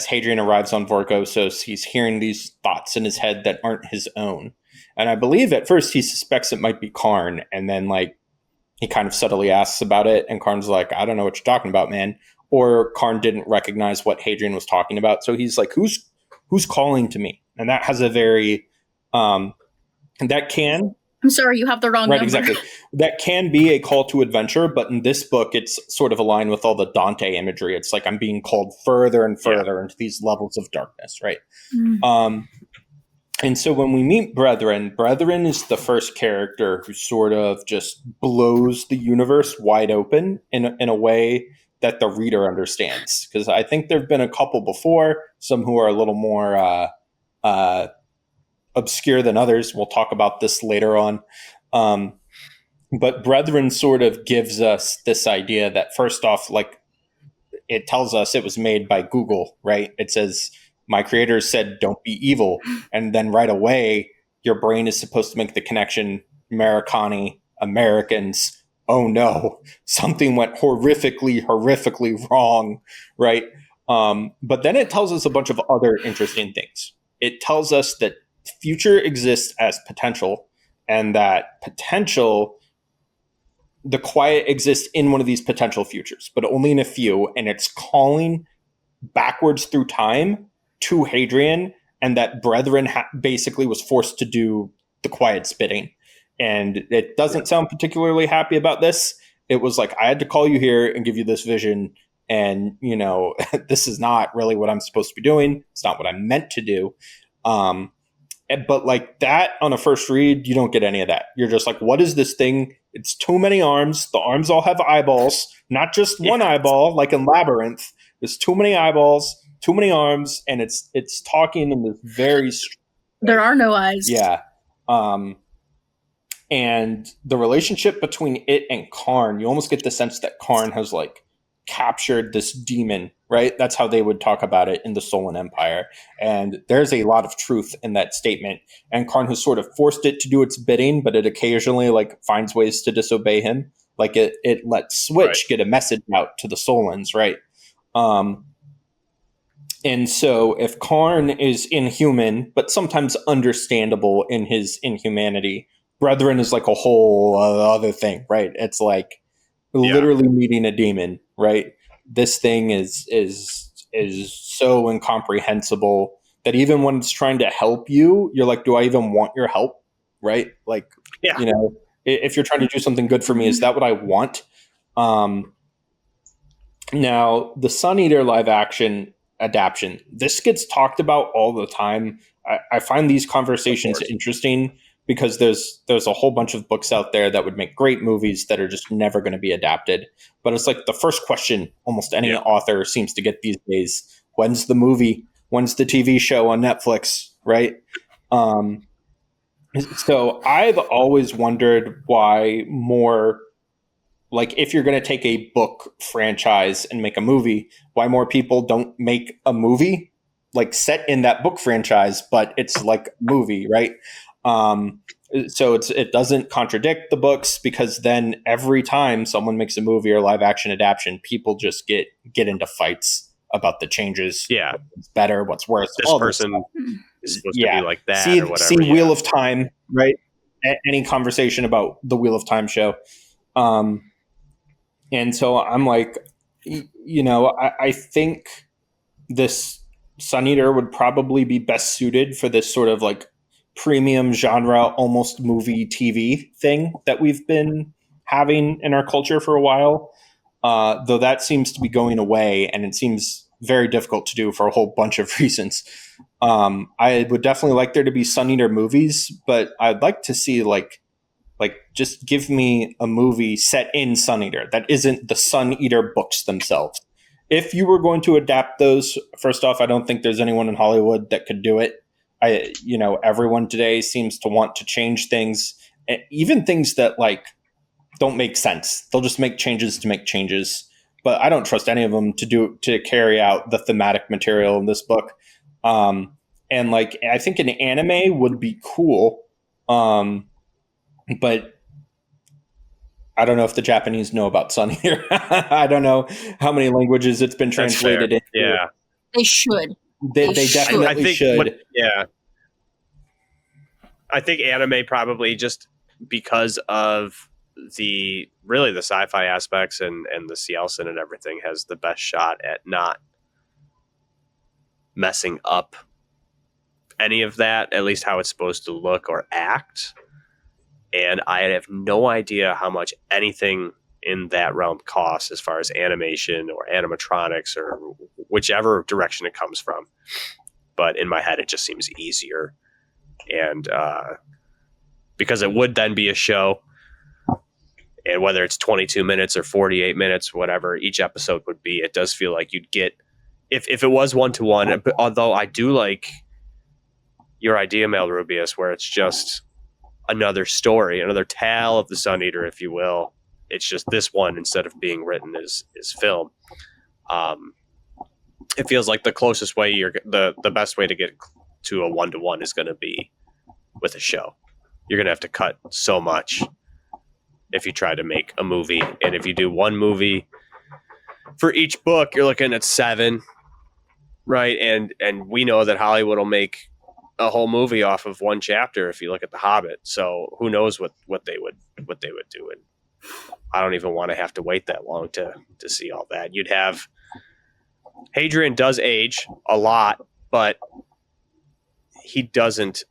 Hadrian arrives on Vorgossos, he's hearing these thoughts in his head that aren't his own. And I believe at first he suspects it might be Karn, and then he kind of subtly asks about it, and Karn's like, I don't know what you're talking about, man. Or Karn didn't recognize what Hadrian was talking about. So he's like, who's calling to me? And that has a very I'm sorry, you have the wrong right, number. exactly. That can be a call to adventure, but in this book, it's sort of aligned with all the Dante imagery. It's like I'm being called further and further into these levels of darkness, right? And so when we meet Brethren is the first character who sort of just blows the universe wide open in a way that the reader understands. Because I think there have been a couple before, some who are a little more obscure than others. We'll talk about this later on. But Brethren sort of gives us this idea that first off, it tells us it was made by Google, right? It says, my creator said, don't be evil. And then right away, your brain is supposed to make the connection, Americani, Americans, oh no, something went horrifically wrong, right? But then it tells us a bunch of other interesting things. It tells us that future exists as potential, and that potential, the quiet exists in one of these potential futures, but only in a few, and it's calling backwards through time to Hadrian, and that Brethren basically was forced to do the quiet's bidding. And it doesn't sound particularly happy about this. It was like, I had to call you here and give you this vision, and this is not really what I'm supposed to be doing. It's not what I'm meant to do. But like that on a first read, you don't get any of that. You're just like, what is this thing? It's too many arms. The arms all have eyeballs, not just one eyeball, like in Labyrinth. There's too many eyeballs, too many arms, and it's talking in this very. There are no eyes. Yeah. And the relationship between it and Karn, you almost get the sense that Karn has like captured this demon, right? That's how they would talk about it in the Stolen Empire. And there's a lot of truth in that statement. And Karn has sort of forced it to do its bidding, but it occasionally like finds ways to disobey him. Like it lets Switch get a message out to the Solons, right? And so if Karn is inhuman, but sometimes understandable in his inhumanity, Brethren is like a whole other thing, right? It's like literally meeting a demon, right? This thing is so incomprehensible that even when it's trying to help you, you're like, do I even want your help? Right? Like, if you're trying to do something good for me, is that what I want? Now, the Sun Eater live action adaptation, this gets talked about all the time. I find these conversations interesting because there's a whole bunch of books out there that would make great movies that are just never going to be adapted. But it's like the first question almost any author seems to get these days: when's the movie? When's the TV show on Netflix? Right? So I've always wondered why more, like if you're going to take a book franchise and make a movie, why more people don't make a movie like set in that book franchise, but it's like a movie, right? So it doesn't contradict the books, because then every time someone makes a movie or live action adaptation, people just get into fights about the changes. Yeah, what's better, what's worse. This person is supposed to be like that, see, or whatever. See Wheel of Time, right? Any conversation about the Wheel of Time show. And so I'm like, I think this Sun Eater would probably be best suited for this sort of like premium genre, almost movie TV thing that we've been having in our culture for a while. Though that seems to be going away, and it seems very difficult to do for a whole bunch of reasons. I would definitely like there to be Sun Eater movies, but I'd like to see like just give me a movie set in Sun Eater that isn't the Sun Eater books themselves. If you were going to adapt those, first off, I don't think there's anyone in Hollywood that could do it. Everyone today seems to want to change things, even things that like don't make sense. They'll just make changes to make changes. But I don't trust any of them to carry out the thematic material in this book. And like, I think an anime would be cool. But I don't know if the Japanese know about Sun Eater. I don't know how many languages it's been translated into. Yeah, they should. They definitely should. I think anime probably, just because of the sci-fi aspects and the Cielson and everything, has the best shot at not messing up any of that, at least how it's supposed to look or act. And I have no idea how much anything in that realm costs as far as animation or animatronics or whichever direction it comes from. But in my head, it just seems easier. And because it would then be a show, and whether it's 22 minutes or 48 minutes, whatever each episode would be, it does feel like you'd get, if it was one-to-one, although I do like your idea, Malrubius, where it's just another story, another tale of the Sun Eater, if you will. It's just this one, instead of being written as film. It feels like the closest way the best way to get to a one-to-one is going to be with a show. You're going to have to cut so much if you try to make a movie. And if you do one movie for each book, you're looking at 7, right? And we know that Hollywood will make a whole movie off of one chapter if you look at The Hobbit. So who knows what they would do. And I don't even want to have to wait that long to see all that. You'd have Hadrian does age a lot, but he doesn't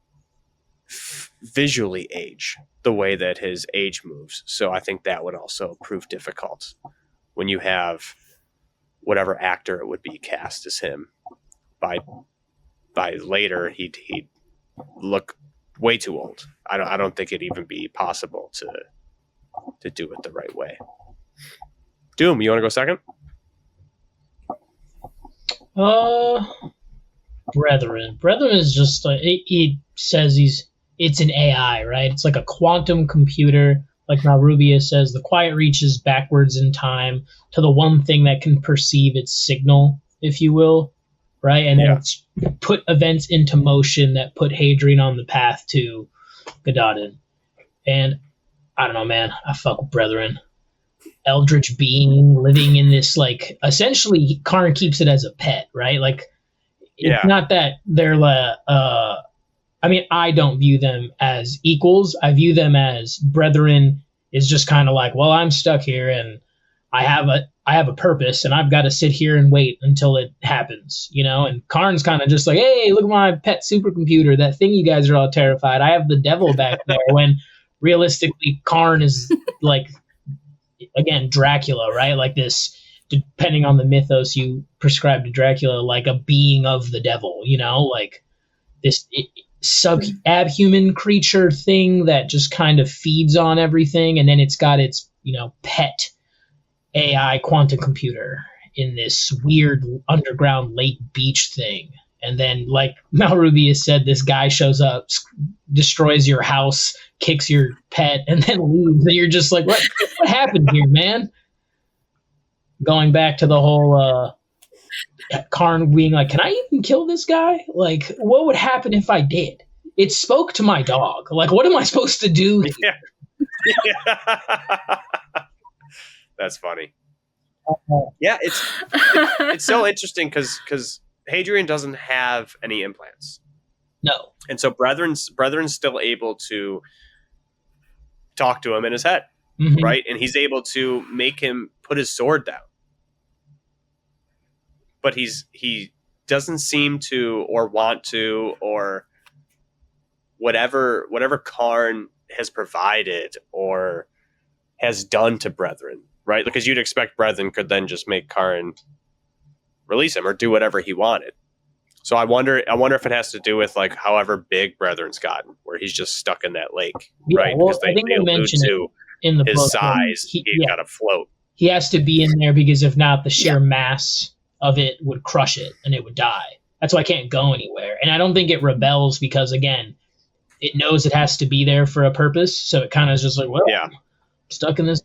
visually age the way that his age moves. So I think that would also prove difficult when you have whatever actor it would be cast as him. By later, he'd look way too old. I don't think it'd even be possible to do it the right way. Doom, you want to go second? Brethren is just like, he says it's an AI, right? It's like a quantum computer. Like Malrubius says, the quiet reaches backwards in time to the one thing that can perceive its signal, if you will, right? And then it's put events into motion that put Hadrian on the path to Gododdin. And I don't know, man. I fuck with Brethren. Eldritch being living in this, like, essentially Karn keeps it as a pet, right? Like, it's not that they're I mean, I don't view them as equals. I view them as Brethren is just kind of like, well, I'm stuck here and I have a purpose and I've got to sit here and wait until it happens, you know? And Karn's kind of just like, hey, look at my pet supercomputer, that thing you guys are all terrified. I have the devil back there, when realistically Karn is like, again, Dracula, right? Like this, depending on the mythos you prescribe to Dracula, like a being of the devil, you know, like this sub-abhuman creature thing that just kind of feeds on everything. And then it's got its, you know, pet AI quantum computer in this weird underground lake beach thing. And then, like Malrubius said, this guy shows up, destroys your house, kicks your pet, and then leaves. And you're just like, what happened here, man? Going back to the whole Karn being like, can I even kill this guy? Like, what would happen if I did? It spoke to my dog. Like, what am I supposed to do? Yeah. That's funny. Yeah, it's so interesting because Hadrian doesn't have any implants. No. And so Brethren's still able to talk to him in his head, right? And he's able to make him put his sword down. But he doesn't seem to or want to, or whatever Karn has provided or has done to Brethren, right? Because you'd expect Brethren could then just make Karn release him or do whatever he wanted. So I wonder if it has to do with, like, however big Brethren's gotten, where he's just stuck in that lake, right? Well, because they allude to in the his book, size, he's got to float. He has to be in there because if not, the sheer mass of it would crush it and it would die. That's why it can't go anywhere. And I don't think it rebels because, again, it knows it has to be there for a purpose. So it kind of is just like, well, I'm stuck in this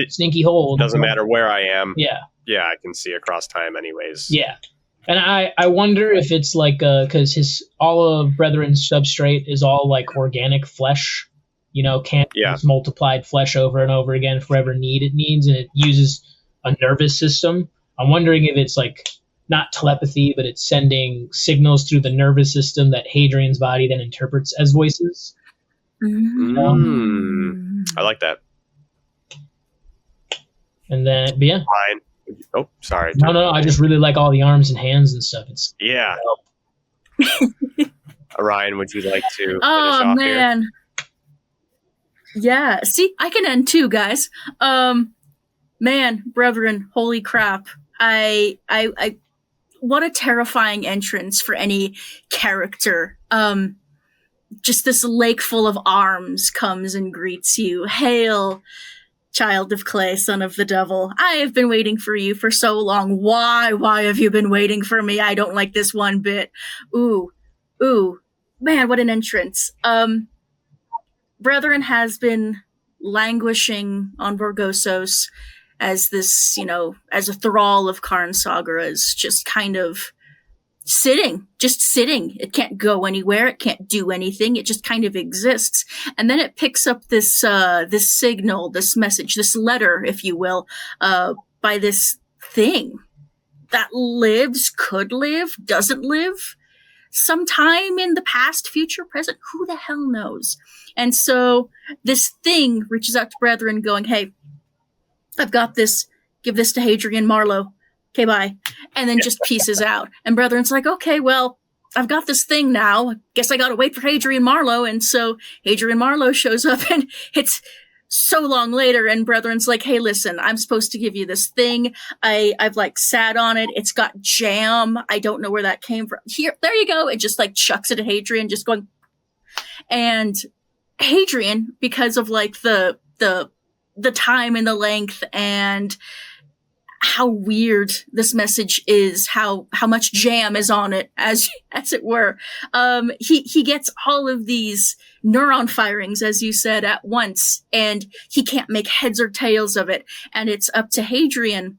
stinky hole. Doesn't matter where I am. Yeah. Yeah, I can see across time anyways. Yeah. And I wonder if it's like, because all of Brethren's substrate is all like organic flesh, you know, it's multiplied flesh over and over again for whatever need it needs, and it uses a nervous system. I'm wondering if it's like not telepathy, but it's sending signals through the nervous system that Hadrian's body then interprets as voices. I like that. And then, but yeah. Fine. Oh, sorry. No. I just really like all the arms and hands and stuff. It's Ryan, would you like to finish oh off man here? Yeah, see, I can end too, guys. Man, Brethren, holy crap. I what a terrifying entrance for any character. Just this lake full of arms comes and greets you. Hail, child of clay, son of the devil. I have been waiting for you for so long. Why have you been waiting for me? I don't like this one bit. Ooh, man, what an entrance. Brethren has been languishing on Vorgossos as this, you know, as a thrall of Karn Saga, is just kind of sitting. It can't go anywhere. It can't do anything. It just kind of exists. And then it picks up this signal, this message, this letter, if you will, by this thing that lives, could live, doesn't live, sometime in the past, future, present, who the hell knows? And so this thing reaches out to Brethren going, hey, I've got this, give this to Hadrian Marlowe. Okay, bye. And then just pieces out. And Brethren's like, okay, well, I've got this thing now. I guess I gotta wait for Hadrian Marlowe. And so Hadrian Marlowe shows up, and it's so long later, and Brethren's like, hey, listen, I'm supposed to give you this thing. I've like sat on it. It's got jam. I don't know where that came from. Here, there you go. It just like chucks it at Hadrian, just going. And Hadrian, because of like the time and the length and how weird this message is, how much jam is on it, as it were. He gets all of these neuron firings, as you said, at once, and he can't make heads or tails of it. And it's up to Hadrian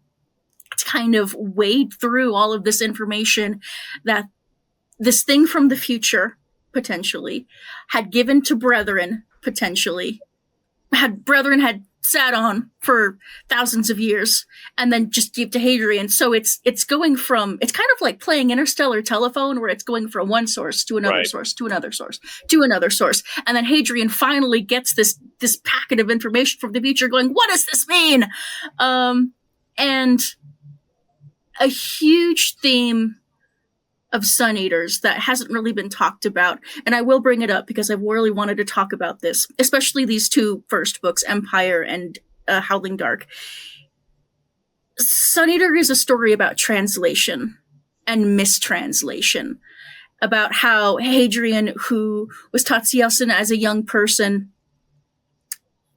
to kind of wade through all of this information that this thing from the future, potentially, had given to Brethren, potentially, Brethren had sat on for thousands of years, and then just give to Hadrian. So it's going from, it's kind of like playing interstellar telephone, where it's going from one source to another source to another source to another source, and then Hadrian finally gets this packet of information from the future, going, what does this mean? And a huge theme of Sun Eaters that hasn't really been talked about, and I will bring it up because I've really wanted to talk about this, especially these two first books, Empire and Howling Dark. Sun Eater is a story about translation and mistranslation, about how Hadrian, who was taught Cielsen as a young person,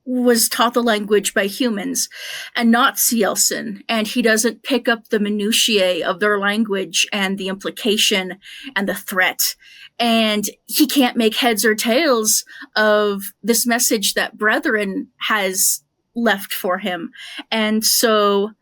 was taught the language by humans and not Cielsen, and he doesn't pick up the minutiae of their language and the implication and the threat. And he can't make heads or tails of this message that Brethren has left for him. And so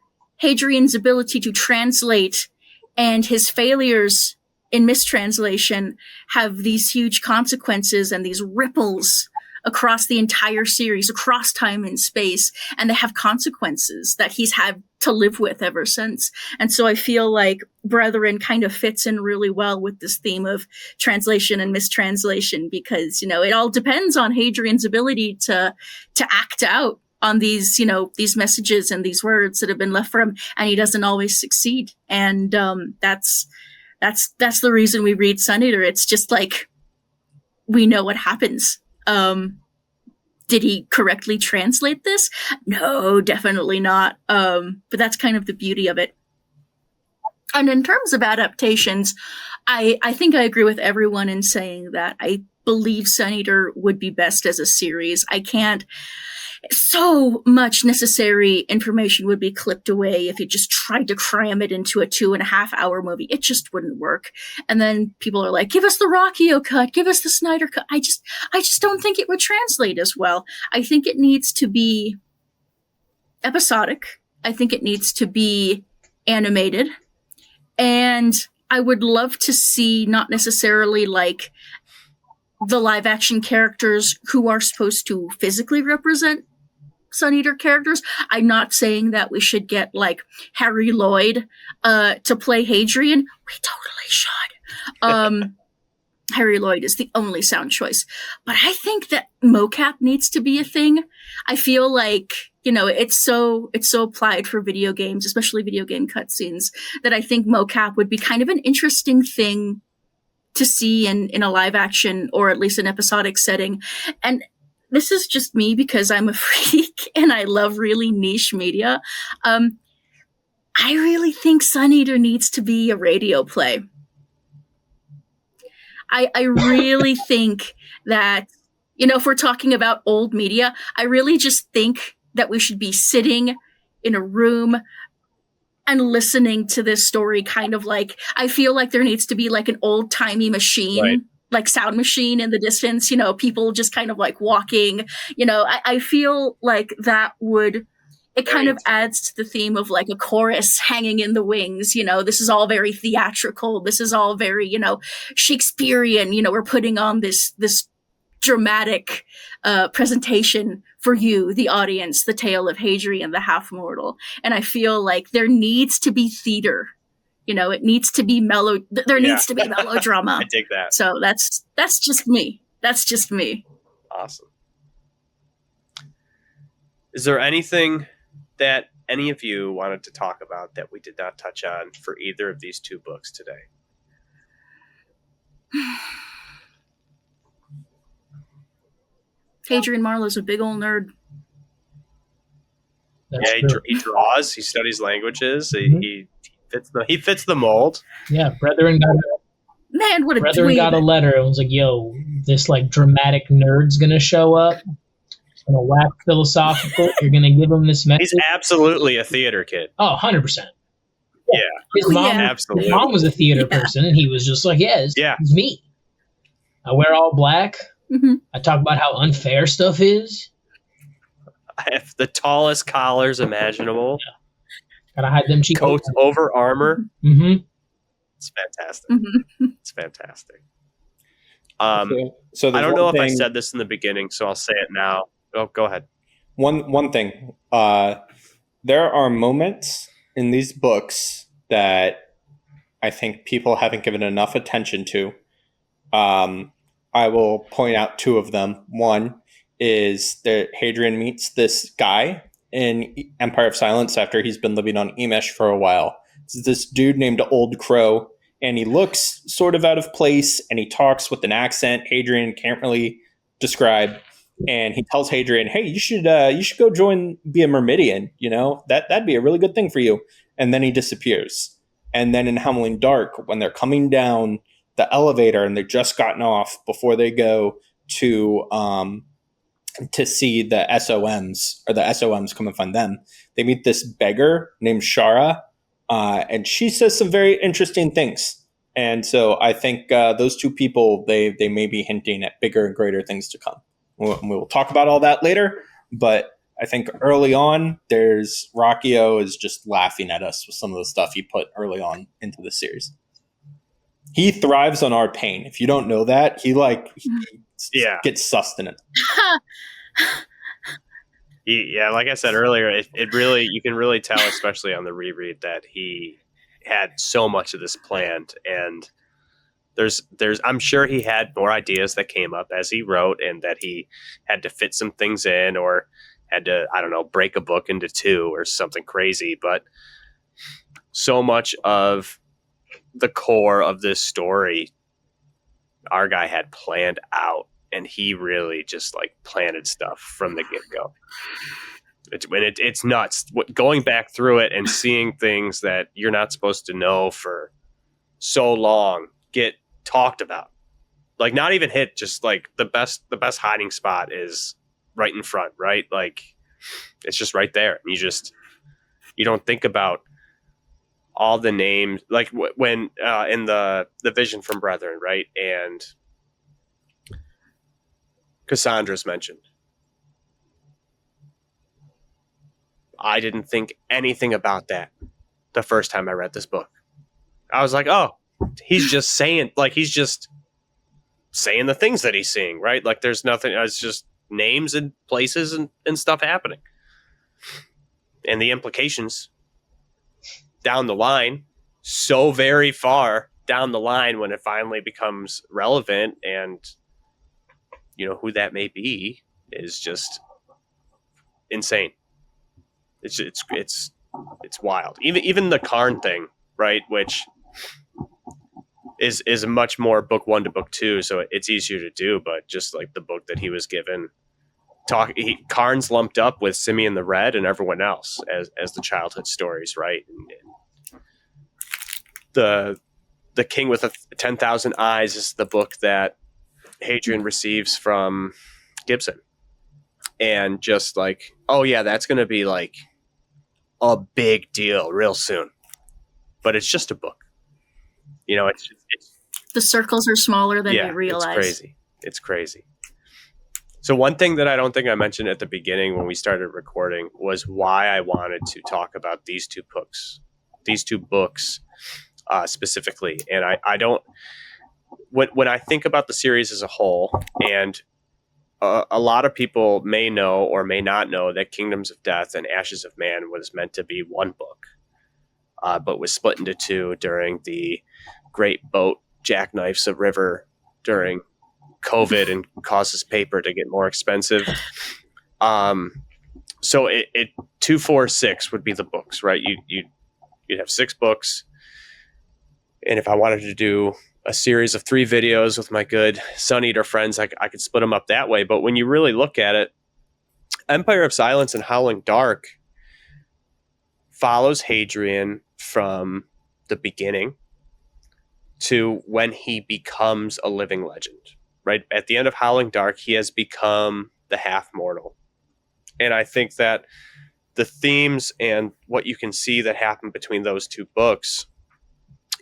Hadrian's ability to translate and his failures in mistranslation have these huge consequences and these ripples across the entire series, across time and space, and they have consequences that he's had to live with ever since. And so I feel like Brethren kind of fits in really well with this theme of translation and mistranslation, because, you know, it all depends on Hadrian's ability to act out on these, you know, these messages and these words that have been left for him, and he doesn't always succeed. And that's the reason we read Sun Eater. It's just like, we know what happens. Did he correctly translate this? No, definitely not. But that's kind of the beauty of it. And in terms of adaptations, I think I agree with everyone in saying that I believe Sun Eater would be best as a series. So much necessary information would be clipped away if you just tried to cram it into a 2.5 hour movie. It just wouldn't work. And then people are like, give us the Ruocchio cut, give us the Snyder cut. I just don't think it would translate as well. I think it needs to be episodic. I think it needs to be animated. And I would love to see not necessarily like the live action characters who are supposed to physically represent Sun Eater characters. I'm not saying that we should get like Harry Lloyd to play Hadrian. We totally should. Harry Lloyd is the only sound choice. But I think that mocap needs to be a thing. I feel like, you know, it's so applied for video games, especially video game cutscenes, that I think mocap would be kind of an interesting thing to see in a live action or at least an episodic setting. And this is just me because I'm a freak and I love really niche media. I really think Sun Eater needs to be a radio play. I really think that, you know, if we're talking about old media, I really just think that we should be sitting in a room and listening to this story, kind of like, I feel like there needs to be like an old-timey machine, right, like sound machine in the distance, you know, people just kind of like walking, you know, I feel like that would, it kind of adds to the theme of like a chorus hanging in the wings, you know, this is all very theatrical, this is all very, you know, Shakespearean, you know, we're putting on this dramatic presentation for you, the audience, the tale of Hadrian the Half-Mortal. And I feel like there needs to be theater. You know, it needs to be mellow. There needs to be melodrama. I dig that. So that's just me. That's just me. Awesome. Is there anything that any of you wanted to talk about that we did not touch on for either of these two books today? Hadrian Marlowe's a big old nerd. That's Yeah, true. he draws. He studies languages. Mhm. He fits the mold. Yeah, Brethren Man, what a got a dweeb. letter and was like, "Yo, this like dramatic nerd's gonna show up. He's gonna wax philosophical. You're gonna give him this He's message." absolutely a theater kid. Oh, 100%. Yeah, His mom, yeah. absolutely. his mom was a theater Yeah. person, and he was just like, "Yeah, it's me. I wear all black. hmm I talk about how unfair stuff is. I have the tallest collars imaginable. Gotta hide them cheeks." Coats over armor. Mm-hmm. It's fantastic. hmm It's fantastic. So I there's don't know one if I thing- said this in the beginning, so I'll say it now. Oh, go ahead. One thing. There are moments in these books that I think people haven't given enough attention to. I will point out two of them. One is that Hadrian meets this guy in Empire of Silence after he's been living on Emish for a while. It's this dude named Old Crow, and he looks sort of out of place, and he talks with an accent Hadrian can't really describe. And he tells Hadrian, "Hey, you should go be a Myrmidian. You know, that'd be a really good thing for you." And then he disappears. And then in Howling Dark, when they're coming down the elevator and they've just gotten off before they go to see the SOMs, or the SOMs come and find them, they meet this beggar named Shara, and she says some very interesting things. And so I think those two people, they may be hinting at bigger and greater things to come. We'll talk about all that later, but I think early on, there's Ruocchio is just laughing at us with some of the stuff he put early on into the series. He thrives on our pain. If you don't know that, he gets sustenance. Like I said earlier, it really, you can really tell, especially on the reread, that he had so much of this planned, and there's I'm sure he had more ideas that came up as he wrote, and that he had to fit some things in, or had to, I don't know, break a book into two or something crazy. But so much of the core of this story, our guy had planned out, and he really just like planted stuff from the get-go. It's nuts going back through it and seeing things that you're not supposed to know for so long get talked about, like not even hit, just like the best hiding spot is right in front, right? Like it's just right there. You don't think about all the names, like when in the vision from Brethren, right? And Cassandra's mentioned. I didn't think anything about that the first time I read this book. I was like, oh, he's just saying the things that he's seeing, right? Like there's nothing, it's just names and places and stuff happening. And the implications down the line, so very far down the line, when it finally becomes relevant, and you know who that may be, is just insane. It's wild. Even the Karn thing, right? Which is much more book 1 to book 2, so it's easier to do. But just like the book that he was given, Karn's lumped up with Simeon the Red and everyone else as the childhood stories, right? And the King with 10,000 Eyes is the book that Hadrian receives from Gibson, and just like, oh yeah, that's going to be like a big deal real soon. But it's just a book. You know, it's The circles are smaller than you realize. It's crazy. So one thing that I don't think I mentioned at the beginning when we started recording was why I wanted to talk about these two books specifically. And I don't, when I think about the series as a whole, and a lot of people may know or may not know that Kingdoms of Death and Ashes of Man was meant to be one book, but was split into two during the Great Boat Jackknifes a River during COVID and causes paper to get more expensive. So it 2, 4, 6 would be the books, right? You'd have 6 books. And if I wanted to do a series of 3 videos with my good Sun Eater friends, I could split them up that way. But when you really look at it, Empire of Silence and Howling Dark follows Hadrian from the beginning to when he becomes a living legend. Right at the end of Howling Dark, he has become the half mortal, and I think that the themes and what you can see that happen between those two books,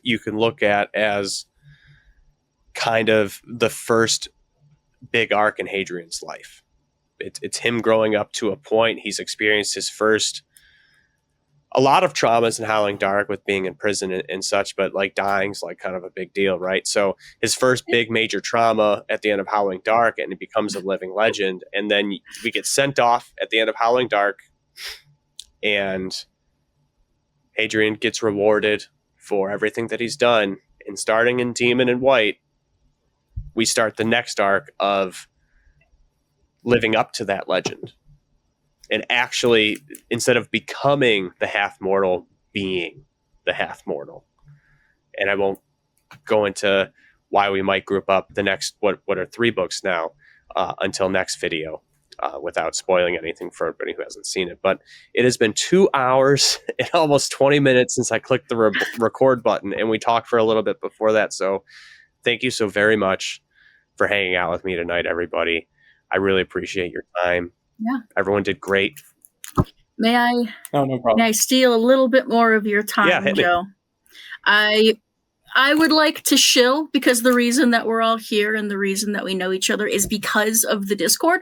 you can look at as kind of the first big arc in Hadrian's life. It's him growing up to a point. He's experienced his first, a lot of traumas in Howling Dark with being in prison and such, but like dying's like kind of a big deal, right? So his first big major trauma at the end of Howling Dark, and he becomes a living legend. And then we get sent off at the end of Howling Dark, and Hadrian gets rewarded for everything that he's done. And starting in Demon and White, we start the next arc of living up to that legend. And actually, instead of becoming the half-mortal, being the half-mortal. And I won't go into why we might group up the next, what are 3 books now, until next video, without spoiling anything for everybody who hasn't seen it. But it has been 2 hours and almost 20 minutes since I clicked the record button, and we talked for a little bit before that. So thank you so very much for hanging out with me tonight, everybody. I really appreciate your time. Yeah. Everyone did great. May I? Oh, no problem. May I steal a little bit more of your time, Yeah, hit me. Joe? I would like to shill, because the reason that we're all here and the reason that we know each other is because of the Discord.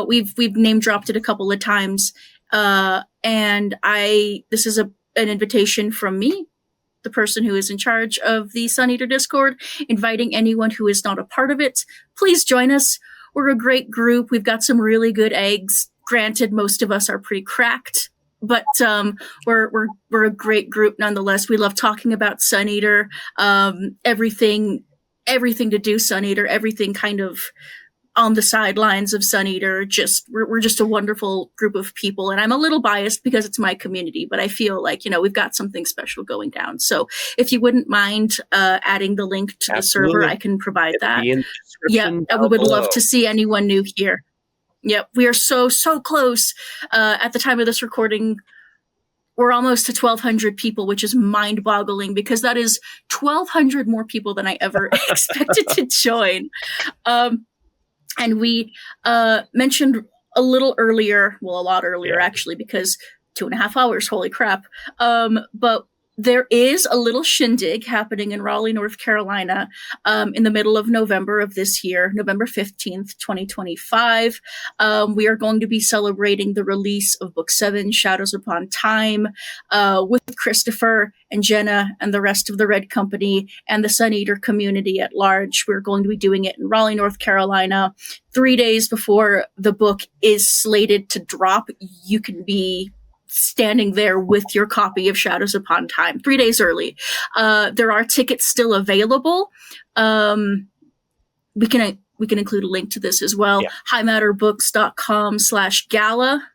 We've name dropped it a couple of times, and this is an invitation from me, the person who is in charge of the Sun Eater Discord, inviting anyone who is not a part of it. Please join us. We're a great group. We've got some really good eggs. Granted, most of us are pretty cracked, but we're a great group nonetheless. We love talking about Sun Eater, everything to do Sun Eater, everything kind of on the sidelines of Sun Eater. We're just a wonderful group of people, and I'm a little biased because it's my community, but I feel like, we've got something special going down. So if you wouldn't mind adding the link to the server, I can provide that. Yeah, we would love to see anyone new here. Yep, we are so close. At the time of this recording, we're almost to 1,200 people, which is mind-boggling, because that is 1,200 more people than I ever expected to join. And we mentioned a little earlier, well, a lot earlier, actually, because 2.5 hours, holy crap. But there is a little shindig happening in Raleigh, North Carolina, in the middle of November of this year, November 15th, 2025. We are going to be celebrating the release of Book 7, Shadows Upon Time, with Christopher and Jenna and the rest of the Red Company and the Sun Eater community at large. We're going to be doing it in Raleigh, North Carolina. 3 days before the book is slated to drop, you can be standing there with your copy of Shadows Upon Time 3 days early. There are tickets still available. We can include a link to this as well. highmatterbooks.com/gala.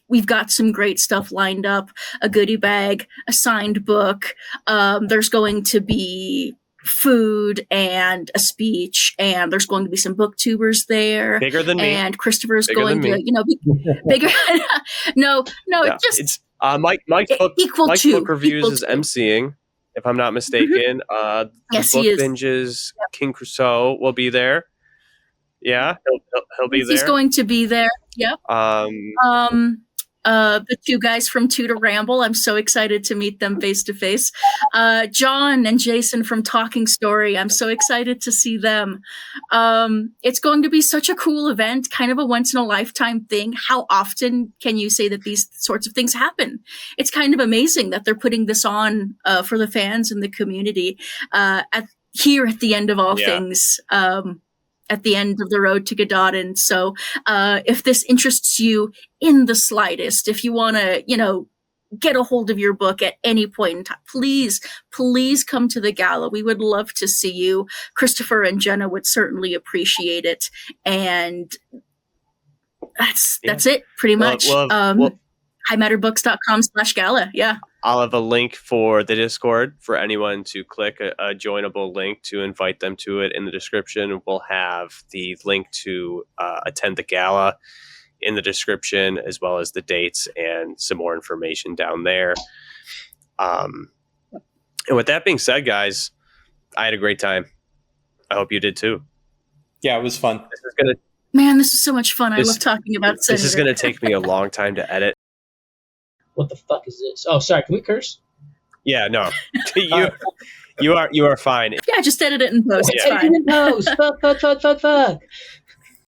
We've got some great stuff lined up, a goodie bag, a signed book. There's going to be food and a speech, and there's going to be some booktubers there. Bigger than me. And Christopher's Bigger going than to, be bigger. No, Yeah, just it's Mike's book reviews is emceeing, if I'm not mistaken. Yes, the he book is. binges, King Crusoe will be there. Yeah, he'll be there. He's going to be there. Yep. The 2 guys from Two to Ramble. I'm so excited to meet them face to face. John and Jason from Talking Story. I'm so excited to see them. It's going to be such a cool event, kind of a once in a lifetime thing. How often can you say that these sorts of things happen? It's kind of amazing that they're putting this on for the fans and the community here at the end of all things. At the end of the Road to Gododdin. So if this interests you in the slightest, if you want to, get a hold of your book at any point in time, please come to the gala. We would love to see you. Christopher and Jenna would certainly appreciate it. And that's it, pretty much. highmatterbooks.com/gala. Yeah. I'll have a link for the Discord for anyone to click a joinable link to invite them to it in the description. We'll have the link to attend the gala in the description, as well as the dates and some more information down there. And with that being said, guys, I had a great time. I hope you did too. Yeah, it was fun. Man, this is so much fun. I love talking about Sun This is Eater. going to take me a long time to edit. What the fuck is this? Oh, sorry. Can we curse? Yeah, no, you are fine. Yeah, just edit it in post. It's Yeah. fine. Fuck.